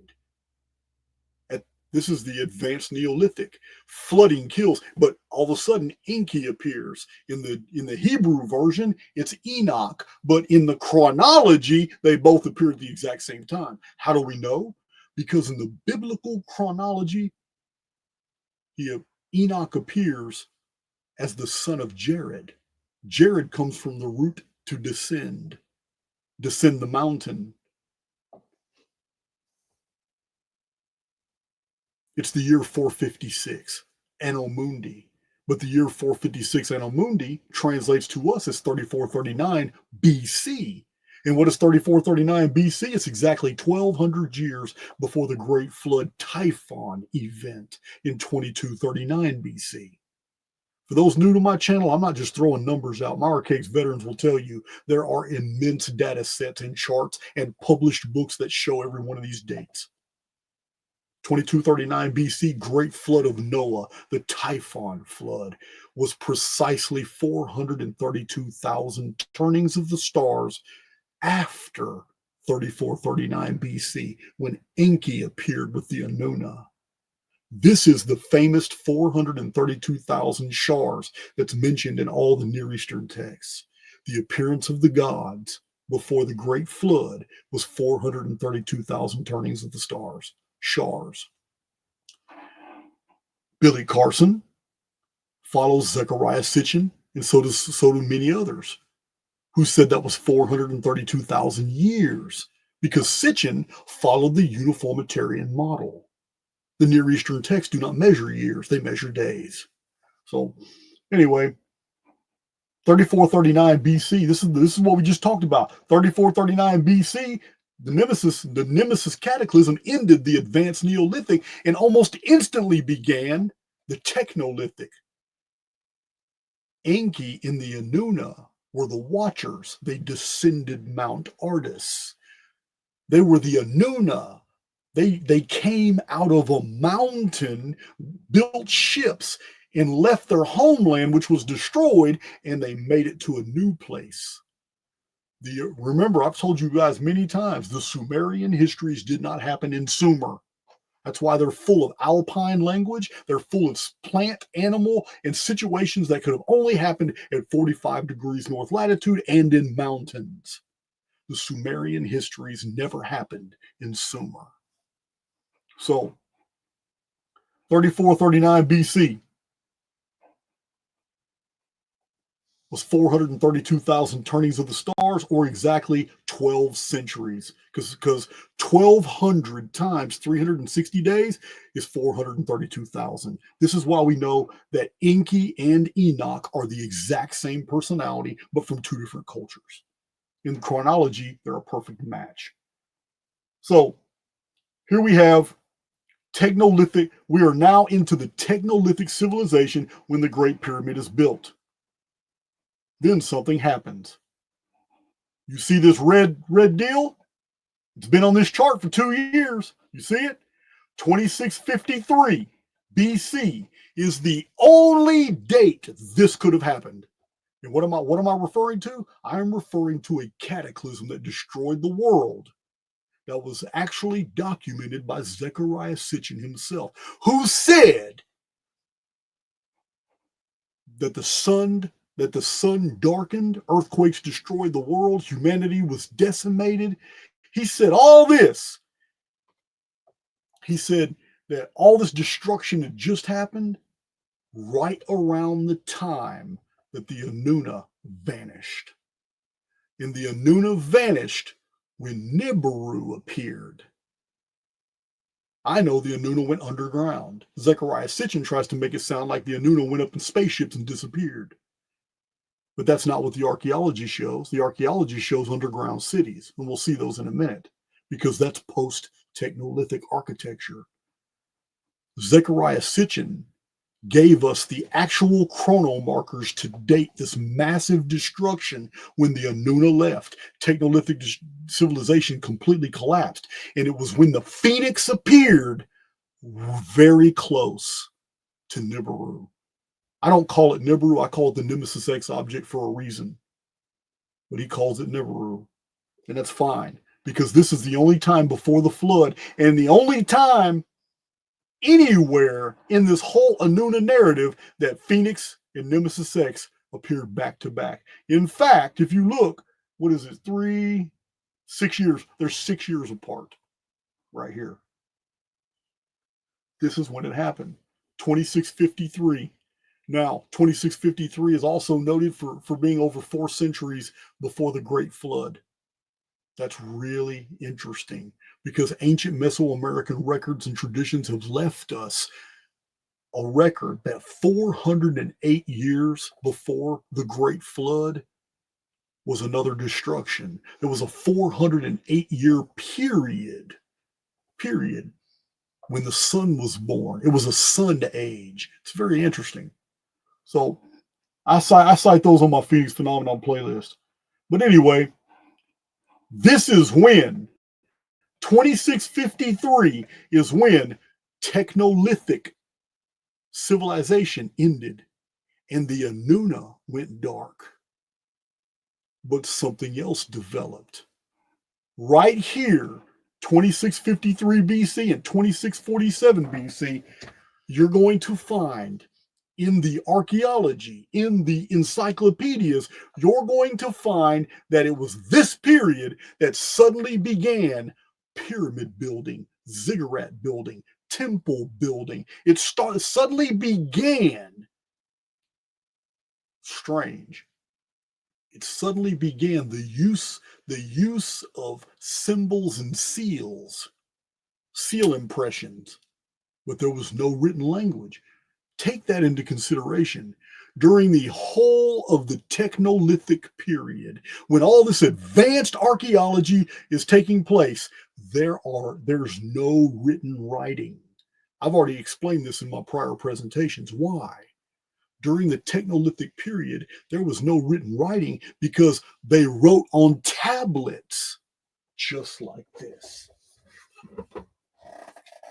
This is the Advanced Neolithic. Flooding kills, but all of a sudden Enki appears. In the Hebrew version, it's Enoch, but in the chronology, they both appear at the exact same time. How do we know? Because in the biblical chronology, Enoch appears as the son of Jared. Jared comes from the root to descend the mountain. It's the year 456, Anno Mundi. But the year 456 Anno Mundi translates to us as 3439 BC. And what is 3439 BC? It's exactly 1,200 years before the Great Flood Typhon event in 2239 BC. For those new to my channel, I'm not just throwing numbers out. My Archaix veterans will tell you there are immense data sets and charts and published books that show every one of these dates. 2239 BC, Great Flood of Noah, the Typhon flood, was precisely 432,000 turnings of the stars after 3439 BC, when Enki appeared with the Anunna. This is the famous 432,000 shars that's mentioned in all the Near Eastern texts. The appearance of the gods before the Great Flood was 432,000 turnings of the stars, shars. Billy Carson follows Zechariah Sitchin, and so do many others, who said that was 432,000 years, because Sitchin followed the uniformitarian model. The Near Eastern texts do not measure years, they measure days. So anyway, 3439 BC, this is what we just talked about. 3439 BC, the Nemesis Cataclysm ended the Advanced Neolithic and almost instantly began the Technolithic. Enki in the Anuna were the Watchers. They descended Mount Ardis. They were the Anuna. They came out of a mountain, built ships, and left their homeland, which was destroyed, and they made it to a new place. Remember, I've told you guys many times, the Sumerian histories did not happen in Sumer. That's why they're full of alpine language. They're full of plant, animal, and situations that could have only happened at 45 degrees north latitude and in mountains. The Sumerian histories never happened in Sumer. So, 3439 BC was 432,000 turnings of the stars, or exactly 12 centuries, because 1,200 times 360 days is 432,000. This is why we know that Enki and Enoch are the exact same personality, but from two different cultures. In chronology, they're a perfect match. So here we have Technolithic. We are now into the Technolithic civilization when the Great Pyramid is built. Then something happens. You see this red deal? It's been on this chart for 2 years. You see it? 2653 BC is the only date this could have happened. And what am I referring to? I am referring to a cataclysm that destroyed the world, that was actually documented by Zecharia Sitchin himself, who said that the sun darkened, earthquakes destroyed the world, humanity was decimated. He said all this. He said that all this destruction had just happened right around the time that the Anuna vanished. And the Anuna vanished when Nibiru appeared. I know the Anuna went underground. Zecharia Sitchin tries to make it sound like the Anuna went up in spaceships and disappeared. But that's not what the archaeology shows. The archaeology shows underground cities, and we'll see those in a minute, because that's post-Technolithic architecture. Zecharia Sitchin gave us the actual chrono markers to date this massive destruction when the Anuna left. Technolithic civilization completely collapsed, and it was when the Phoenix appeared very close to Nibiru. I don't call it Nibiru. I call it the Nemesis X object for a reason. But he calls it Nibiru. And that's fine, because this is the only time before the flood, and the only time anywhere in this whole Anuna narrative that Phoenix and Nemesis X appeared back to back. In fact, if you look, what is it, 6 years? They're 6 years apart right here. This is when it happened, 2653. Now, 2653 is also noted for being over 4 centuries before the Great Flood. That's really interesting, because ancient Mesoamerican records and traditions have left us a record that 408 years before the Great Flood was another destruction. There was a 408-year period when the sun was born. It was a sun age. It's very interesting. So I cite those on my Phoenix Phenomenon playlist. But anyway, this is when 2653 is when Technolithic civilization ended and the Anuna went dark. But something else developed. Right here, 2653 BC and 2647 BC, you're going to find in the archaeology, in the encyclopedias, you're going to find that it was this period that suddenly began pyramid building, ziggurat building, temple building. It suddenly began. Strange. It suddenly began the use of symbols and seals, seal impressions, but there was no written language. Take that into consideration. During the whole of the Technolithic period, when all this advanced archaeology is taking place, there's no written writing. I've already explained this in my prior presentations. Why? during the Technolithic period, there was no written writing because they wrote on tablets just like this.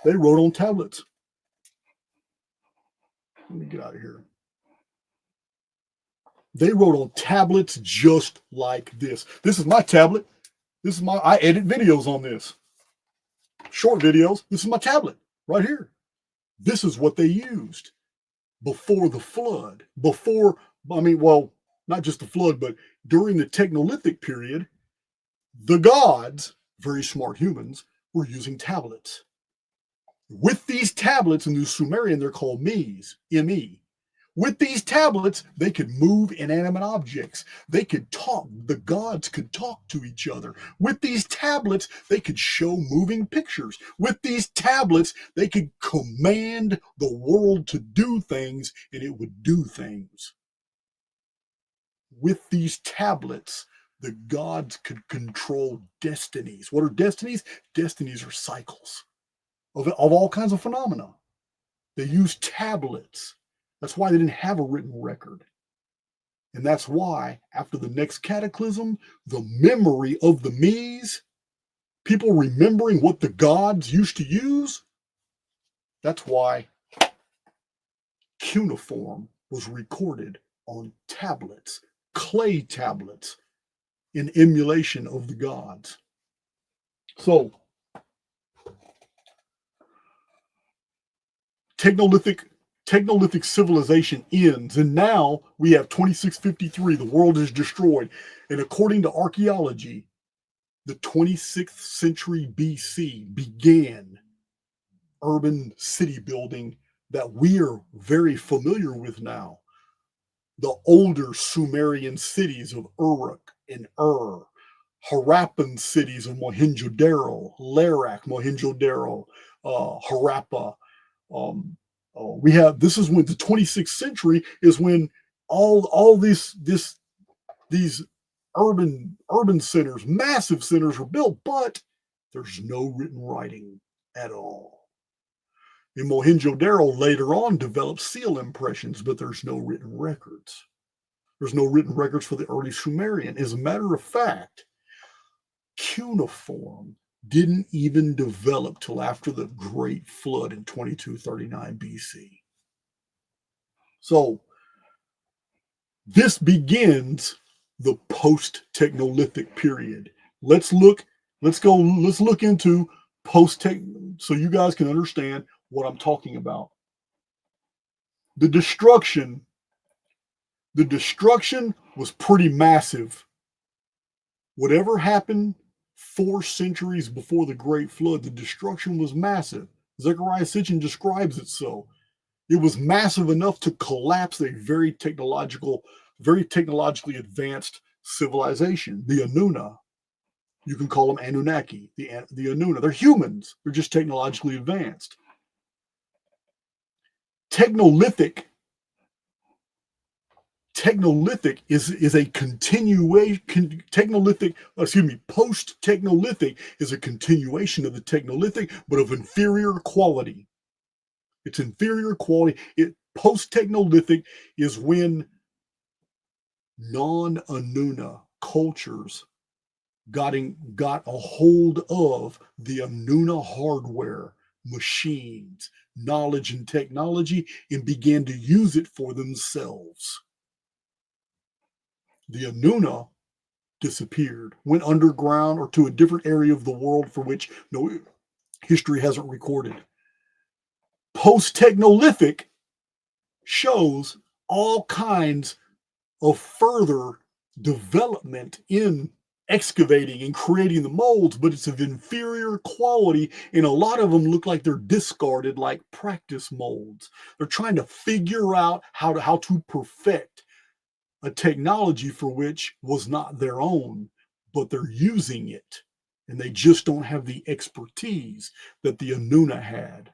They wrote on tablets. Let me get out of here. They wrote on tablets just like this. This is my tablet. I edit videos on this. Short videos. This is my tablet right here. This is what they used before the flood. Not just the flood, but during the Technolithic period, the gods, very smart humans, were using tablets. With these tablets in the Sumerian, they're called Mes, M-E. With these tablets, they could move inanimate objects. They could talk. The gods could talk to each other. With these tablets, they could show moving pictures. With these tablets, they could command the world to do things, and it would do things. With these tablets, the gods could control destinies. What are destinies? Destinies are cycles of all kinds of phenomena. They use tablets. That's why they didn't have a written record. And that's why, after the next cataclysm, the memory of the Mes, people remembering what the gods used to use, that's why cuneiform was recorded on tablets, clay tablets, in emulation of the gods. So, Technolithic civilization ends, and now we have 2653. The world is destroyed. And according to archaeology, the 26th century BC began urban city building that we are very familiar with now. The older Sumerian cities of Uruk and Harappan cities of Mohenjo-Daro, Larak, Mohenjo-Daro, Harappa. This is when the 26th century is when all these urban centers, massive centers were built, but there's no written writing at all. In Mohenjo-Daro later on developed seal impressions, but there's no written records. There's no written records for the early Sumerian. As a matter of fact, cuneiform didn't even develop till after the Great Flood in 2239 BC. So this begins the post-Technolithic period. Let's look into post-tech so you guys can understand what I'm talking about. The destruction was pretty massive. Whatever happened 4 centuries before the Great Flood, the destruction was massive. Zecharia Sitchin describes it so. It was massive enough to collapse a very technologically advanced civilization, the Anunna. You can call them Anunnaki, the Anunna. They're humans. They're just technologically advanced. Technolithic is a continuation. Post-Technolithic is a continuation of the Technolithic, but of inferior quality. It's inferior quality. Post-Technolithic is when non-Anunna cultures got a hold of the Anunna hardware, machines, knowledge, and technology, and began to use it for themselves. The Anunna disappeared, went underground or to a different area of the world for which no history hasn't recorded. Post-Technolithic shows all kinds of further development in excavating and creating the molds, but it's of inferior quality, and a lot of them look like they're discarded like practice molds. They're trying to figure out how to perfect a technology for which was not their own, but they're using it, and they just don't have the expertise that the Anunna had.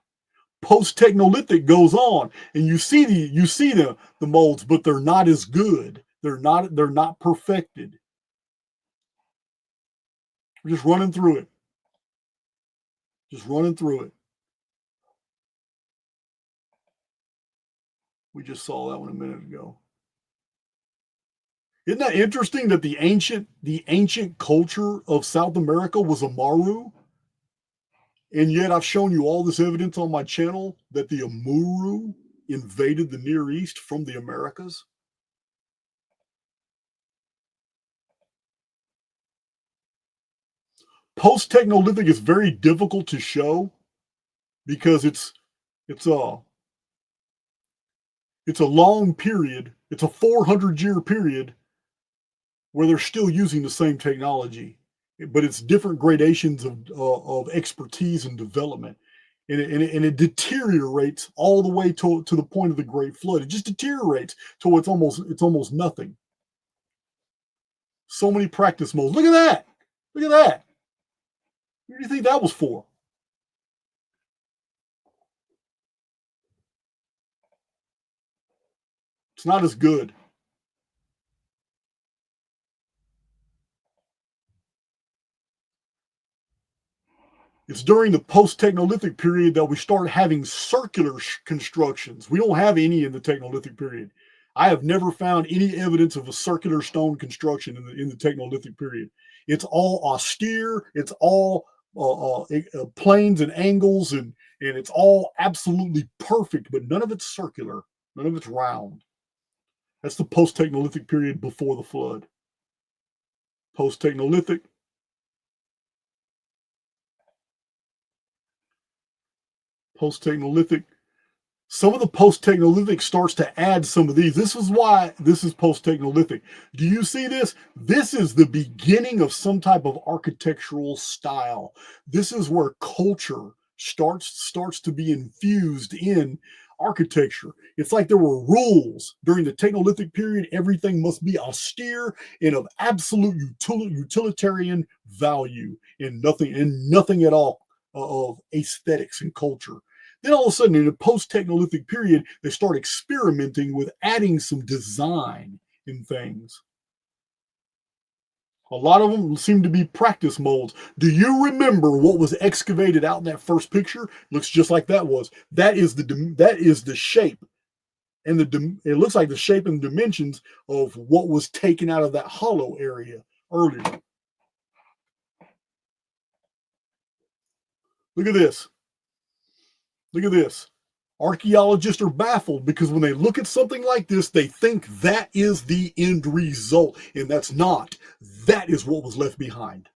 Post-Technolithic goes on, and you see the molds, but they're not as good. They're not perfected. We're just running through it. We just saw that one a minute ago. Isn't that interesting that the ancient culture of South America was Amaru? And yet I've shown you all this evidence on my channel that the Amuru invaded the Near East from the Americas. Post-Technolithic is very difficult to show because it's a long period. It's a 400-year period where they're still using the same technology, but it's different gradations of expertise and development. And it deteriorates all the way to the point of the Great Flood. It just deteriorates till it's almost nothing. So many practice modes. Look at that. Look at that. What do you think that was for? It's not as good. It's during the post-Technolithic period that we start having circular constructions. We don't have any in the Technolithic period. I have never found any evidence of a circular stone construction in the Technolithic period. It's all austere. It's all planes and angles, and it's all absolutely perfect, but none of it's circular. None of it's round. That's the post-Technolithic period before the flood. Post-Technolithic. Post-Technolithic. Some of the post-Technolithic starts to add some of these. This is why this is post-Technolithic. Do you see this? This is the beginning of some type of architectural style. This is where culture starts to be infused in architecture. It's like there were rules during the Technolithic period. Everything must be austere and of absolute utilitarian value, and nothing at all of aesthetics and culture. Then all of a sudden, in the post-Technolithic period, they start experimenting with adding some design in things. A lot of them seem to be practice molds. Do you remember what was excavated out in that first picture? Looks just like that was. That is the shape, and it looks like the shape and dimensions of what was taken out of that hollow area earlier. Look at this. Look at this. Archaeologists are baffled because when they look at something like this, they think that is the end result, and that's not. That is what was left behind.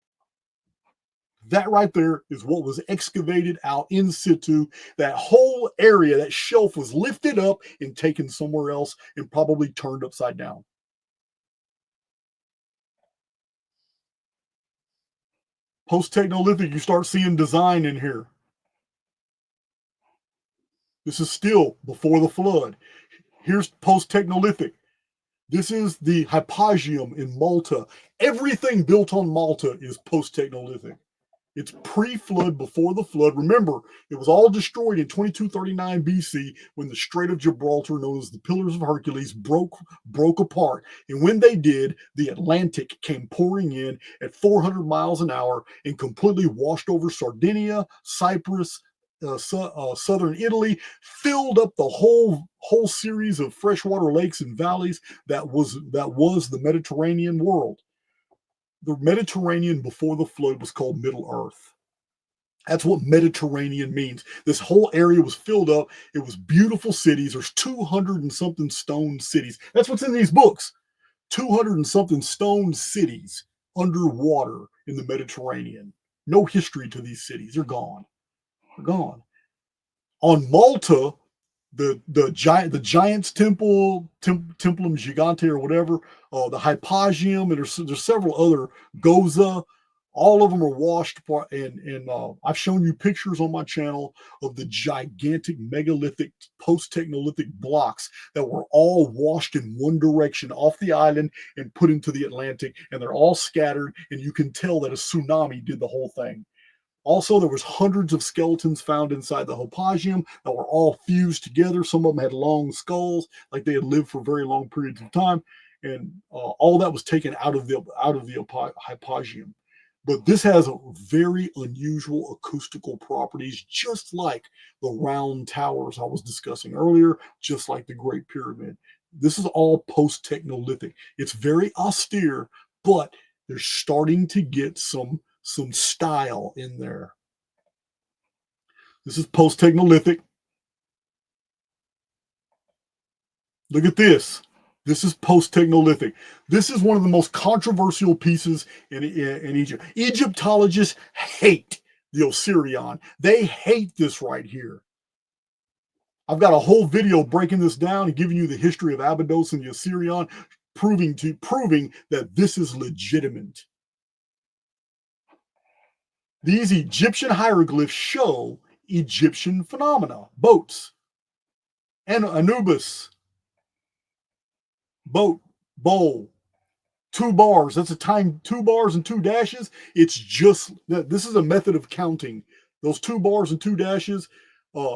That right there is what was excavated out in situ. That whole area, that shelf was lifted up and taken somewhere else and probably turned upside down. Post-Technolithic, you start seeing design in here. This is still before the flood. Here's post-Technolithic. This is the Hypogeum in Malta. Everything built on Malta is post-Technolithic. It's pre-flood, before the flood. Remember, it was all destroyed in 2239 BC when the Strait of Gibraltar, known as the Pillars of Hercules, broke apart. And when they did, the Atlantic came pouring in at 400 miles an hour and completely washed over Sardinia, Cyprus, southern Italy, filled up the whole series of freshwater lakes and valleys that was the Mediterranean world. The Mediterranean before the flood was called Middle Earth. That's what Mediterranean means. This whole area was filled up. It was beautiful cities. There's 200 and something stone cities. That's what's in these books. 200 and something stone cities underwater in the Mediterranean. No history to these cities. They're gone. They're gone. On Malta, the Giants Temple, Templum Gigante or whatever, the Hypogeum, and there's several other, Goza. All of them are washed apart, and I've shown you pictures on my channel of the gigantic megalithic post-Technolithic blocks that were all washed in one direction off the island and put into the Atlantic, and they're all scattered, and you can tell that a tsunami did the whole thing. Also, there was hundreds of skeletons found inside the Hypogeum that were all fused together. Some of them had long skulls, like they had lived for very long periods of time, and all that was taken out of the Hypogeum. But this has very unusual acoustical properties, just like the round towers I was discussing earlier, just like the Great Pyramid. This is all post-Technolithic. It's very austere, but they're starting to get some style in there. This is post-Technolithic. Look at this. This is post-Technolithic. This is one of the most controversial pieces in Egypt. Egyptologists hate the Osirion. They hate this right here. I've got a whole video breaking this down and giving you the history of Abydos and the Osirion, proving that this is legitimate. These Egyptian hieroglyphs show Egyptian phenomena, boats, and Anubis, boat, bowl, 2 bars. That's a time, 2 bars and 2 dashes. It's just that this is a method of counting. Those 2 bars and 2 dashes,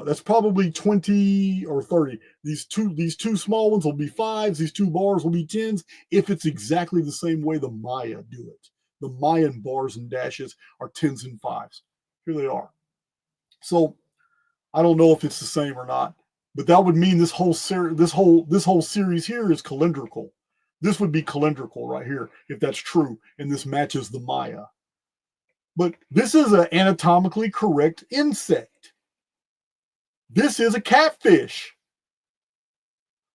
that's probably 20 or 30. These two small ones will be 5s. These 2 bars will be 10s if it's exactly the same way the Maya do it. The Mayan bars and dashes are 10s and 5s. Here they are. So I don't know if it's the same or not, but that would mean this whole series here is calendrical. This would be calendrical right here if that's true, and this matches the Maya. But this is an anatomically correct insect. This is a catfish.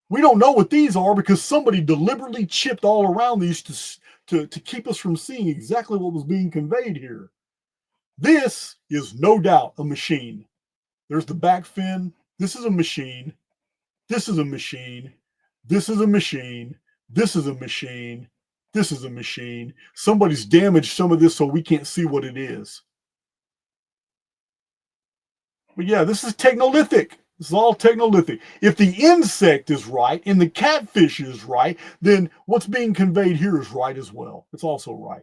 We don't know what these are because somebody deliberately chipped all around these to keep us from seeing exactly what was being conveyed here. This is no doubt a machine. There's the back fin. This is a machine. This is a machine. This is a machine. This is a machine. This is a machine. Somebody's damaged some of this so we can't see what it is. But yeah, this is Technolithic. This is all Technolithic. If the insect is right and the catfish is right, then what's being conveyed here is right as well. It's also right.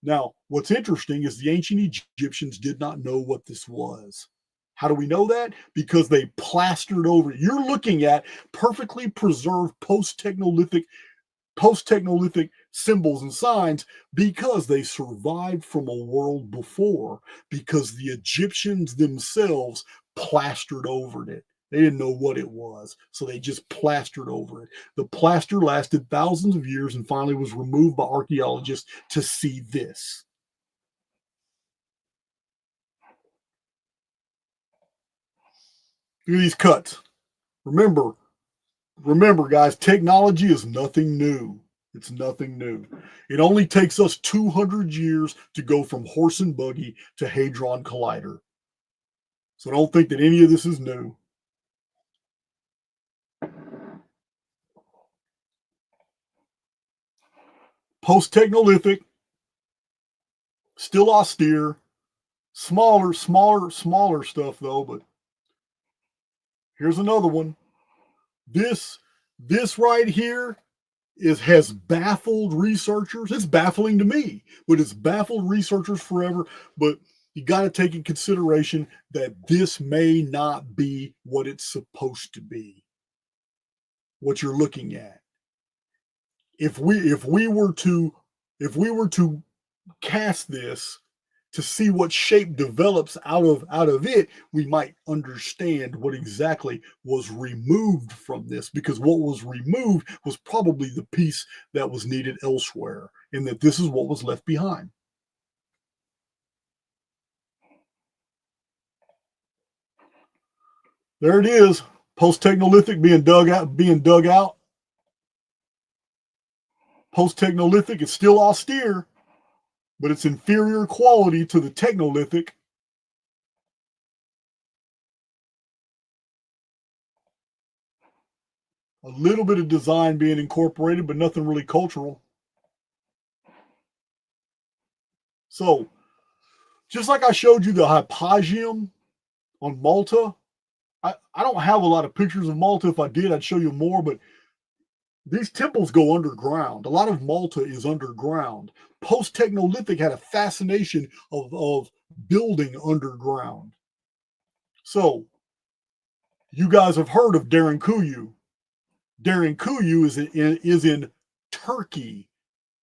Now, what's interesting is the ancient Egyptians did not know what this was. How do we know that? Because they plastered over it. You're looking at perfectly preserved post-Technolithic symbols and signs because they survived from a world before, because the Egyptians themselves plastered over it. They didn't know what it was, so they just plastered over it. The plaster lasted thousands of years and finally was removed by archaeologists to see this. Look at these cuts. Remember, guys, technology is nothing new. It's nothing new. It only takes us 200 years to go from horse and buggy to Hadron Collider. So don't think that any of this is new. Post-Technolithic, still austere, smaller stuff though, but here's another one. This right here has baffled researchers. It's baffling to me, but it's baffled researchers forever. But you got to take in consideration that this may not be what it's supposed to be. What you're looking at. If we were to cast this to see what shape develops out of it, we might understand what exactly was removed from this, because what was removed was probably the piece that was needed elsewhere, and that this is what was left behind. There it is, post-Technolithic being dug out. Post-Technolithic is still austere, but it's inferior quality to the Technolithic. A little bit of design being incorporated, but nothing really cultural. So, just like I showed you the hypogeum on Malta, I don't have a lot of pictures of Malta. If I did, I'd show you more, but these temples go underground. A lot of Malta is underground. Post-Technolithic had a fascination of building underground. So, you guys have heard of Derinkuyu. Derinkuyu is in Turkey,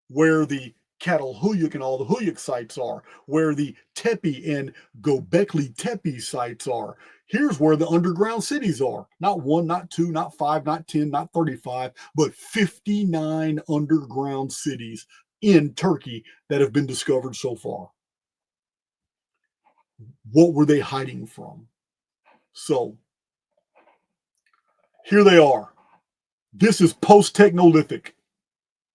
where the Catalhoyuk and all the Huyuk sites are, where the Tepe and Göbekli Tepe sites are. Here's where the underground cities are. Not 1, not 2, not 5, not 10, not 35, but 59 underground cities in Turkey that have been discovered so far. What were they hiding from? So here they are. This is post-Technolithic.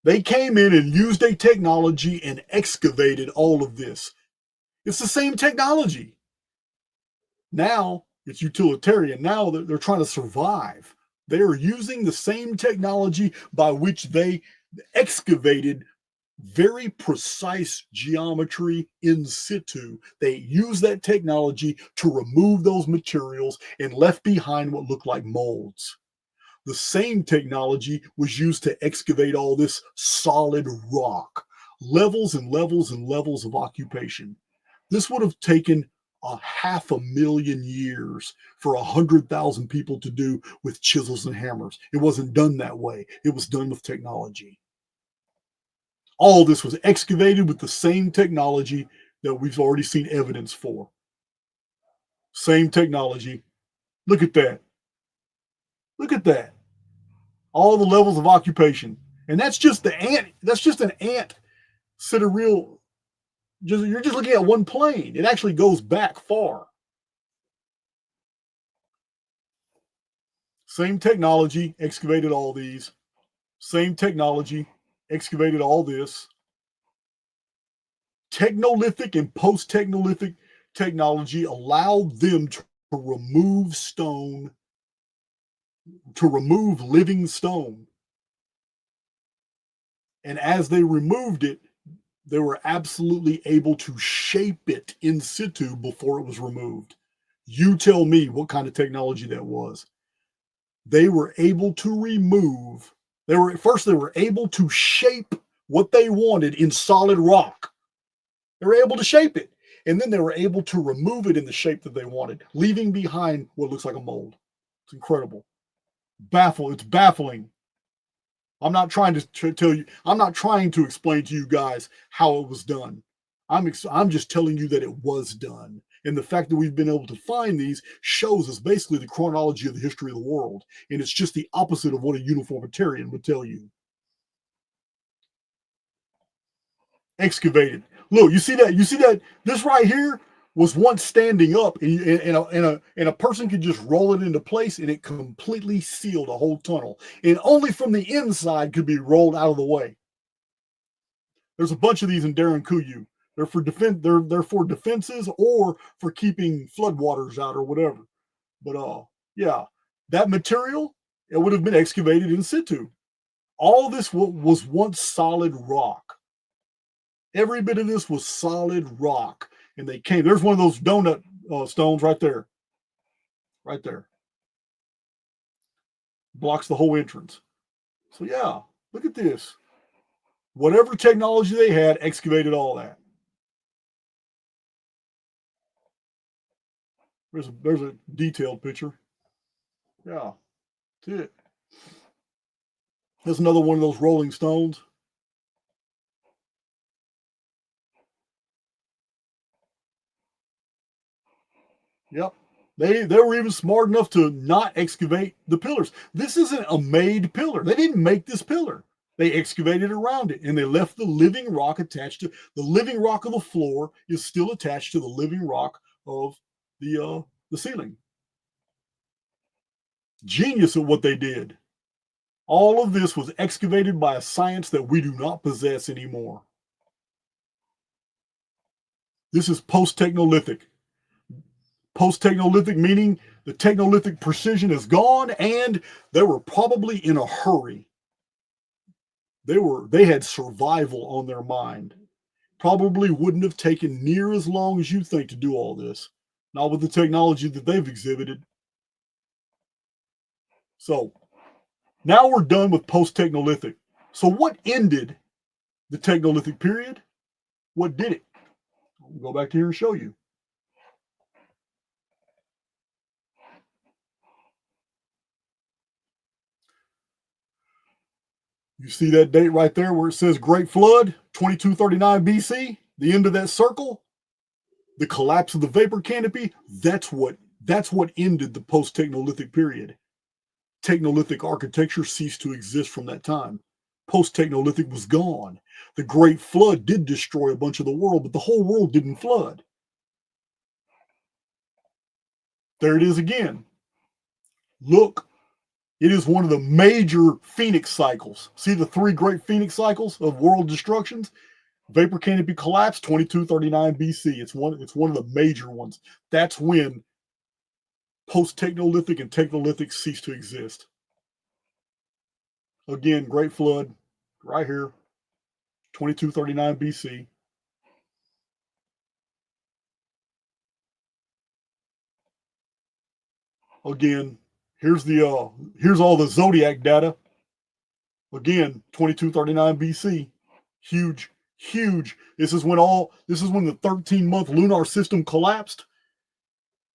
They came in and used a technology and excavated all of this. It's the same technology. Now it's utilitarian. Now they're trying to survive. They are using the same technology by which they excavated very precise geometry in situ. They used that technology to remove those materials and left behind what looked like molds. The same technology was used to excavate all this solid rock, levels and levels and levels of occupation. This would have taken 500,000 years for 100,000 people to do with chisels and hammers. It wasn't done that way. It was done with technology. All this was excavated with the same technology that we've already seen evidence for. Same technology. Look at that. Look at that. All the levels of occupation. And that's just the ant. That's just an ant sidereal. You're just looking at one plane. It actually goes back far. Same technology, excavated all these. Same technology, excavated all this. Technolithic and post-technolithic technology allowed them to remove stone, to remove living stone. And as they removed it, they were absolutely able to shape it in situ before it was removed. You tell me what kind of technology that was. They were able to remove, they were able to shape what they wanted in solid rock. They were able to shape it. And then they were able to remove it in the shape that they wanted, leaving behind what looks like a mold. It's incredible. It's baffling. I'm not trying to tell you, I'm not trying to explain to you guys how it was done. I'm just telling you that it was done. And the fact that we've been able to find these shows us basically the chronology of the history of the world. And it's just the opposite of what a uniformitarian would tell you. Excavated. Look, you see that? You see that? This right here was once standing up, and a person could just roll it into place, and it completely sealed a whole tunnel. And only from the inside could be rolled out of the way. There's a bunch of these in Derinkuyu. They're for defense. They're for defenses or for keeping floodwaters out or whatever. But yeah, that material, it would have been excavated in situ. All this was once solid rock. Every bit of this was solid rock, and they came. There's one of those donut stones right there. Right there. Blocks the whole entrance. So yeah, look at this. Whatever technology they had, excavated all that. There's a detailed picture. Yeah, that's it. There's another one of those rolling stones. Yep. They were even smart enough to not excavate the pillars. This isn't a made pillar. They didn't make this pillar. They excavated around it, and they left the living rock attached to the living rock of the floor is still attached to the living rock of the ceiling. Genius at what they did. All of this was excavated by a science that we do not possess anymore. This is post-technolithic. Post-technolithic meaning the technolithic precision is gone, and they were probably in a hurry. They had survival on their mind. Probably wouldn't have taken near as long as you think to do all this. Not with the technology that they've exhibited. So now we're done with post-technolithic. So what ended the technolithic period? What did it? I'll go back to here and show you. You see that date right there where it says Great Flood, 2239 BC, the end of that circle, the collapse of the vapor canopy. That's what ended the post-Technolithic period. Technolithic architecture ceased to exist from that time. Post-Technolithic was gone. The Great Flood did destroy a bunch of the world, but the whole world didn't flood. There it is again. Look, it is one of the major phoenix cycles. See the three great phoenix cycles of world destructions? Vapor canopy collapse, 2239 BC. It's one of the major ones. That's when post-Technolithic and Technolithic ceased to exist. Again, Great Flood, right here, 2239 BC. Again, here's all the zodiac data. Again, 2239 BC. Huge, huge. This is when the 13-month lunar system collapsed.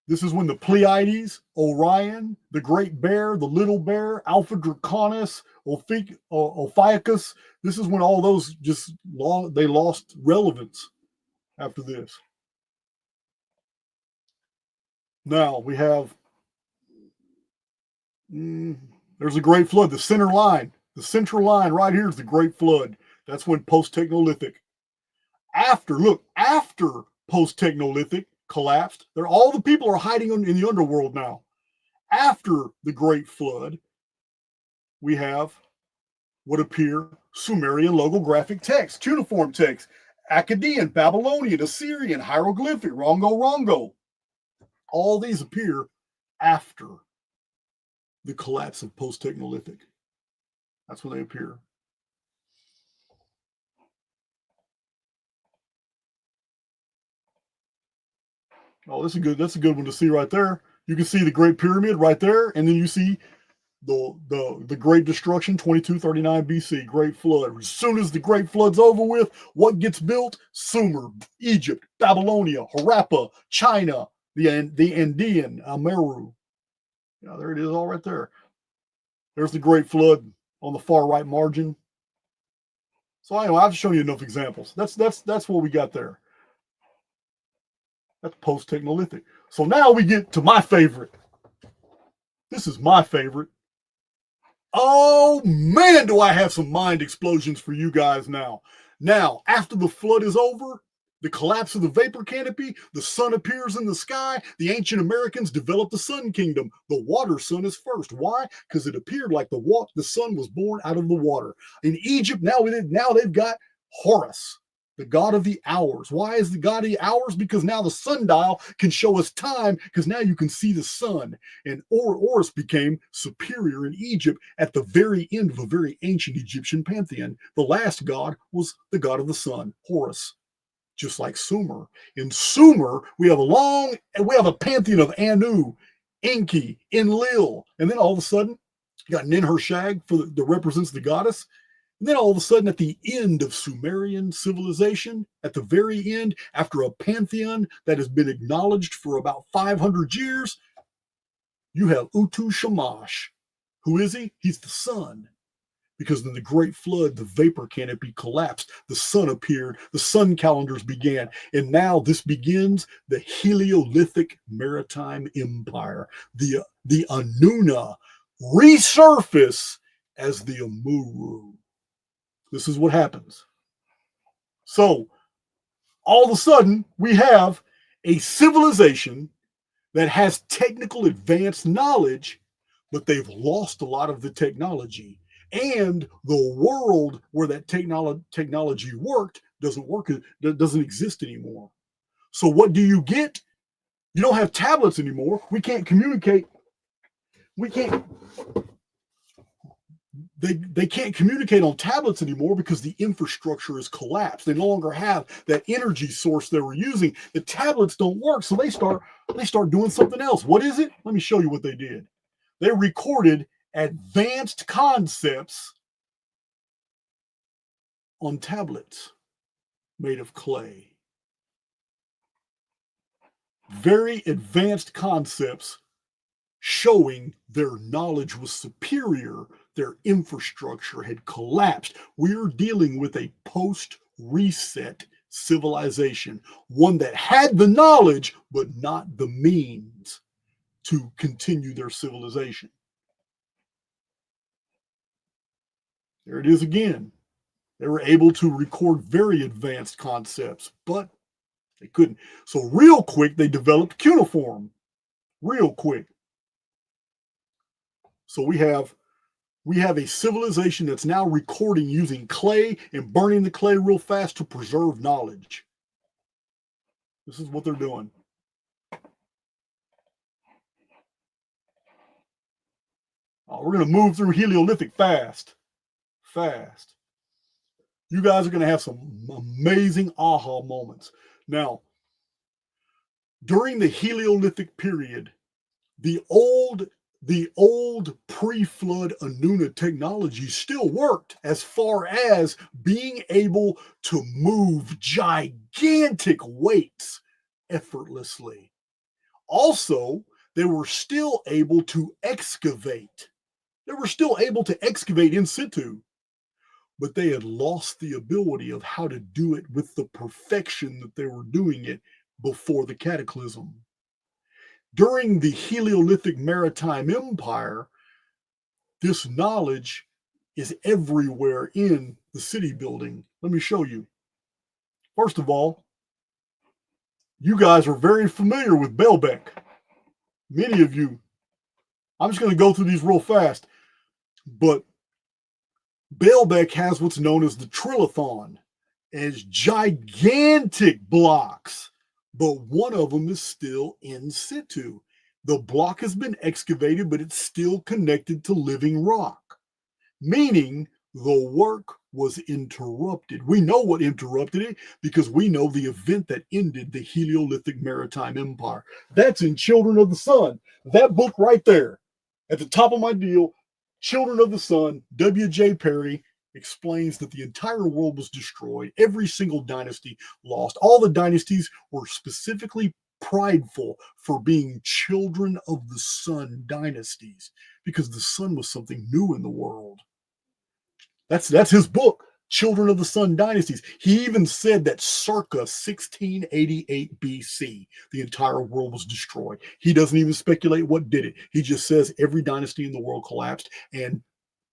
This is when the Pleiades, Orion, the Great Bear, the Little Bear, Alpha Draconis, Ophiuchus. This is when all those they lost relevance after this. Now we have there's a Great Flood. The central line right here is the Great Flood. That's when post-Technolithic. After post-Technolithic collapsed, all the people are hiding in the underworld now. After the Great Flood, we have what appear Sumerian logographic text, cuneiform text, Akkadian, Babylonian, Assyrian, hieroglyphic, Rongo. All these appear after the collapse of post-Technolithic. That's when they appear. Oh, that's a good one to see right there. You can see the Great Pyramid right there, and then you see the Great Destruction, 2239 BC, Great Flood. As soon as the Great Flood's over with, what gets built? Sumer, Egypt, Babylonia, Harappa, China, the Andean, Meru. Yeah, there it is, all right there. There's the Great Flood on the far right margin. So anyway, I've shown you enough examples. That's what we got there. That's post-Technolithic. So now we get to my favorite. This is my favorite. Oh man, do I have some mind explosions for you guys now. Now, after the flood is over, the collapse of the vapor canopy, the sun appears in the sky. The ancient Americans developed the sun kingdom. The water sun is first. Why? Because it appeared like the sun was born out of the water. In Egypt, now they've got Horus, the god of the hours. Why is the god of the hours? Because now the sundial can show us time, because now you can see the sun. And Horus became superior in Egypt at the very end of a very ancient Egyptian pantheon. The last god was the god of the sun, Horus. Just like Sumer. In Sumer, we have a pantheon of Anu, Enki, Enlil, and then all of a sudden, you got Ninhursag that represents the goddess. And then all of a sudden, at the end of Sumerian civilization, at the very end, after a pantheon that has been acknowledged for about 500 years, you have Utu Shamash. Who is he? He's the sun. Because in the Great Flood, the vapor canopy collapsed. The sun appeared. The sun calendars began. And now this begins the Helio-lithic maritime empire. The Anuna resurface as the Amuru. This is what happens. So, all of a sudden, we have a civilization that has technical advanced knowledge, but they've lost a lot of the technology. And the world where that technology worked doesn't exist anymore. So what do you get? You don't have tablets anymore. We can't communicate. They can't communicate on tablets anymore because the infrastructure is collapsed. They no longer have that energy source they were using. The tablets don't work, so they start doing something else. What is it? Let me show you what they did. They recorded advanced concepts on tablets made of clay. Very advanced concepts showing their knowledge was superior their infrastructure had collapsed. We're dealing with a post-reset civilization, one that had the knowledge, but not the means to continue their civilization. There it is again. They were able to record very advanced concepts, but they couldn't. So real quick, they developed cuneiform. Real quick. So we have a civilization that's now recording using clay and burning the clay real fast to preserve knowledge. This is what they're doing. We're going to move through Helio-lithic fast. Fast. You guys are going to have some amazing aha moments. Now, during the Helio-lithic period, the old pre-flood Anunnaki technology still worked as far as being able to move gigantic weights effortlessly. Also, they were still able to excavate. They were still able to excavate in situ, but they had lost the ability of how to do it with the perfection that they were doing it before the cataclysm. During the Helio-lithic maritime empire, this knowledge is everywhere in the city building. Let me show you. First of all, you guys are very familiar with Baalbek. Many of you. I'm just going to go through these real fast. But Baalbek has what's known as the trilithon, as gigantic blocks, but one of them is still in situ. The block has been excavated, but it's still connected to living rock, meaning the work was interrupted. We know what interrupted it because we know the event that ended the Helio-lithic maritime empire. That's in Children of the Sun. That book right there, at the top of my deal, Children of the Sun, W.J. Perry explains that the entire world was destroyed. Every single dynasty lost. All the dynasties were specifically prideful for being children of the sun dynasties because the sun was something new in the world. That's his book, Children of the Sun Dynasties. He even said that circa 1688 BC, the entire world was destroyed. He doesn't even speculate what did it. He just says every dynasty in the world collapsed and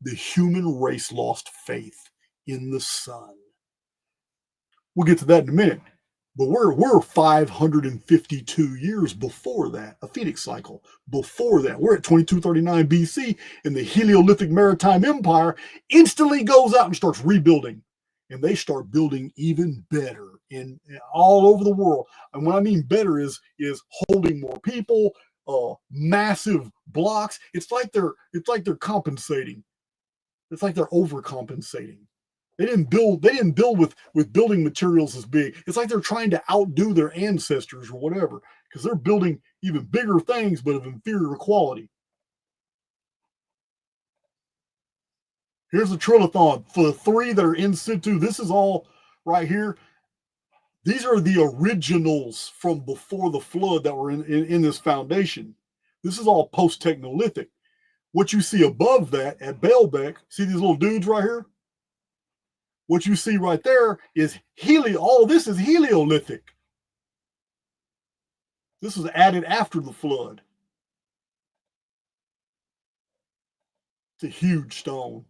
the human race lost faith in the sun. We'll get to that in a minute. But we're 552 years before that, a Phoenix cycle. Before that, we're at 2239 BC, and the Helio-lithic maritime empire instantly goes out and starts rebuilding. And they start building even better in all over the world. And what I mean better is holding more people, massive blocks. It's like they're compensating. It's like they're overcompensating. They didn't build with building materials as big. It's like they're trying to outdo their ancestors or whatever, because they're building even bigger things, but of inferior quality. Here's the trilithon for the three that are in situ. This is all right here. These are the originals from before the flood that were in this foundation. This is all post-Technolithic. What you see above that at Baalbek, see these little dudes right here? What you see right there is all this is Helio-lithic. This was added after the flood. It's a huge stone.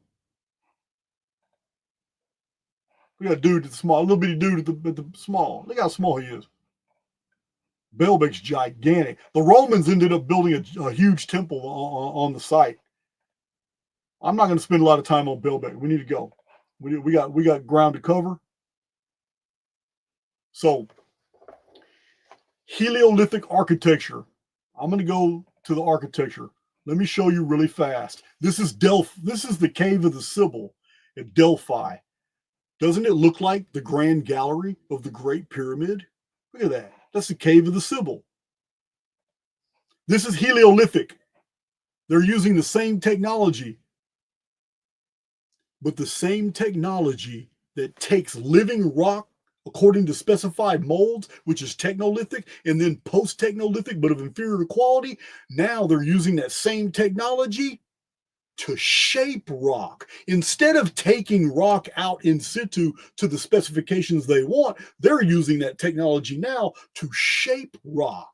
We got a dude that's small, a little bitty dude at the small. Look how small he is. Baalbek's gigantic. The Romans ended up building a huge temple on the site. I'm not going to spend a lot of time on Baalbek. We need to go. We got ground to cover. So, Helio-lithic architecture. I'm going to go to the architecture. Let me show you really fast. This is This is the cave of the Sibyl at Delphi. Doesn't it look like the Grand Gallery of the Great Pyramid? Look at that. That's the cave of the Sibyl. This is Helio-lithic. They're using the same technology. But the same technology that takes living rock according to specified molds, which is Technolithic, and then post-Technolithic, but of inferior quality, now they're using that same technology to shape rock. Instead of taking rock out in situ to the specifications they want, they're using that technology now to shape rock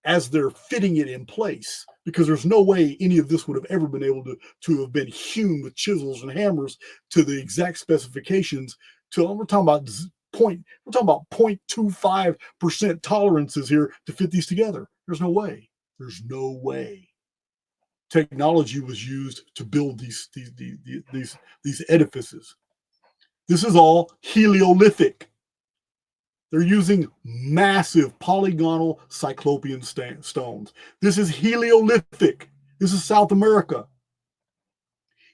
as they're fitting it in place, because there's no way any of this would have ever been able to have been hewn with chisels and hammers to the exact specifications. We're talking about 0.25% tolerances here to fit these together. There's no way. There's no way. Technology was used to build these edifices. This is all Helio-lithic. They're using massive polygonal cyclopean stones. This is Helio-lithic. This is South America.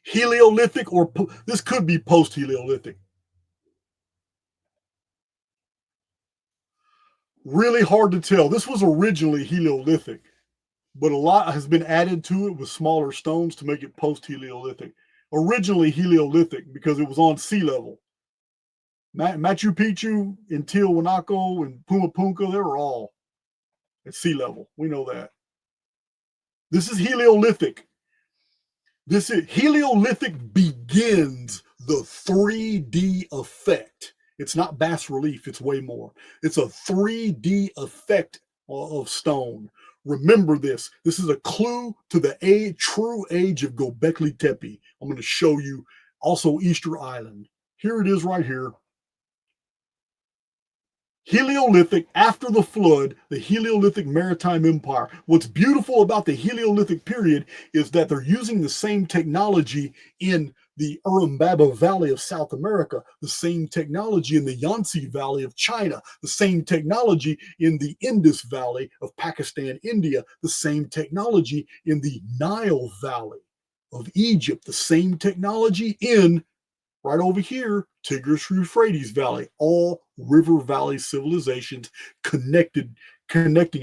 Helio-lithic, or this could be post-Helio-lithic. Really hard to tell. This was originally Helio-lithic, but a lot has been added to it with smaller stones to make it post-Helio-lithic. Originally Helio-lithic because it was on sea level. Machu Picchu and Tiwanaku and Pumapunka, they were all at sea level. We know that. This is Helio-lithic. Helio-lithic begins the 3D effect. It's not bas relief, it's way more. It's a 3D effect of stone. Remember this. This is a clue to the true age of Göbekli Tepe. I'm going to show you also Easter Island. Here it is right here. Helio-lithic, after the flood, the Helio-lithic maritime empire. What's beautiful about the Helio-lithic period is that they're using the same technology in the Urubamba Valley of South America, the same technology in the Yangtze Valley of China, the same technology in the Indus Valley of Pakistan, India, the same technology in the Nile Valley of Egypt, the same technology in right over here, Tigris-Euphrates Valley, all river valley civilizations connecting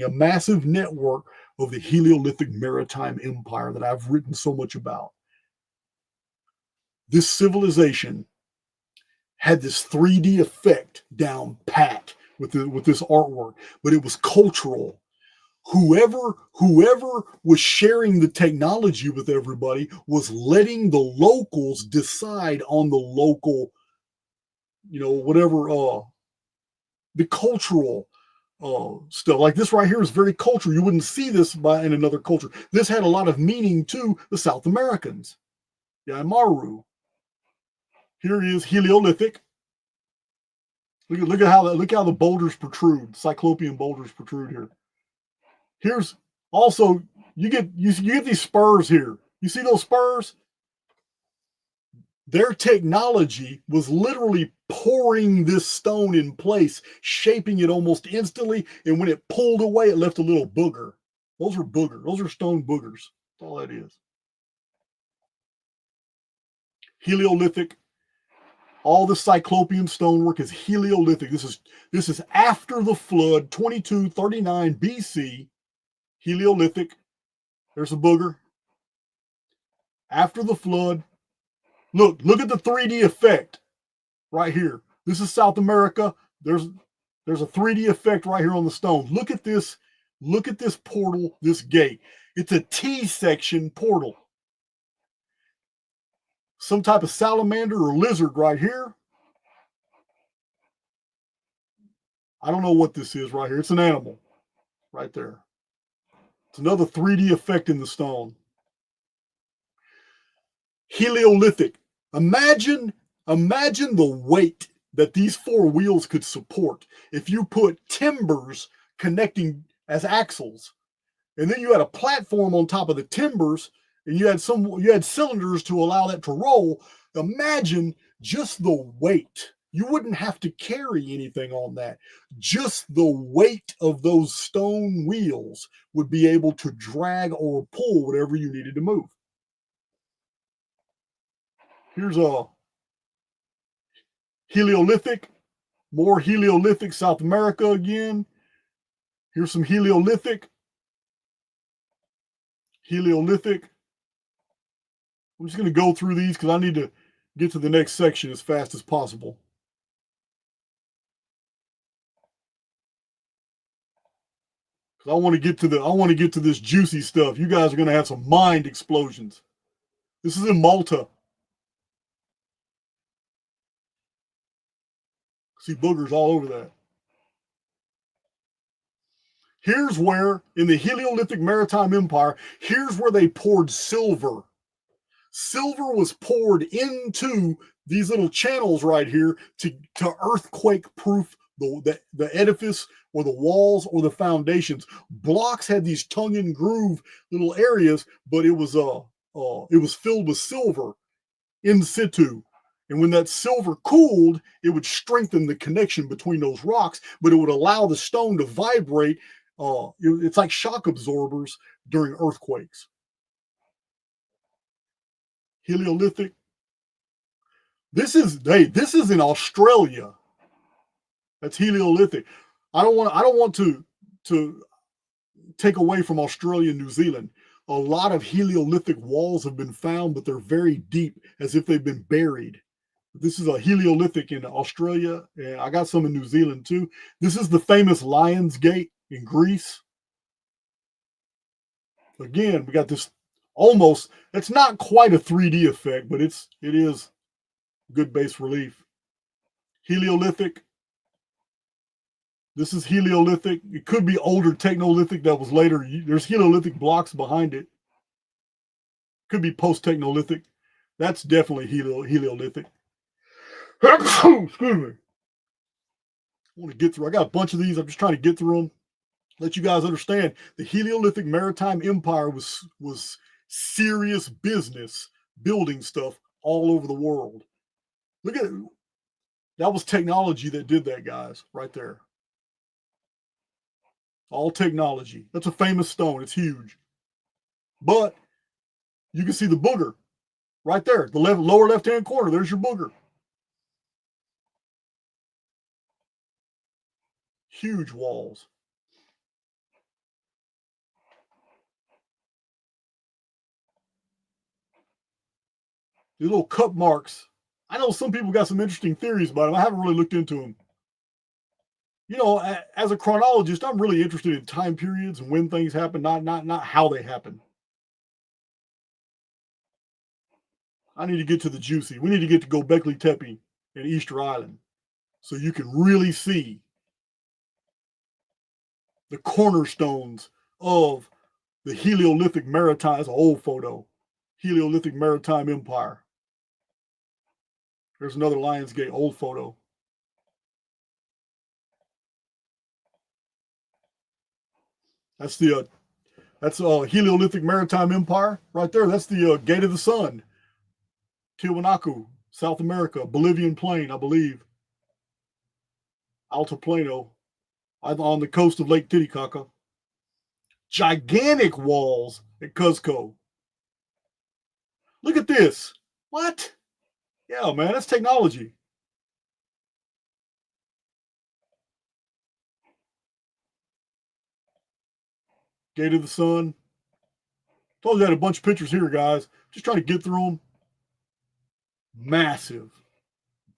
a massive network of the Helio-lithic maritime empire that I've written so much about. This civilization had this 3D effect down pat with this artwork, but it was cultural. Whoever was sharing the technology with everybody was letting the locals decide on the local, the cultural stuff. Like this right here is very cultural. You wouldn't see this in another culture. This had a lot of meaning to the South Americans. Yeah, Maru. Here is Helio-lithic. Look how the boulders protrude. Cyclopean boulders protrude here. Here's also you get these spurs here. You see those spurs? Their technology was literally pouring this stone in place, shaping it almost instantly, and when it pulled away, it left a little booger. Those are boogers. Those are stone boogers. That's all that is. Helio-lithic. All the cyclopean stonework is Helio-lithic. This is after the flood, 2239 BC. Helio-lithic. There's a booger. After the flood. Look at the 3D effect right here. This is South America. There's a 3D effect right here on the stone. Look at this portal, this gate. It's a T-section portal. Some type of salamander or lizard right here. I don't know what this is right here. It's an animal right there. It's another 3D effect in the stone. Helio-lithic. Imagine the weight that these four wheels could support if you put timbers connecting as axles, and then you had a platform on top of the timbers, and you had cylinders to allow that to roll. Imagine just the weight. You wouldn't have to carry anything on that. Just the weight of those stone wheels would be able to drag or pull whatever you needed to move. Here's a Helio-lithic, more Helio-lithic, South America again. Here's some Helio-lithic. Helio-lithic. I'm just going to go through these because I need to get to the next section as fast as possible. Because I want to get to this juicy stuff. You guys are going to have some mind explosions. This is in Malta. See boogers all over that. Here's where, in the Helio-lithic maritime empire, here's where they poured silver. Silver was poured into these little channels right here to earthquake-proof the edifice or the walls or the foundations. Blocks had these tongue-and-groove little areas, but it was filled with silver in situ. And when that silver cooled, it would strengthen the connection between those rocks, but it would allow the stone to vibrate. It's like shock absorbers during earthquakes. Helio-lithic. This is in Australia. That's Helio-lithic. I don't want to take away from Australia and New Zealand. A lot of Helio-lithic walls have been found, but they're very deep, as if they've been buried. This is a Helio-lithic in Australia, and I got some in New Zealand too. This is the famous Lion's Gate in Greece. Again, we got this almost, it's not quite a 3D effect, but it is good bas relief. Helio-lithic. This is Helio-lithic. It could be older Technolithic that was later. There's Helio-lithic blocks behind it. Could be Post-Technolithic. That's definitely Helio-lithic. Excuse me. I want to get through. I got a bunch of these. I'm just trying to get through them. Let you guys understand the Helio-lithic maritime empire was serious business building stuff all over the world. Look at it. That was technology that did that, guys, right there. All technology. That's a famous stone. It's huge. But you can see the booger right there. The lower left-hand corner. There's your booger. Huge walls. These little cup marks. I know some people got some interesting theories about them. I haven't really looked into them. You know, as a chronologist, I'm really interested in time periods and when things happen, not how they happen. I need to get to the juicy. We need to get to Göbekli Tepe and Easter Island so you can really see the cornerstones of the Helio-lithic maritime. It's an old photo. Helio-lithic maritime empire. There's another Lion's Gate, old photo. That's the Helio-lithic maritime empire right there. That's the Gate of the Sun. Tiwanaku, South America, Bolivian plain, I believe. Altiplano, on the coast of Lake Titicaca. Gigantic walls at Cuzco. Look at this. What? Yeah, man, that's technology. Gate of the Sun. Told you I had a bunch of pictures here, guys. Just trying to get through them. Massive.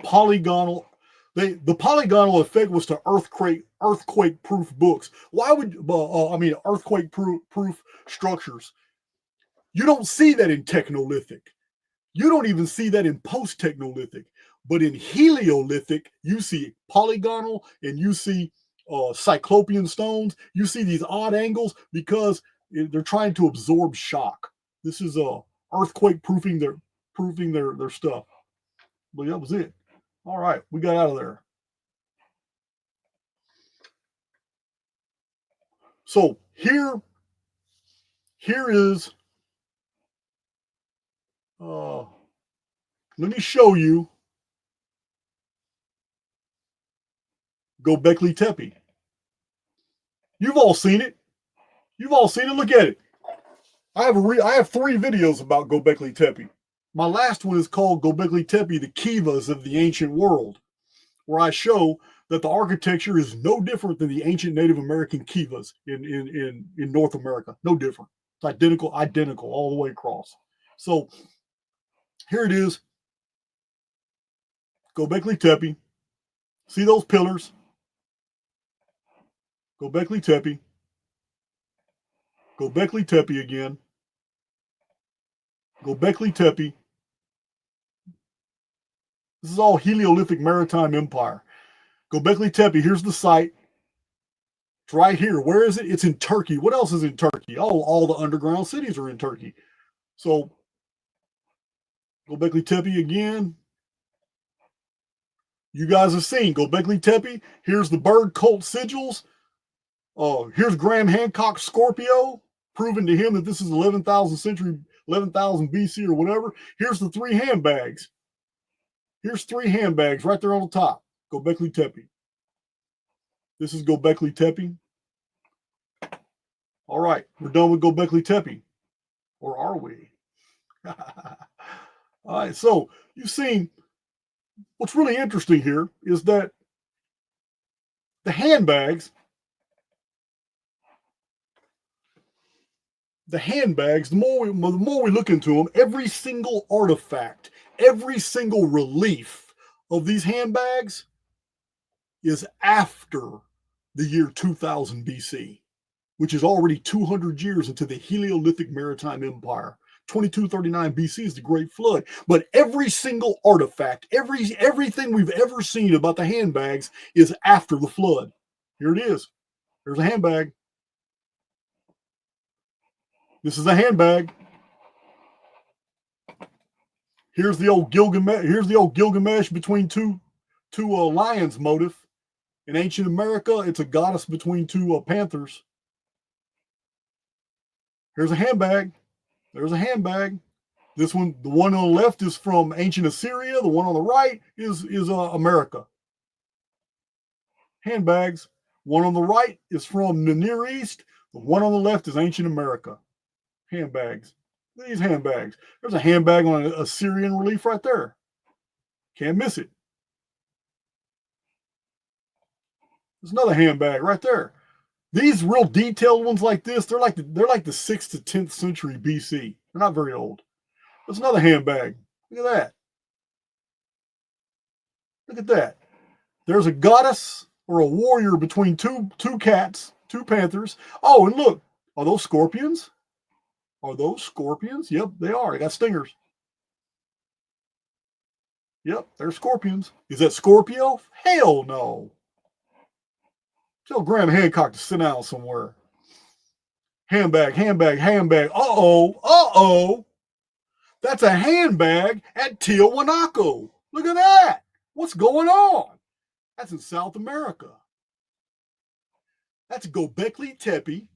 Polygonal. The polygonal effect was to earthquake-proof books. Why would earthquake-proof structures? You don't see that in Technolithic. You don't even see that in Post-Technolithic. But in Helio-lithic, you see polygonal and you see cyclopean stones. You see these odd angles because they're trying to absorb shock. This is earthquake-proofing their stuff. But that was it. All right, we got out of there. So here is, let me show you Göbekli Tepe. You've all seen it. Look at it. I have 3 videos about Göbekli Tepe. My last one is called Göbekli Tepe, the Kivas of the ancient world, where I show that the architecture is no different than the ancient Native American Kivas in North America. No different. It's identical all the way across. So here it is. Göbekli Tepe. See those pillars? Göbekli Tepe. Göbekli Tepe again. Göbekli Tepe. This is all Helio-lithic maritime empire. Göbekli Tepe, here's the site. It's right here. Where is it? It's in Turkey. What else is in Turkey? Oh, all the underground cities are in Turkey. So, Göbekli Tepe again. You guys have seen Göbekli Tepe. Here's the bird cult sigils. Here's Graham Hancock's Scorpio, proving to him that this is 11,000 century, 11,000 BC or whatever. Here's the three handbags. Here's three handbags right there on the top. Göbekli Tepe. This is Göbekli Tepe. All right, we're done with Göbekli Tepe. Or are we? All right, so you've seen what's really interesting here is that the handbags, the more we look into them, every single artifact, every single relief of these handbags is after the year 2000 BC, which is already 200 years into the Helio-lithic maritime empire. 2239 BC is the Great Flood. But every single artifact, everything we've ever seen about the handbags is after the flood. Here it is. There's a handbag. This is a handbag. Here's the old Gilgamesh between two lions motif. In ancient America, it's a goddess between two panthers. Here's a handbag. There's a handbag. This one, the one on the left is from ancient Assyria. The one on the right is America. Handbags. One on the right is from the Near East. The one on the left is ancient America. Handbags. These handbags. There's a handbag on an Assyrian relief right there. Can't miss it. There's another handbag right there. These real detailed ones like this, they're like the 6th to 10th century BC. They're not very old. There's another handbag. Look at that. Look at that. There's a goddess or a warrior between two cats, two panthers. Oh, and look, are those scorpions? Are those scorpions? Yep, they are. They got stingers. Yep, they're scorpions. Is that Scorpio? Hell no. Tell Graham Hancock to sit down somewhere. Handbag, handbag, handbag. Uh-oh. That's a handbag at Tiahuanaco. Look at that. What's going on? That's in South America. That's Göbekli Tepe,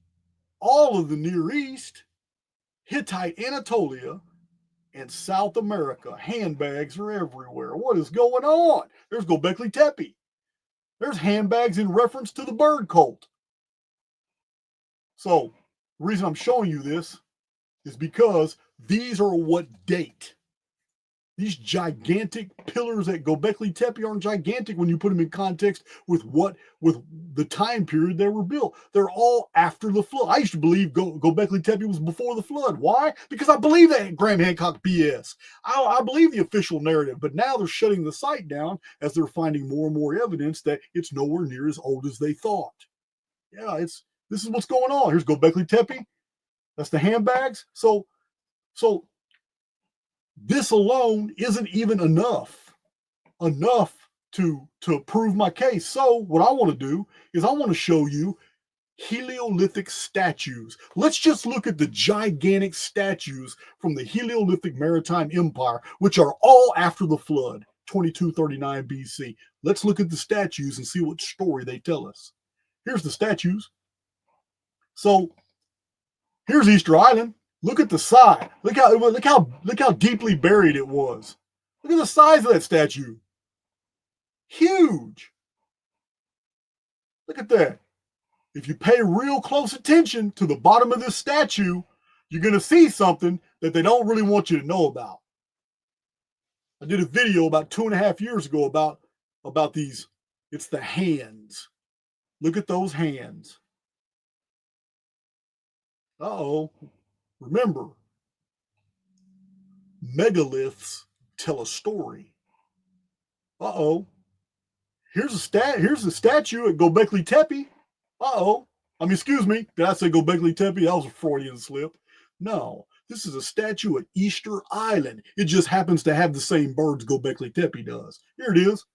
all of the Near East, Hittite Anatolia, and South America. Handbags are everywhere. What is going on? There's Göbekli Tepe. There's handbags in reference to the bird cult. So, the reason I'm showing you this is because these are what date. These gigantic pillars at Göbekli Tepe aren't gigantic when you put them in context with the time period they were built. They're all after the flood. I used to believe Göbekli Tepe was before the flood. Why? Because I believe that Graham Hancock BS. I believe the official narrative, but now they're shutting the site down as they're finding more and more evidence that it's nowhere near as old as they thought. Yeah, this is what's going on. Here's Göbekli Tepe. That's the handbags. So this alone isn't even enough to prove my case. So what I want to do is I want to show you Helio-lithic statues. Let's just look at the gigantic statues from the Helio-lithic maritime empire, which are all after the flood, 2239 BC. Let's look at the statues and see what story they tell us. Here's the statues. So here's Easter Island. Look at the side. Look how deeply buried it was. Look at the size of that statue. Huge. Look at that. If you pay real close attention to the bottom of this statue, you're going to see something that they don't really want you to know about. I did a video about 2.5 years ago about these. It's the hands. Look at those hands. Uh-oh. Remember, megaliths tell a story. Uh-oh. Here's a statue at Göbekli Tepe. Uh-oh. Excuse me. Did I say Göbekli Tepe? That was a Freudian slip. No. This is a statue at Easter Island. It just happens to have the same birds Göbekli Tepe does. Here it is.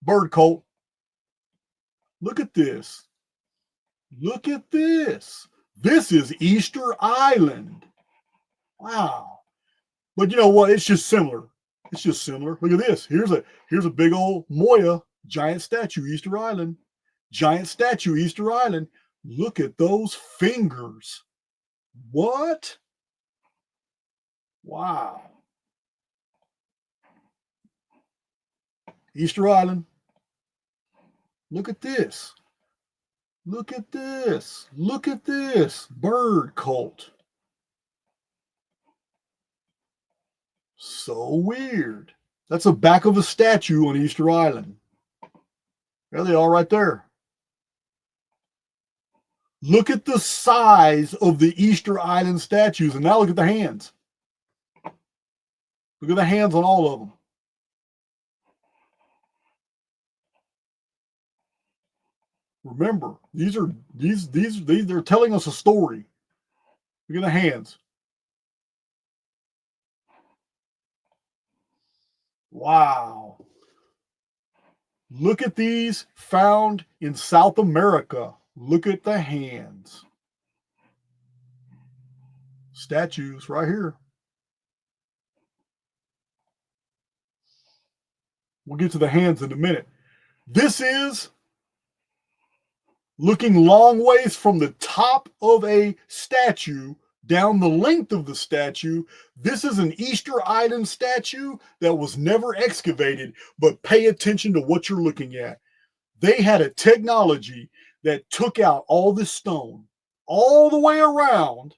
Bird cult. Look at this. Look at this. This is Easter Island. Wow. But you know what? It's just similar. It's just similar. Look at this. Here's a big old Moya giant statue, Easter Island. Giant statue, Easter Island. Look at those fingers. What? Wow. Easter Island. Look at this. Look at this. Look at this. Bird cult. So weird. That's the back of a statue on Easter Island. There they are right there. Look at the size of the Easter Island statues. And now look at the hands. Look at the hands on all of them. Remember, they're telling us a story. Look at the hands. Wow. Look at these found in South America. Look at the hands. Statues right here. We'll get to the hands in a minute. This is looking long ways from the top of a statue down the length of the statue. This is an Easter Island statue that was never excavated, but pay attention to what you're looking at. They had a technology that took out all this stone all the way around,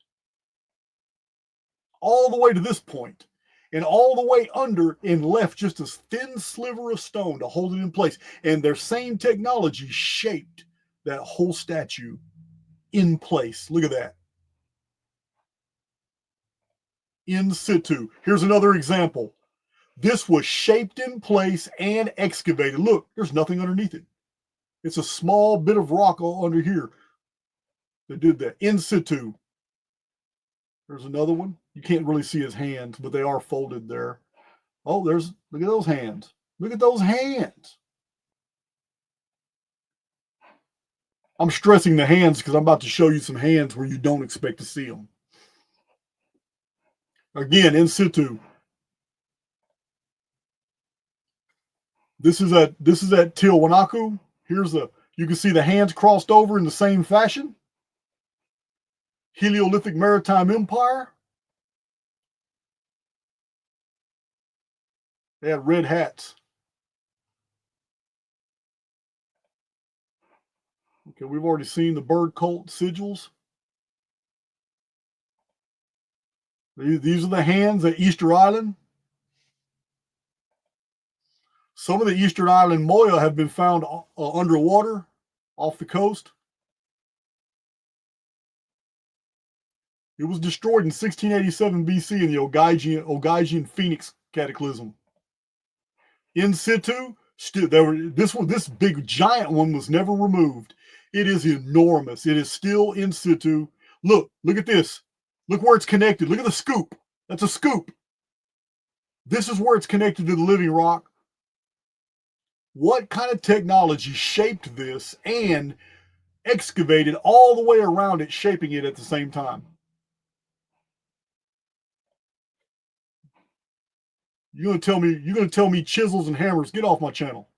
all the way to this point, and all the way under, and left just a thin sliver of stone to hold it in place. And their same technology shaped that whole statue in place. Look at that. In situ. Here's another example. This was shaped in place and excavated. Look, there's nothing underneath it. It's a small bit of rock under here that did that. In situ. There's another one. You can't really see his hands, but they are folded there. Oh, look at those hands. Look at those hands. I'm stressing the hands because I'm about to show you some hands where you don't expect to see them. Again, in situ. This is at Tiwanaku. You can see the hands crossed over in the same fashion. Helio-lithic maritime empire. They had red hats. Okay, we've already seen the bird cult sigils. These are the hands at Easter Island. Some of the Easter Island Moya have been found underwater off the coast. It was destroyed in 1687 BC in the Ogygian Phoenix Cataclysm. In situ, this big giant one was never removed. It is enormous. It is still in situ. Look at this. Look where it's connected. Look at the scoop. That's a scoop. This is where it's connected to the living rock. What kind of technology shaped this and excavated all the way around it, shaping it at the same time? You're gonna tell me chisels and hammers? Get off my channel.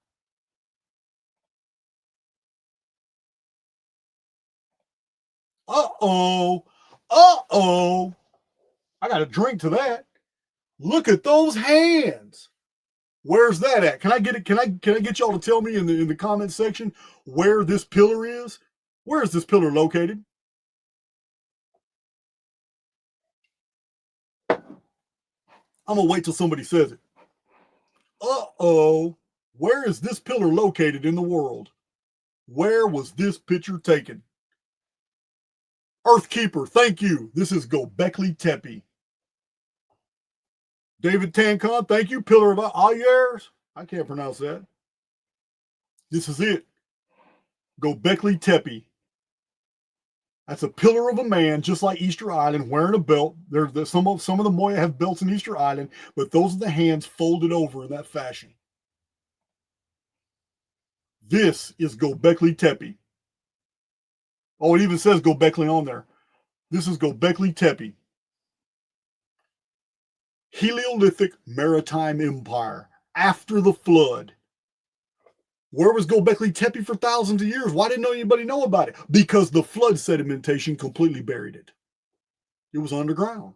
Uh-oh. Uh-oh. I got a drink to that. Look at those hands. Where's that at? Can I get it? Can I get y'all to tell me in the comment section where this pillar is? Where is this pillar located? I'm gonna wait till somebody says it. Uh-oh. Where is this pillar located in the world? Where was this picture taken? Earthkeeper, thank you. This is Göbekli Tepe. David Tancon, thank you. Pillar of Ayers. I can't pronounce that. This is it. Göbekli Tepe. That's a pillar of a man, just like Easter Island, wearing a belt. There's some of the Moya have belts in Easter Island, but those are the hands folded over in that fashion. This is Göbekli Tepe. Oh, it even says Göbekli on there. This is Göbekli Tepe. Helio-lithic maritime empire after the flood. Where was Göbekli Tepe for thousands of years? Why didn't anybody know about it? Because the flood sedimentation completely buried it. It was underground.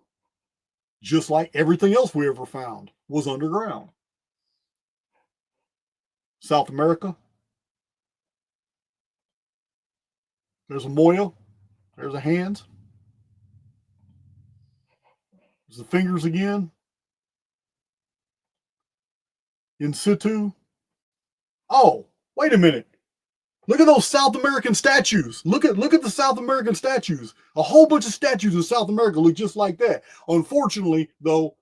Just like everything else we ever found was underground. South America. There's a Moya. There's a hands. There's the fingers again. In situ. Oh, wait a minute. Look at those South American statues. Look at the South American statues. A whole bunch of statues in South America look just like that. Unfortunately, though,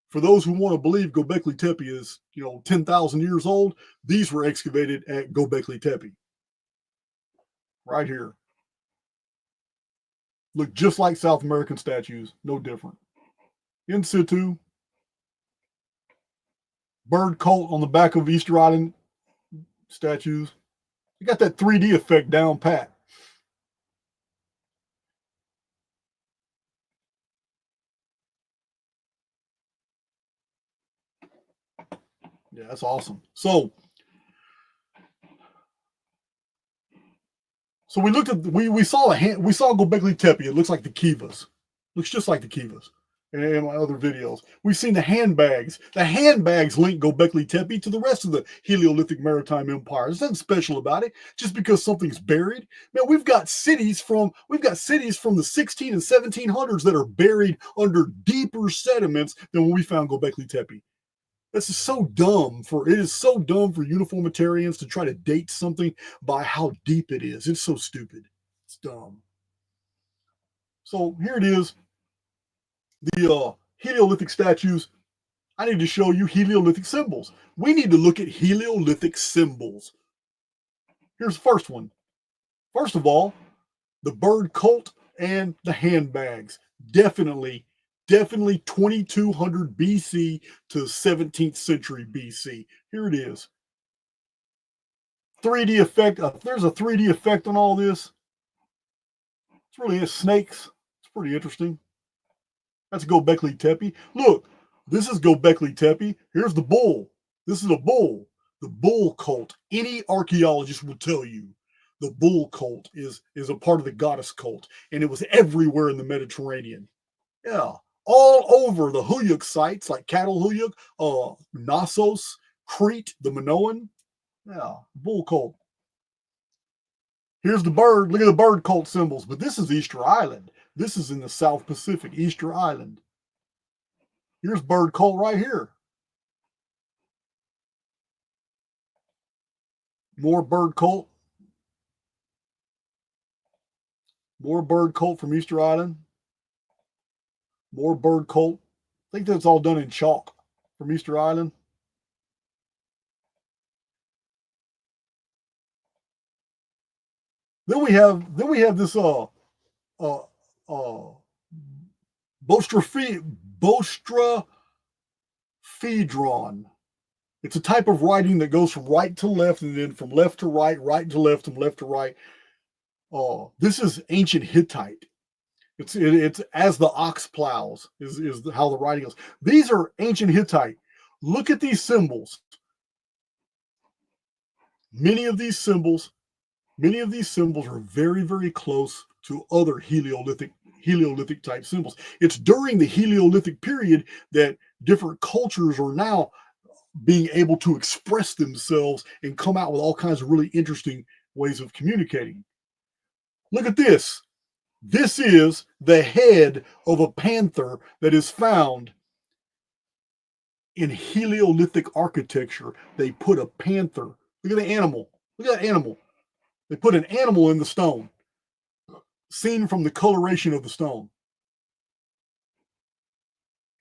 for those who want to believe Göbekli Tepe is, 10,000 years old, these were excavated at Göbekli Tepe. Right here. Look just like South American statues, no different. In situ. Bird cult on the back of Easter Island statues. You got that 3D effect down pat. Yeah, that's awesome. So we looked at we saw Göbekli Tepe. It looks like the Kivas. Looks just like the Kivas. In my other videos, we've seen the handbags. The handbags link Göbekli Tepe to the rest of the Helio-lithic maritime empire. There's nothing special about it. Just because something's buried. Man, we've got cities from the 16 and 1700s that are buried under deeper sediments than when we found Göbekli Tepe. This is so dumb it is so dumb for uniformitarians to try to date something by how deep it is. It's so stupid. It's dumb. So here it is. The Helio-lithic statues. I need to show you Helio-lithic symbols. We need to look at Helio-lithic symbols. Here's the first one. First of all, the bird cult and the handbags. Definitely 2200 BC to 17th century BC. Here it is. 3D effect. There's a 3D effect on all this. It's really snakes. It's pretty interesting. That's Göbekli Tepe. Look, this is Göbekli Tepe. Here's the bull. This is a bull. The bull cult. Any archaeologist will tell you the bull cult is a part of the goddess cult, and it was everywhere in the Mediterranean. Yeah, all over the Huyuk sites like Cattle Huyuk, Knossos, Crete, the Minoan. Yeah, bull cult. Here's the bird. Look at the bird cult symbols. But this is Easter Island. This is in the South Pacific, Easter Island. Here's bird cult right here. More bird cult. More bird cult from Easter Island. More bird cult. I think that's all done in chalk from Easter Island. Then we have this bostraphedron. It's a type of writing that goes from right to left and then from left to right, right to left, and left to right. This is ancient Hittite. It's as the ox plows is how the writing goes. These are ancient Hittite. Look at these symbols. Many of these symbols are very, very close to other Helio-lithic type symbols. It's during the Helio-lithic period that different cultures are now being able to express themselves and come out with all kinds of really interesting ways of communicating. Look at this. This is the head of a panther that is found in Helio-lithic architecture. They put a panther. Look at the animal. Look at that animal. They put an animal in the stone, seen from the coloration of the stone.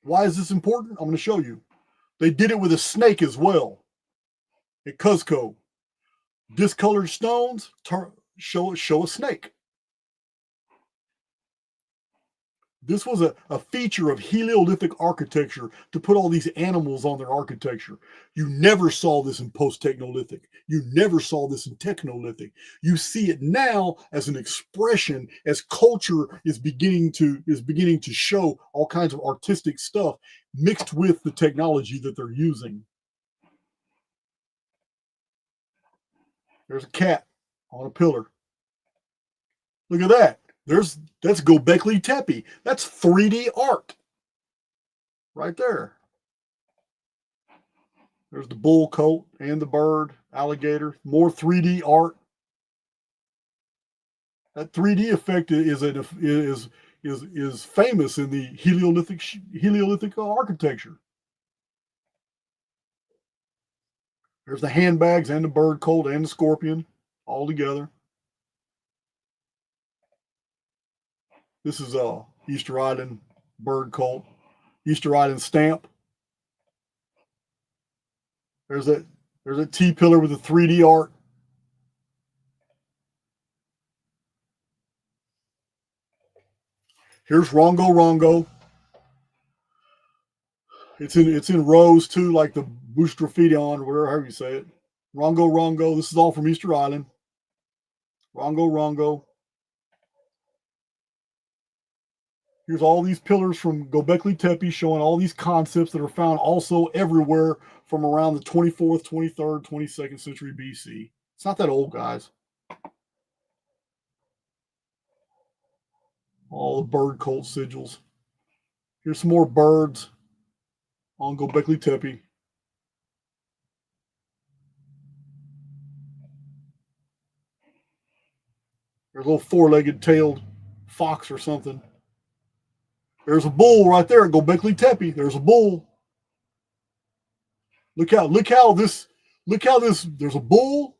Why is this important? I'm going to show you. They did it with a snake as well at Cuzco. Discolored stones show a snake. This was a feature of Helio-lithic architecture to put all these animals on their architecture. You never saw this in Post-Technolithic. You never saw this in Technolithic. You see it now as an expression, as culture is beginning to show all kinds of artistic stuff mixed with the technology that they're using. There's a cat on a pillar. Look at that. That's Göbekli Tepe. That's 3D art right there. There's the bull coat and the bird, alligator, more 3D art. That 3D effect is famous in the Helio-lithic architecture. There's the handbags and the bird coat and the scorpion all together. This is Easter Island bird coat, Easter Island stamp. There's a T-pillar with the 3D art. Here's Rongo Rongo. It's in rows too, like the Boustrophidion, whatever you say it. Rongo Rongo. This is all from Easter Island. Rongo Rongo. Here's all these pillars from Göbekli Tepe showing all these concepts that are found also everywhere from around the 24th, 23rd, 22nd century BC. It's not that old, guys. All the bird coat sigils. Here's some more birds on Göbekli Tepe. There's a little four-legged tailed fox or something. There's a bull right there at Göbekli Tepe. There's a bull. Look how this, there's a bull.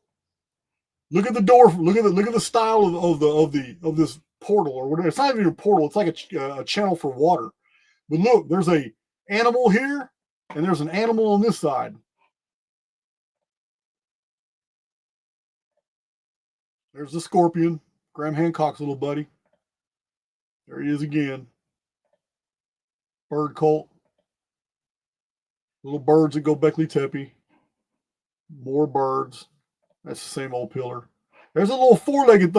Look at the door. Look at the style of this portal or whatever. It's not even a portal. It's like a channel for water. But look, there's a animal here, and there's an animal on this side. There's the scorpion, Graham Hancock's little buddy. There he is again. Bird colt. Little birds at Göbekli Tepe. More birds. That's the same old pillar. There's a little four-legged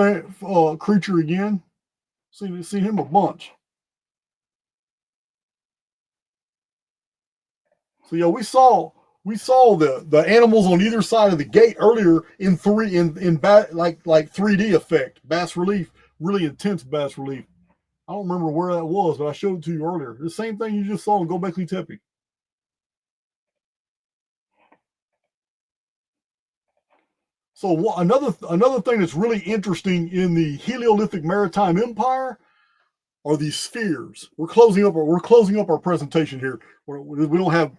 creature again. Seen him a bunch. So yeah, we saw the animals on either side of the gate earlier in 3D effect, bas relief, really intense bas relief. I don't remember where that was, but I showed it to you earlier. The same thing you just saw in Göbekli Tepe. So another thing that's really interesting in the Helio-lithic maritime empire are these spheres. We're closing up our presentation here. We don't have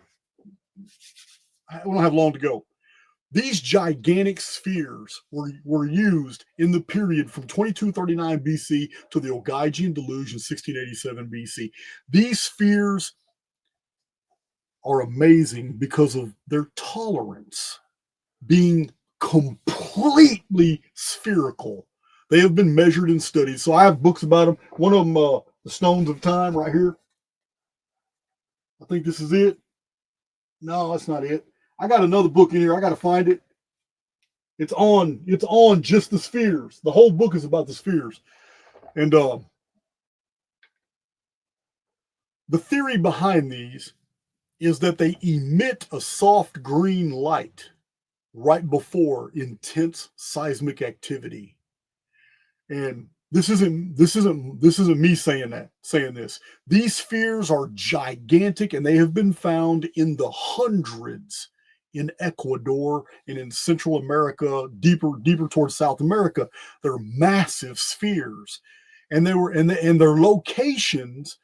long to go. These gigantic spheres were used in the period from 2239 BC to the Ogaigian deluge in 1687 BC. These spheres are amazing because of their tolerance being completely spherical. They have been measured and studied. So I have books about them. One of them, The Stones of Time, right here. I think this is it. No, that's not it. I got another book in here. I got to find it. It's on just the spheres. The whole book is about the spheres. And the theory behind these is that they emit a soft green light right before intense seismic activity. And this isn't me saying this. These spheres are gigantic, and they have been found in the hundreds in Ecuador and in Central America, deeper towards South America. They're massive spheres, and their locations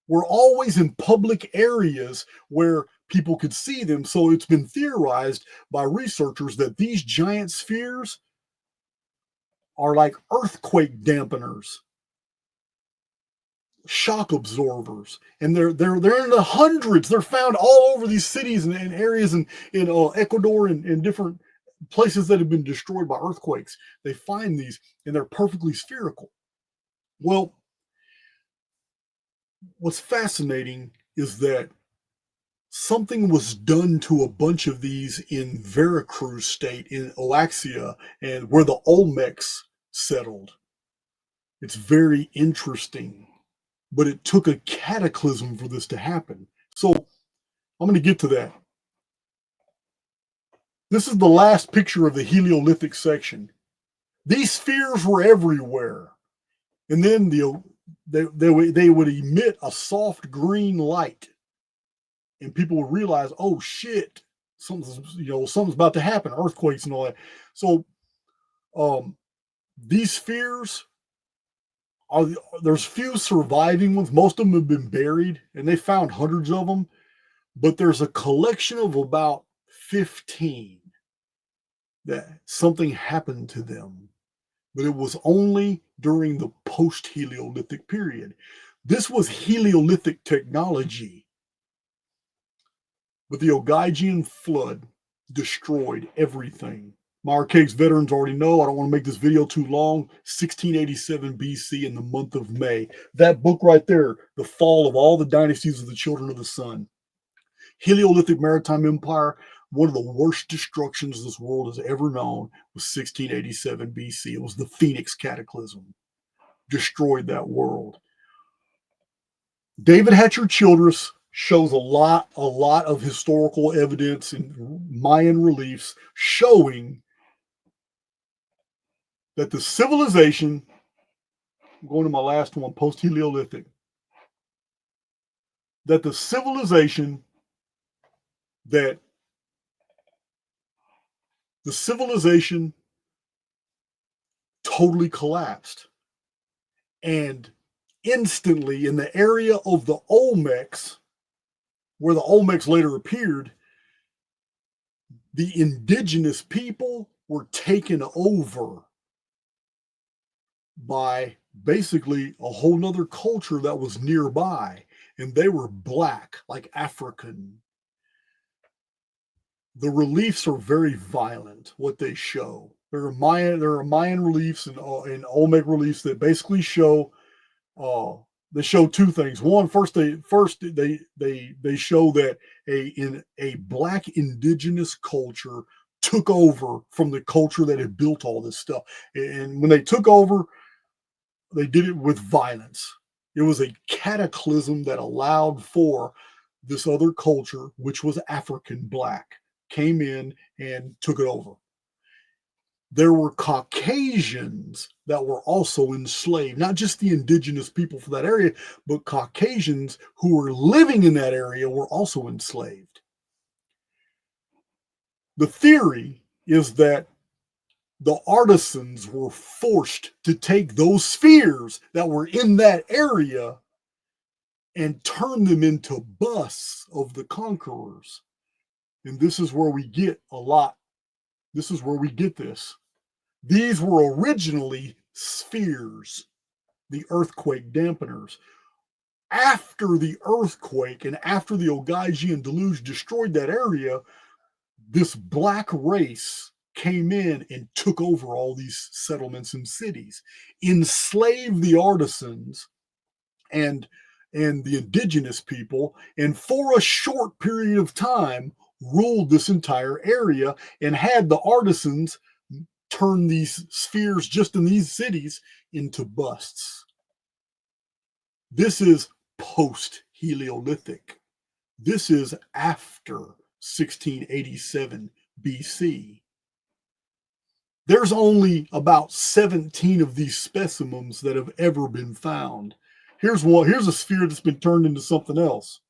were always in public areas where people could see them. So it's been theorized by researchers that these giant spheres are like earthquake dampeners, shock absorbers, and they're in the hundreds. They're found all over these cities and areas in Ecuador and different places that have been destroyed by earthquakes. They find these, and they're perfectly spherical. Well, what's fascinating is that something was done to a bunch of these in Veracruz state in Oaxaca and where the Olmecs settled. It's very interesting, but it took a cataclysm for this to happen. So I'm going to get to that. This is the last picture of the Helio-lithic section. These spheres were everywhere, and then they would emit a soft green light, and people would realize, oh shit, something's about to happen, earthquakes and all that. So these spheres are there's few surviving ones. Most of them have been buried, and they found hundreds of them. But there's a collection of about 15 that something happened to them. But it was only during the post-Heliolithic period. This was Helio-lithic technology. But the Ogygian flood destroyed everything. My Archaix veterans already know. I don't want to make this video too long. 1687 BC in the month of May. That book right there, The Fall of All the Dynasties of the Children of the Sun. Helio-lithic maritime empire, one of the worst destructions this world has ever known was 1687 BC. It was the Phoenix Cataclysm. Destroyed that world. David Hatcher Childress shows a lot of historical evidence and Mayan reliefs showing that the civilization, I'm going to my last one, post-Heliolithic, that the civilization totally collapsed. And instantly in the area of the Olmecs, where the Olmecs later appeared, the indigenous people were taken over by basically a whole nother culture that was nearby, and they were black, like African. The reliefs are very violent, what they show. There are Mayan reliefs and Olmec reliefs that basically show they show two things. One, they show that a black indigenous culture took over from the culture that had built all this stuff. And when they took over, they did it with violence. It was a cataclysm that allowed for this other culture, which was African black, came in and took it over. There were Caucasians that were also enslaved, not just the indigenous people for that area, but Caucasians who were living in that area were also enslaved. The theory is that the artisans were forced to take those spheres that were in that area and turn them into busts of the conquerors. And this is where we get a lot. This is where we get this. These were originally spheres, the earthquake dampeners. After the earthquake and after the Ogygian deluge destroyed that area, this black race came in and took over all these settlements and cities, enslaved the artisans and the indigenous people, and for a short period of time ruled this entire area and had the artisans turn these spheres just in these cities into busts. This is post-Heliolithic. This is after 1687 BC. There's only about 17 of these specimens that have ever been found. Here's one. Here's a sphere that's been turned into something else.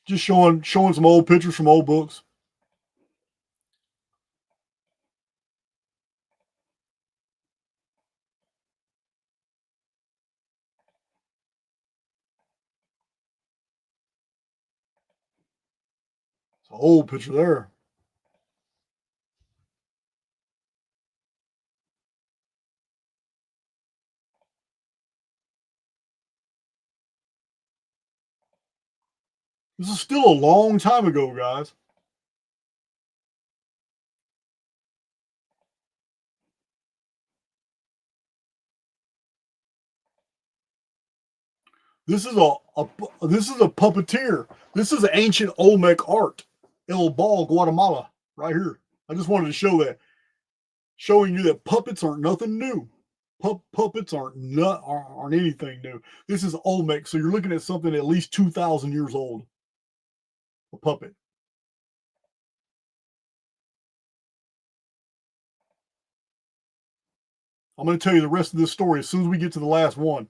Just showing some old pictures from old books. Old picture there. This is still a long time ago, guys. This is a puppeteer. This is ancient Olmec art. El Ball, Guatemala, right here. I just wanted to show that, showing you that puppets aren't nothing new. Puppets aren't anything new. This is Olmec, so you're looking at something at least 2,000 years old. A puppet. I'm going to tell you the rest of this story as soon as we get to the last one.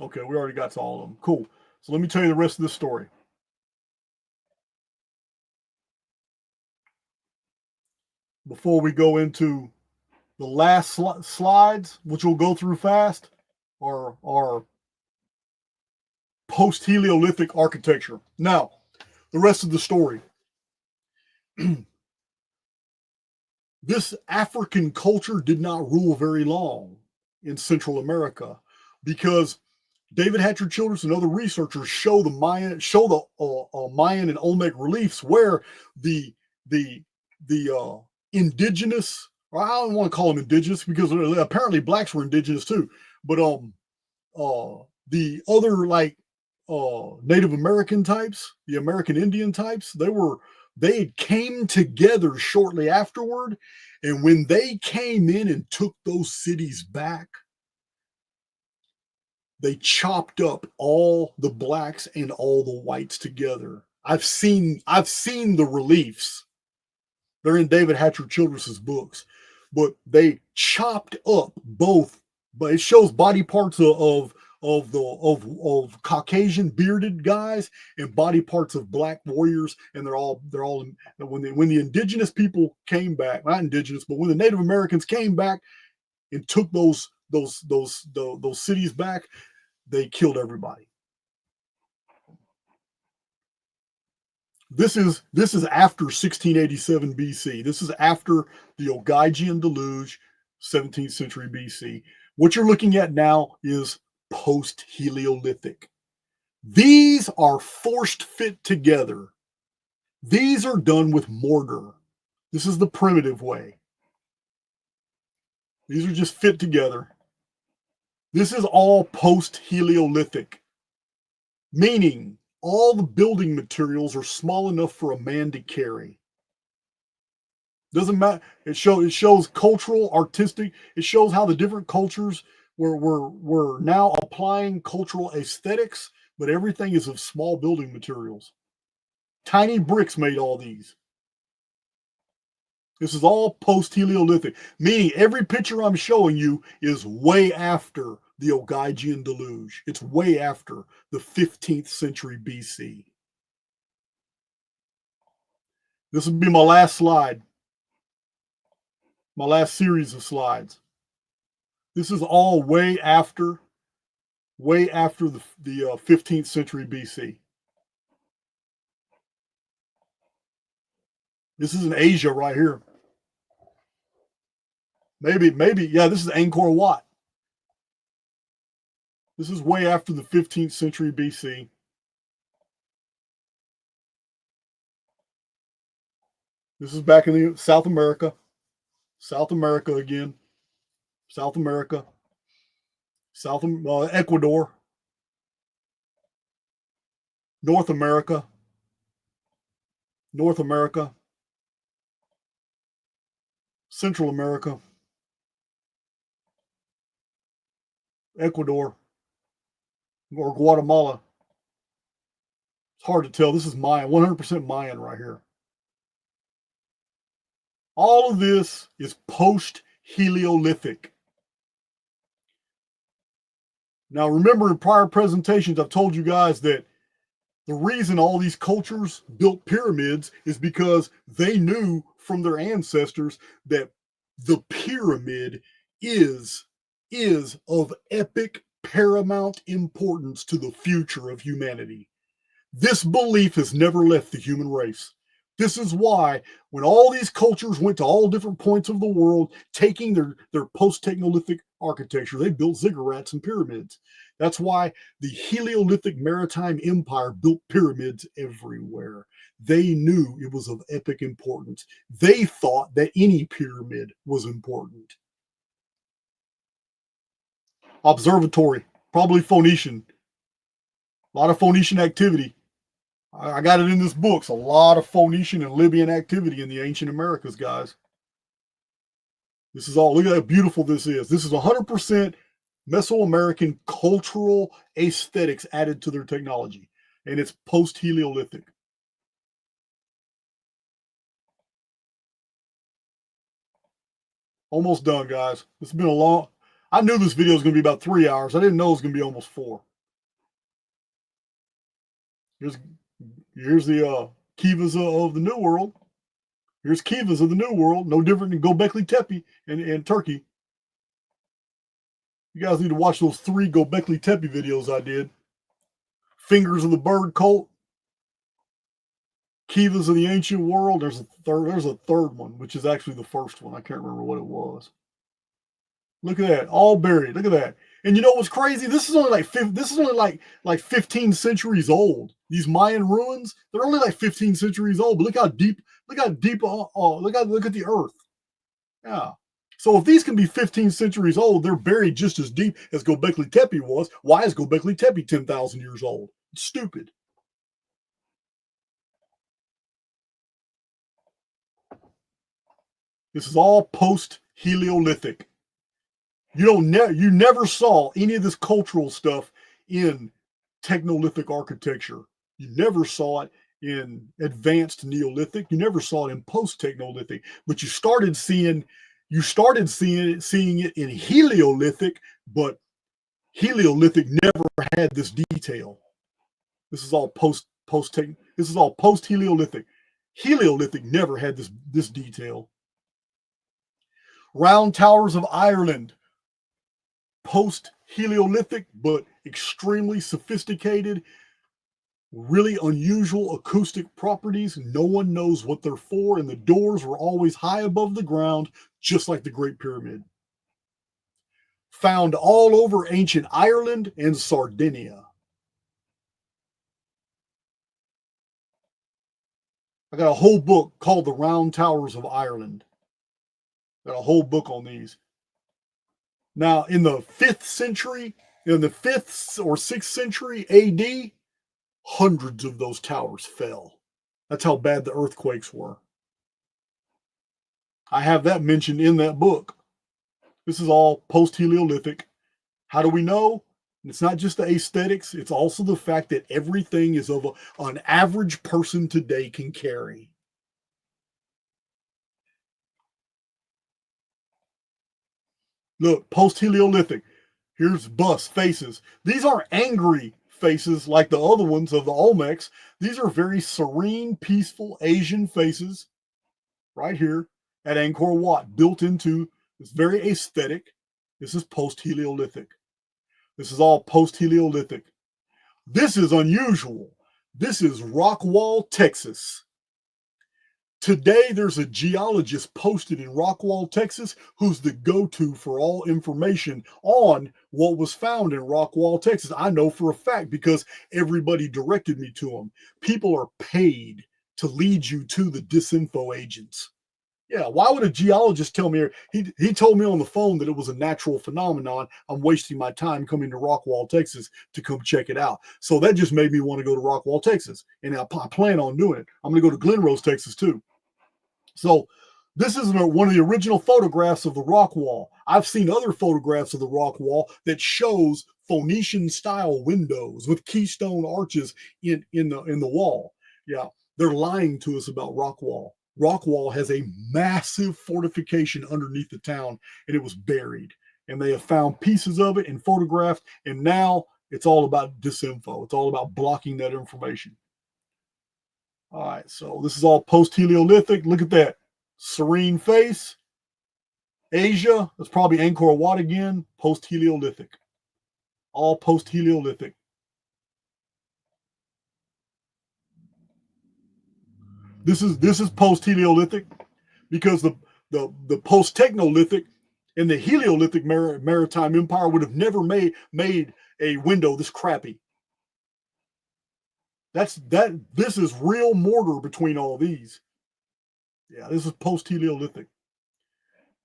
Okay, we already got to all of them. Cool. So let me tell you the rest of this story. Before we go into the last slides, which we'll go through fast, are post-Heliolithic architecture. Now, the rest of the story. This African culture did not rule very long in Central America because David Hatcher Childress and other researchers show the Mayan and Olmec reliefs where the indigenous, or I don't want to call them indigenous because apparently blacks were indigenous too, but the other Native American types, the American Indian types, they came together shortly afterward, and when they came in and took those cities back, they chopped up all the blacks and all the whites together. I've seen the reliefs. They're in David Hatcher Childress's books, but they chopped up both. But it shows body parts of Caucasian bearded guys and body parts of black warriors, and they're all when the indigenous people came back, not indigenous, but when the Native Americans came back and took those cities back, they killed everybody. This is after 1687 BC. This is after the Ogygian deluge, 17th century BC. What you're looking at now is post-Heliolithic. These are forced fit together. These are done with mortar. This is the primitive way. These are just fit together. This is all post-Heliolithic, meaning all the building materials are small enough for a man to carry. Doesn't matter. It shows cultural, artistic. It shows how the different cultures were now applying cultural aesthetics, but everything is of small building materials. Tiny bricks made all these. This is all post-Heliolithic, meaning every picture I'm showing you is way after the Ogygian deluge. It's way after the 15th century BC. This will be my last slide, my last series of slides. This is all way after the 15th century BC. This is in Asia right here. Maybe, yeah, this is Angkor Wat. This is way after the 15th century BC. This is back in the South America. South America again. South America. Ecuador. North America. North America. Central America. Ecuador. Or Guatemala. It's hard to tell. This is Mayan, 100% Mayan right here. All of this is post-Heliolithic. Now, remember in prior presentations, I've told you guys that the reason all these cultures built pyramids is because they knew from their ancestors that the pyramid is of epic paramount importance to the future of humanity. This belief has never left the human race. This is why when all these cultures went to all different points of the world, taking their post-Technolithic architecture, they built ziggurats and pyramids. That's why the Helio-lithic maritime empire built pyramids everywhere. They knew it was of epic importance. They thought that any pyramid was important. Observatory, probably Phoenician. A lot of Phoenician activity. I got it in this book. It's a lot of Phoenician and Libyan activity in the ancient Americas, guys. This is all, look at how beautiful this is. This is 100% Mesoamerican cultural aesthetics added to their technology. And it's post-Heliolithic. Almost done, guys. It's been a long, I knew this video was going to be about 3 hours. I didn't know it was going to be almost 4. Here's the Kivas of the New World. Here's Kivas of the New World. No different than Göbekli Tepe in Turkey. You guys need to watch those 3 Göbekli Tepe videos I did. Fingers of the Bird Cult. Kivas of the Ancient World. There's a third one, which is actually the first one. I can't remember what it was. Look at that. All buried. Look at that. And you know what's crazy? This is only like 15 centuries old. These Mayan ruins, they're only like 15 centuries old. But look at the earth. Yeah. So if these can be 15 centuries old, they're buried just as deep as Göbekli Tepe was. Why is Göbekli Tepe 10,000 years old? It's stupid. This is all post-Heliolithic. You never saw any of this cultural stuff in Technolithic architecture. You never saw it in Advanced Neolithic. You never saw it in Post-Technolithic. But you started seeing it in Helio-lithic, but Helio-lithic never had this detail. This is all post-Helio-lithic. Helio-lithic never had this detail. Round Towers of Ireland, post-Helio-lithic, but extremely sophisticated, really unusual acoustic properties. No one knows what they're for, and the doors were always high above the ground, just like the Great Pyramid. Found all over ancient Ireland and Sardinia. I got a whole book called The Round Towers of Ireland. Got a whole book on these. Now, in the 5th century, in the 5th or 6th century AD, hundreds of those towers fell. That's how bad the earthquakes were. I have that mentioned in that book. This is all post-Heliolithic. How do we know? It's not just the aesthetics. It's also the fact that everything is of an average person today can carry. Look, post-Heliolithic. Here's busts, faces. These aren't angry faces like the other ones of the Olmecs. These are very serene, peaceful Asian faces right here at Angkor Wat, built into this very aesthetic. This is post-Heliolithic. This is all post-Heliolithic. This is unusual. This is Rockwall, Texas. Today, there's a geologist posted in Rockwall, Texas, who's the go-to for all information on what was found in Rockwall, Texas. I know for a fact because everybody directed me to him. People are paid to lead you to the disinfo agents. Yeah, why would a geologist tell me? He told me on the phone that it was a natural phenomenon. I'm wasting my time coming to Rockwall, Texas to come check it out. So that just made me want to go to Rockwall, Texas. And I plan on doing it. I'm going to go to Glen Rose, Texas, too. So this is one of the original photographs of the rock wall. I've seen other photographs of the rock wall that shows Phoenician style windows with keystone arches in the wall. Yeah, they're lying to us about Rockwall. Rockwall has a massive fortification underneath the town, and it was buried. And they have found pieces of it and photographed, and now it's all about disinfo. It's all about blocking that information. All right, so this is all post-Heliolithic. Look at that serene face. Asia, that's probably Angkor Wat again, post-Heliolithic. All post-Heliolithic. This is post-Heliolithic because the post-Technolithic and the Helio-lithic maritime empire would have never made a window this crappy. This is real mortar between all these. Yeah, this is post-Heliolithic.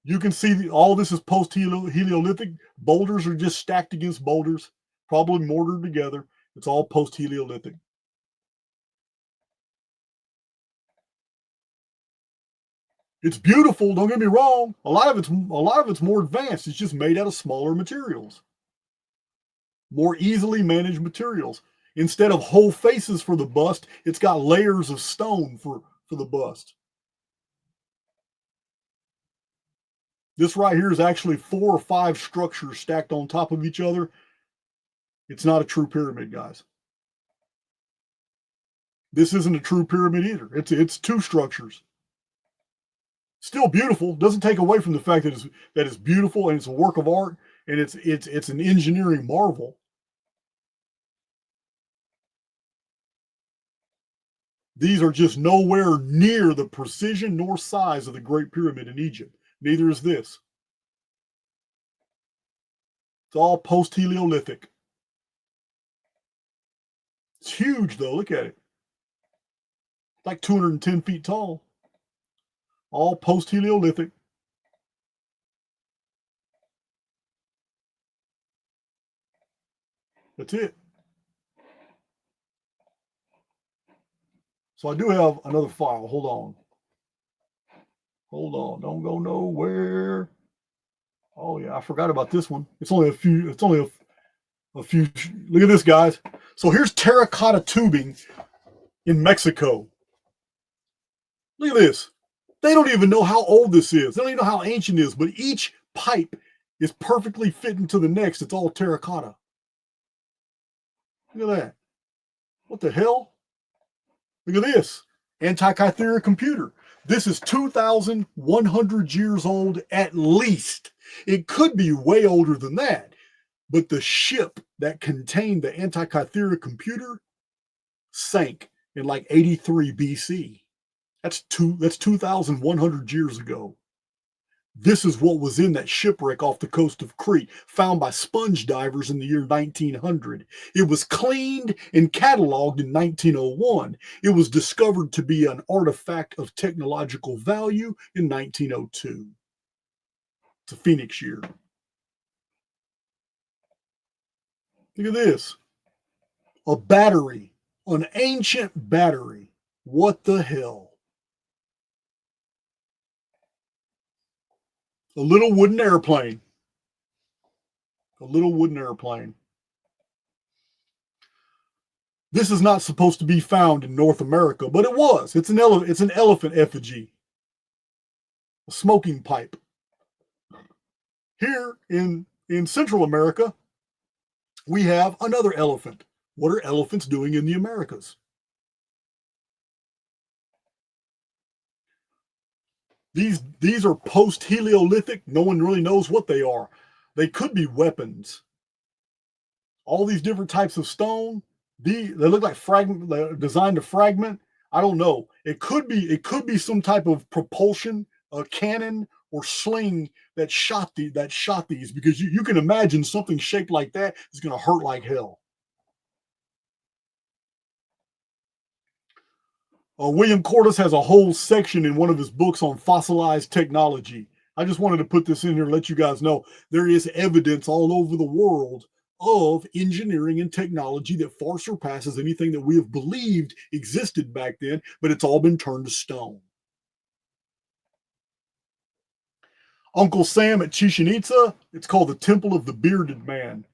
You can see all this is post-Heliolithic. Boulders are just stacked against boulders, probably mortared together. It's all post-Heliolithic. It's beautiful, don't get me wrong. A lot of it's more advanced. It's just made out of smaller materials. More easily managed materials. Instead of whole faces for the bust, it's got layers of stone for the bust. This right here is actually 4 or 5 structures stacked on top of each other. It's not a true pyramid, guys. This isn't a true pyramid either. It's 2 structures. Still beautiful. Doesn't take away from the fact that it's beautiful and it's a work of art and it's an engineering marvel. These are just nowhere near the precision nor size of the Great Pyramid in Egypt. Neither is this. It's all post-Heliolithic. It's huge, though. Look at it. It's like 210 feet tall. All post-Heliolithic. That's it. So I do have another file. Hold on. Hold on. Don't go nowhere. Oh yeah, I forgot about this one. It's only a few. It's only a few. Look at this, guys. So here's terracotta tubing in Mexico. Look at this. They don't even know how old this is. They don't even know how ancient it is. But each pipe is perfectly fitting to the next. It's all terracotta. Look at that. What the hell? Look at this. Antikythera computer. This is 2,100 years old at least. It could be way older than that. But the ship that contained the Antikythera computer sank in like 83 BC. That's 2,100 years ago. This is what was in that shipwreck off the coast of Crete, found by sponge divers in the year 1900. It was cleaned and cataloged in 1901. It was discovered to be an artifact of technological value in 1902. It's a Phoenix year. Look at this. A battery, an ancient battery. What the hell? A little wooden airplane. A little wooden airplane. This is not supposed to be found in North America, but it was. It's an elephant effigy. A smoking pipe. Here in Central America, we have another elephant. What are elephants doing in the Americas? These are post-Heliolithic. No one really knows what they are. They could be weapons. All these different types of stone. They look like fragment. They're designed to fragment. I don't know. It could be some type of propulsion, a cannon or sling that shot these, because you can imagine something shaped like that is going to hurt like hell. William Cordes has a whole section in one of his books on fossilized technology. I just wanted to put this in here and let you guys know there is evidence all over the world of engineering and technology that far surpasses anything that we have believed existed back then, but it's all been turned to stone. Uncle Sam at Chichen Itza, it's called the Temple of the Bearded Man.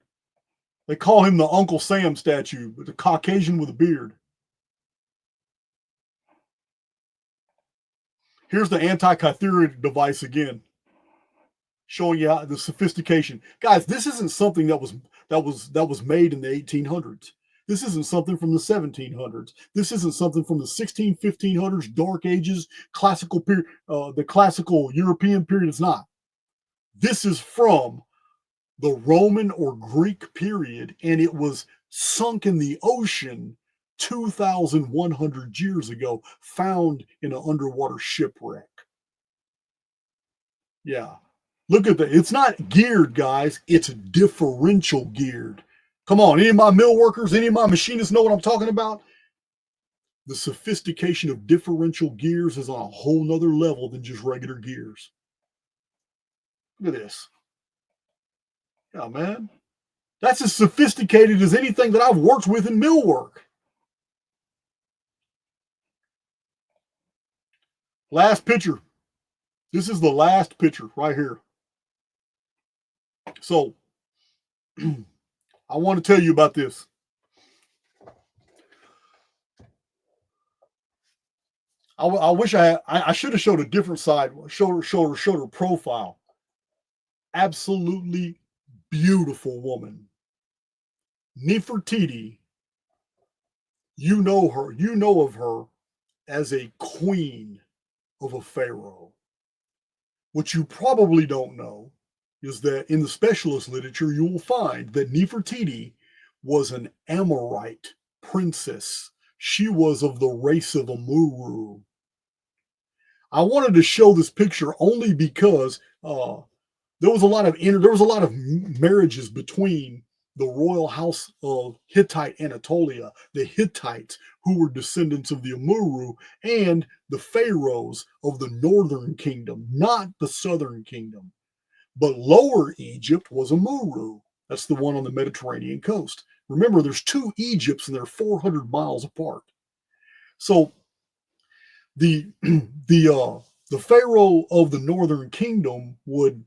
They call him the Uncle Sam statue, but the Caucasian with a beard. Here's the Antikythera device again, showing you how the sophistication. Guys, this isn't something that was made in the 1800s. This isn't something from the 1700s. This isn't something from the 1500s, Dark Ages, classical period, the classical European period. It's not. This is from the Roman or Greek period, and it was sunk in the ocean 2,100 years ago, found in an underwater shipwreck. Yeah. Look at that. It's not geared, guys. It's differential geared. Come on. Any of my mill workers, any of my machinists know what I'm talking about? The sophistication of differential gears is on a whole nother level than just regular gears. Look at this. Yeah, man. That's as sophisticated as anything that I've worked with in millwork. Last picture. This is the last picture right here. So, I want to tell you about this. I wish I should have showed a different side, showed her profile. Absolutely beautiful woman. Nefertiti, you know her, you know of her as a queen of a pharaoh. What you probably don't know is that in the specialist literature, you will find that Nefertiti was an Amorite princess. She was of the race of Amuru. I wanted to show this picture only because there was a lot of marriages between the royal house of Hittite Anatolia, the Hittites who were descendants of the Amuru, and the pharaohs of the northern kingdom, not the southern kingdom. But Lower Egypt was Amuru. That's the one on the Mediterranean coast. Remember, there's two Egypts and they're 400 miles apart. So the the pharaoh of the northern kingdom would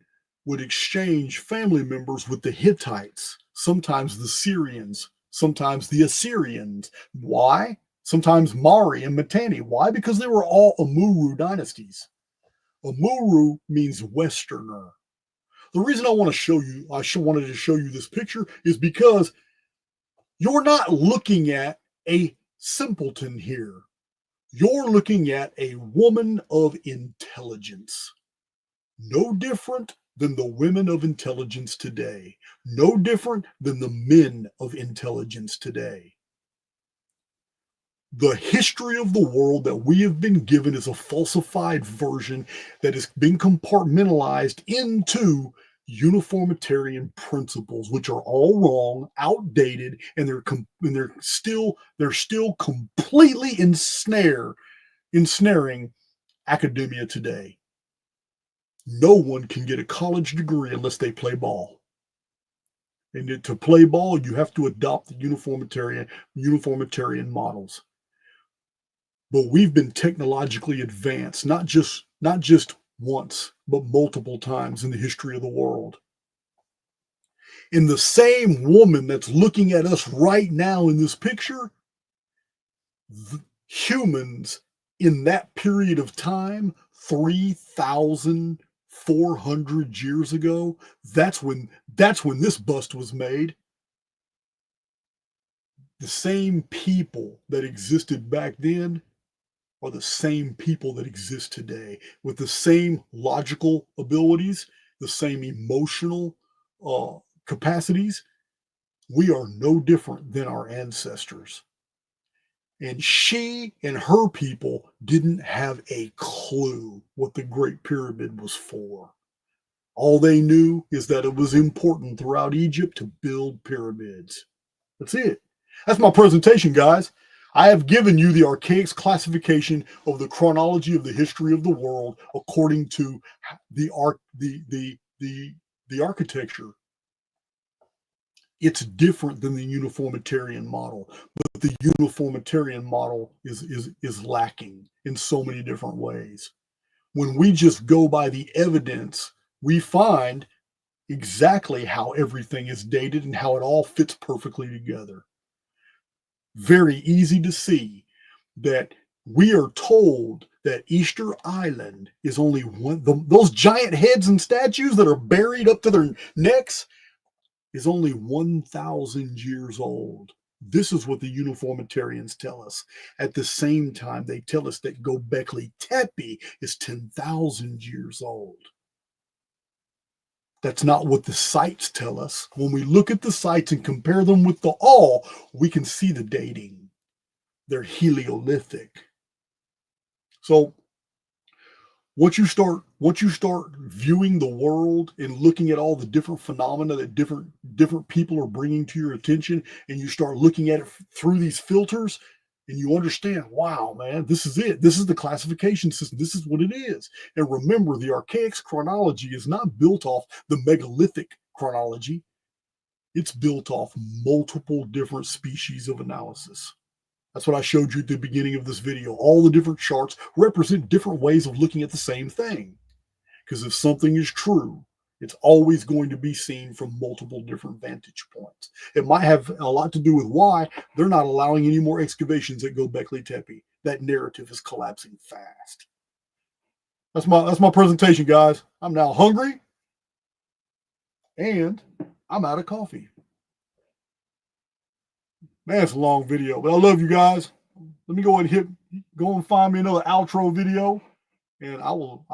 exchange family members with the Hittites, sometimes the Syrians, sometimes the Assyrians. Why? Sometimes Mari and Mitanni. Why? Because they were all Amuru dynasties. Amuru means Westerner. The reason I want to show you, wanted to show you this picture is because you're not looking at a simpleton here. You're looking at a woman of intelligence. No different than the women of intelligence today. No different than the men of intelligence today. The history of the world that we have been given is a falsified version that has been compartmentalized into uniformitarian principles, which are all wrong, outdated, and they're still completely ensnaring academia today. No one can get a college degree unless they play ball. And to play ball, you have to adopt the uniformitarian models. But we've been technologically advanced, not just once, but multiple times in the history of the world. And the same woman that's looking at us right now in this picture, humans in that period of time, 3,400 years ago, that's when this bust was made. The same people that existed back then are the same people that exist today with the same logical abilities, the same emotional capacities. We are no different than our ancestors. And she and her people didn't have a clue what the Great Pyramid was for. All they knew is that it was important throughout Egypt to build pyramids. That's it. That's my presentation, guys. I have given you the Archaix classification of the chronology of the history of the world according to the architecture. It's different than the uniformitarian model, but the uniformitarian model is lacking in so many different ways. When we just go by the evidence, we find exactly how everything is dated and how it all fits perfectly together. Very easy to see that we are told that Easter Island is only one, those giant heads and statues that are buried up to their necks is only 1,000 years old. This is what the uniformitarians tell us. At the same time, they tell us that Göbekli Tepe is 10,000 years old. That's not what the sites tell us. When we look at the sites and compare them with the all, we can see the dating. They're Helio-lithic. So once you start viewing the world and looking at all the different phenomena that different people are bringing to your attention, and you start looking at it through these filters, and you understand, wow, man, this is it. This is the classification system. This is what it is. And remember, the Archaix chronology is not built off the megalithic chronology. It's built off multiple different species of analysis. That's what I showed you at the beginning of this video. All the different charts represent different ways of looking at the same thing. Because if something is true, it's always going to be seen from multiple different vantage points. It might have a lot to do with why they're not allowing any more excavations at Göbekli Tepe. That narrative is collapsing fast. That's my presentation, guys. I'm now hungry and I'm out of coffee. Man, it's a long video, but I love you guys. Let me go and go and find me another outro video, and I will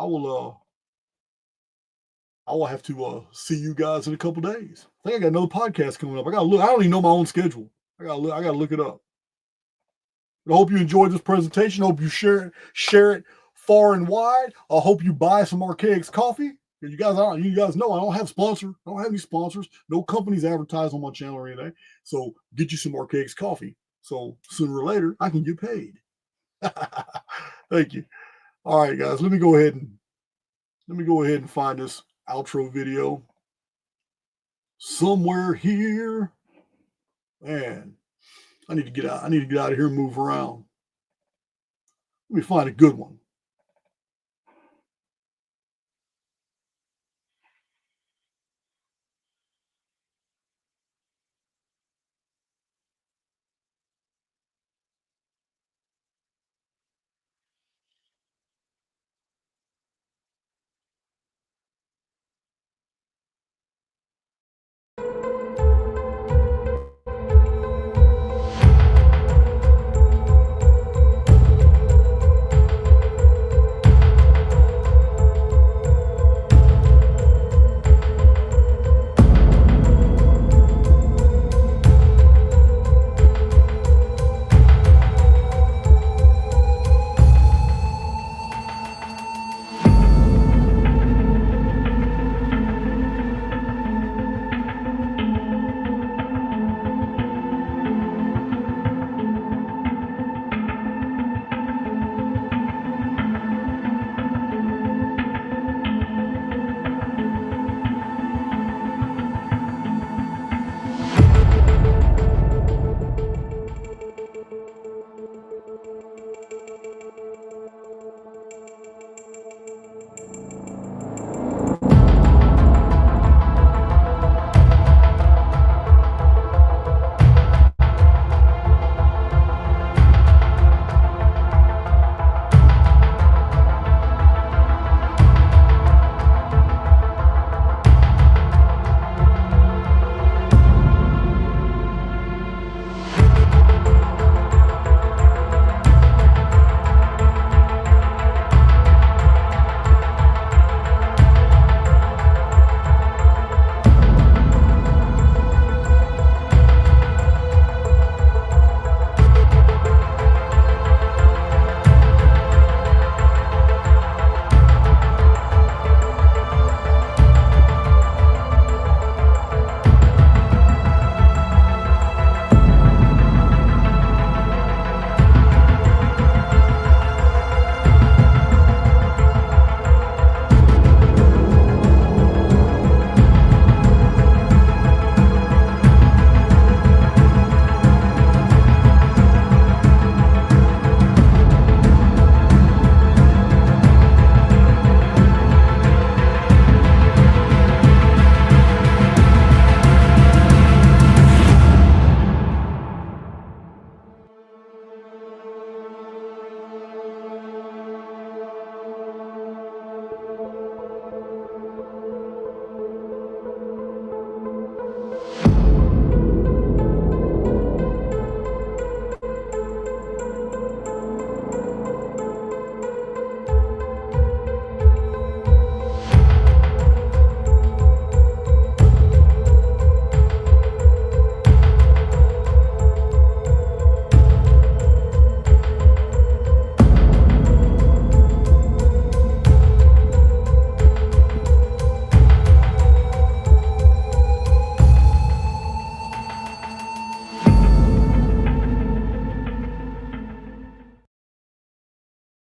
have to see you guys in a couple days. I think I got another podcast coming up. I gotta look. I don't even know my own schedule. I gotta look it up. But I hope you enjoyed this presentation. I hope you share it far and wide. I hope you buy some Archaix coffee. You guys know I don't have sponsors. I don't have any sponsors. No companies advertise on my channel or anything. So get you some Archaix coffee. So sooner or later I can get paid. Thank you. All right, guys. Let me go ahead and find this outro video somewhere here. Man, I need to get out. I need to get out of here and move around. Let me find a good one.